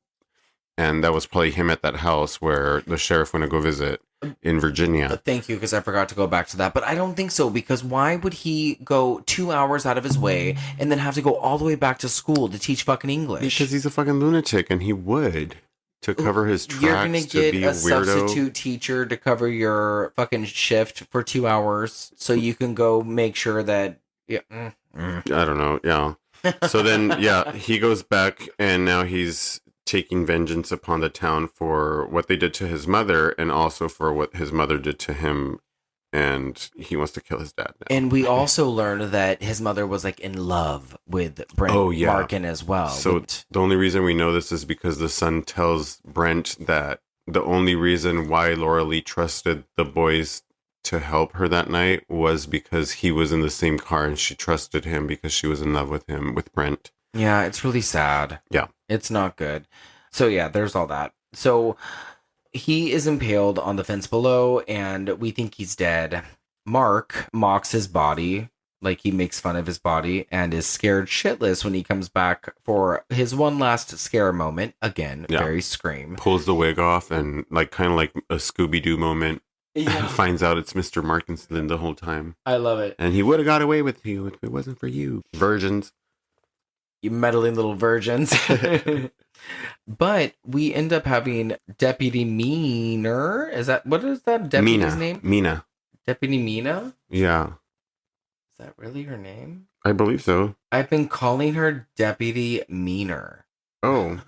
And that was probably him at that house where the sheriff went to go visit in Virginia. Thank you, because I forgot to go back to that. But I don't think so, because why would he go 2 hours out of his way and then have to go all the way back to school to teach fucking English? Because he's a fucking lunatic, and he would. To cover his tracks, you're gonna get to be a weirdo. Substitute teacher to cover your fucking shift for 2 hours so you can go make sure that... Yeah. I don't know. Yeah. So then, he goes back and now he's taking vengeance upon the town for what they did to his mother and also for what his mother did to him. And he wants to kill his dad now. And we also learned that his mother was like in love with Brent Markin as well. So the only reason we know this is because the son tells Brent that the only reason why Laura Lee trusted the boys to help her that night was because he was in the same car and she trusted him because she was in love with him, with Brent. Yeah, it's really sad. Yeah. It's not good. So yeah, there's all that. So he is impaled on the fence below and we think he's dead. Mark mocks his body, like he makes fun of his body and is scared shitless when he comes back for his one last scare moment. Again, very Scream. Pulls the wig off and like kind of like a Scooby-Doo moment. Yeah. Finds out it's Mr. Markinson the whole time. I love it. And he would have got away with you if it wasn't for you. Virgins. You meddling little virgins. But we end up having Deputy Meaner. What is that deputy's name? Mina. Deputy Mina? Yeah. Is that really her name? I believe so. I've been calling her Deputy Meaner. Oh.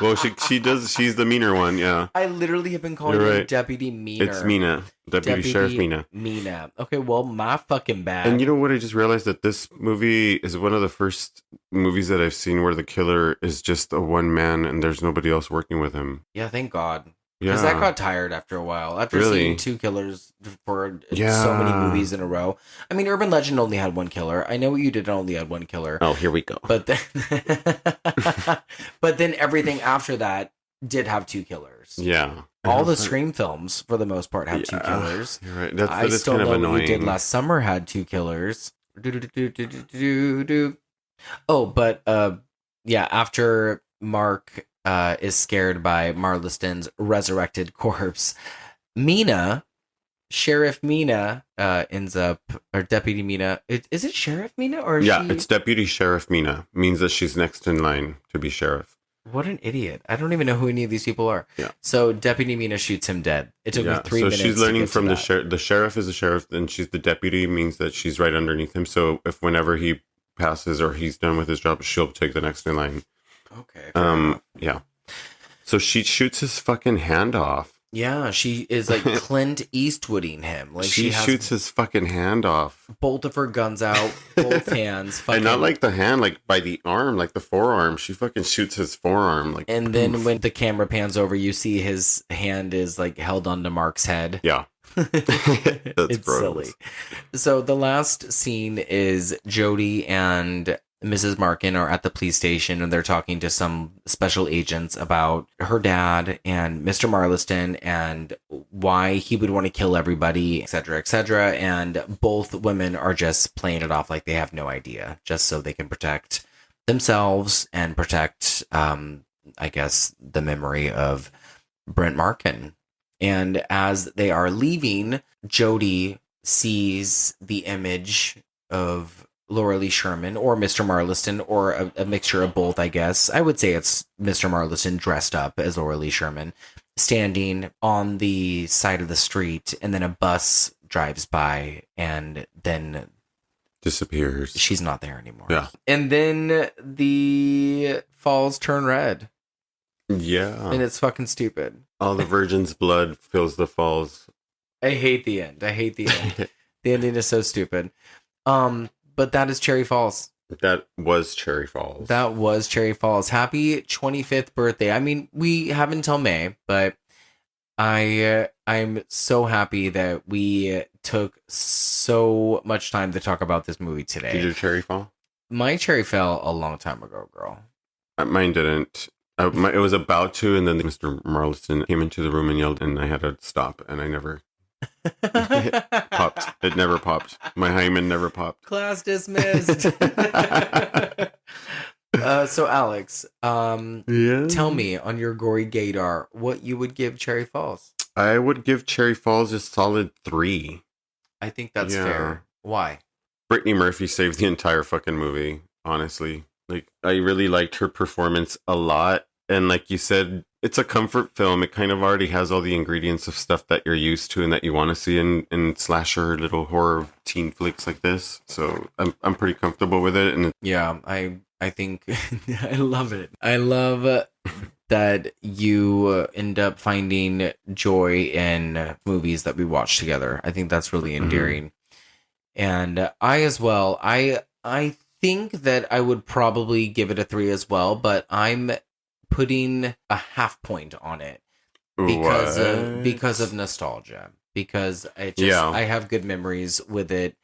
Well, she does. She's the meaner one. Yeah. I literally have been calling her Deputy Meaner. It's Mina. Deputy Sheriff Mina. Mina. Okay, well, my fucking bad. And you know what? I just realized that this movie is one of the first movies that I've seen where the killer is just a one man and there's nobody else working with him. Yeah, thank God. Yeah. Because that got tired after a while. After seeing 2 killers for so many movies in a row. I mean, Urban Legend only had 1 killer. I Know What You Did only had 1 killer. Oh, here we go. But then, but then everything after that did have 2 killers. Yeah. All the Scream films, for the most part, have 2 killers. You're right. I Still kind of Know annoying. What You Did Last Summer had 2 killers. Oh, but after Mark is scared by Marliston's resurrected corpse, Sheriff Mina ends up, or Deputy Mina. Is it Sheriff Mina or it's Deputy Sheriff Mina. Means that she's next in line to be sheriff. What an idiot. I don't even know who any of these people are. Yeah. So Deputy Mina shoots him dead. It took me 3 minutes. So she's learning from the sheriff. The sheriff is the sheriff and she's the deputy, means that she's right underneath him. So if whenever he passes or he's done with his job, she'll take the next in line. Okay. Yeah. So she shoots his fucking hand off. Yeah, she is like Clint Eastwooding him. Like she shoots his fucking hand off. Both of her guns out, both hands. Fucking... And not like the hand, like by the arm, like the forearm. She fucking shoots his forearm. Like, and then when the camera pans over, you see his hand is like held onto Mark's head. Yeah. It's gross. Silly. So the last scene is Jody and Mrs. Markin are at the police station and they're talking to some special agents about her dad and Mr. Marliston and why he would want to kill everybody, etc., etc. And both women are just playing it off like they have no idea, just so they can protect themselves and protect, I guess, the memory of Brent Markin. And as they are leaving, Jody sees the image of Laura Lee Sherman or Mr. Marliston, or a mixture of both, I guess. I would say it's Mr. Marliston dressed up as Laura Lee Sherman, standing on the side of the street, and then a bus drives by and then disappears. She's not there anymore. Yeah. And then the falls turn red. Yeah. And it's fucking stupid. All the virgin's blood fills the falls. I hate the end. The ending is so stupid. But that is Cherry Falls. That was Cherry Falls. Happy 25th birthday. I mean, we have until May, but I'm so happy that we took so much time to talk about this movie today. Did your cherry fall? My cherry fell a long time ago, girl. Mine didn't. It was about to, and then Mr. Marliston came into the room and yelled, and I had to stop, and I never popped. It never popped. My hymen never popped. Class dismissed. So Alex, tell me on your gory gaydar what you would give Cherry Falls. I would give Cherry Falls a solid 3. I think that's fair. Why? Brittany Murphy saved the entire fucking movie, honestly. Like, I really liked her performance a lot. And like you said, it's a comfort film. It kind of already has all the ingredients of stuff that you're used to and that you want to see in slasher little horror teen flicks like this. So I'm pretty comfortable with it. And yeah, I think I love it. I love that you end up finding joy in movies that we watch together. I think that's really endearing. Mm-hmm. And I as well. I think that I would probably give it a 3 as well, but I'm putting a half point on it because of nostalgia, because I have good memories with it,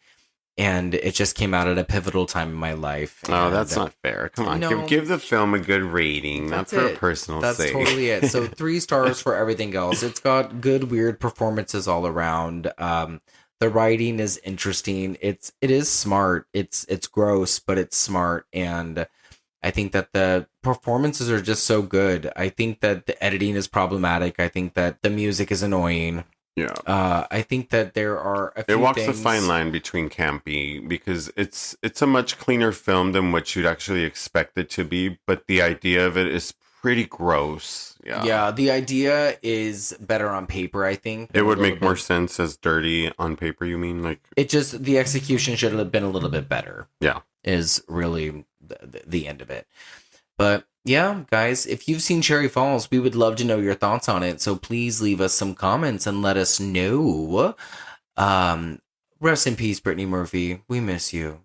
and it just came out at a pivotal time in my life. Oh, that's not fair. Come on, give the film a good rating, not for a personal sake. That's totally it. So 3 stars for everything else. It's got good, weird performances all around. The writing is interesting. It is smart. It's gross, but it's smart, and I think that the performances are just so good. I think that the editing is problematic. I think that the music is annoying. Yeah. I think that there are a few It walks things... a fine line between campy, because it's a much cleaner film than what you'd actually expect it to be, but the idea of it is pretty gross. Yeah. Yeah, the idea is better on paper, I think. It would make more sense as dirty on paper, you mean? Like, it just, the execution should have been a little bit better. Yeah. Is really the end of it. But yeah, guys, if you've seen Cherry Falls, we would love to know your thoughts on it. So please leave us some comments and let us know. Rest in peace, Brittany Murphy. We miss you.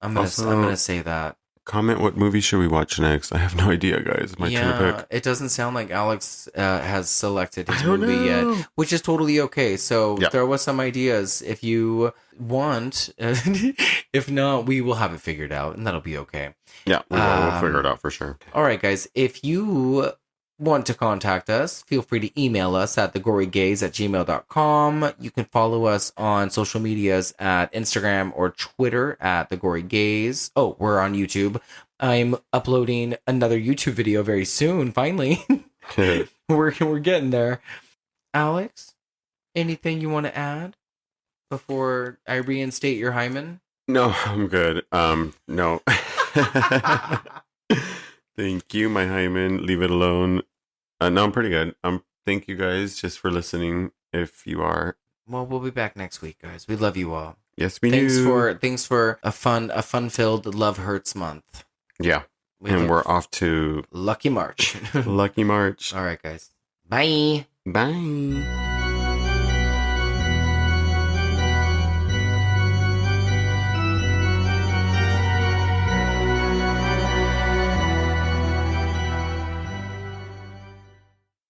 I'm gonna say that. Comment what movie should we watch next? I have no idea, guys. My turn to pick. It doesn't sound like Alex has selected his movie yet, which is totally okay. So throw us some ideas if you want. If not, we will have it figured out, and that'll be okay. Yeah, we'll figure it out for sure. All right, guys. If you want to contact us, feel free to email us at thegorygaze@gmail.com. You can follow us on social medias at Instagram or Twitter at thegorygaze. Oh, we're on YouTube. I'm uploading another YouTube video very soon, finally. We're getting there. Alex, anything you want to add before I reinstate your hymen? No, I'm good. No. Thank you, my hymen. Leave it alone. No, I'm pretty good. Thank you guys just for listening. If you are, well, we'll be back next week, guys. We love you all. Yes, we do. Thanks for a fun-filled Love Hurts month. Yeah, we're off to Lucky March. Lucky March. All right, guys. Bye. Bye.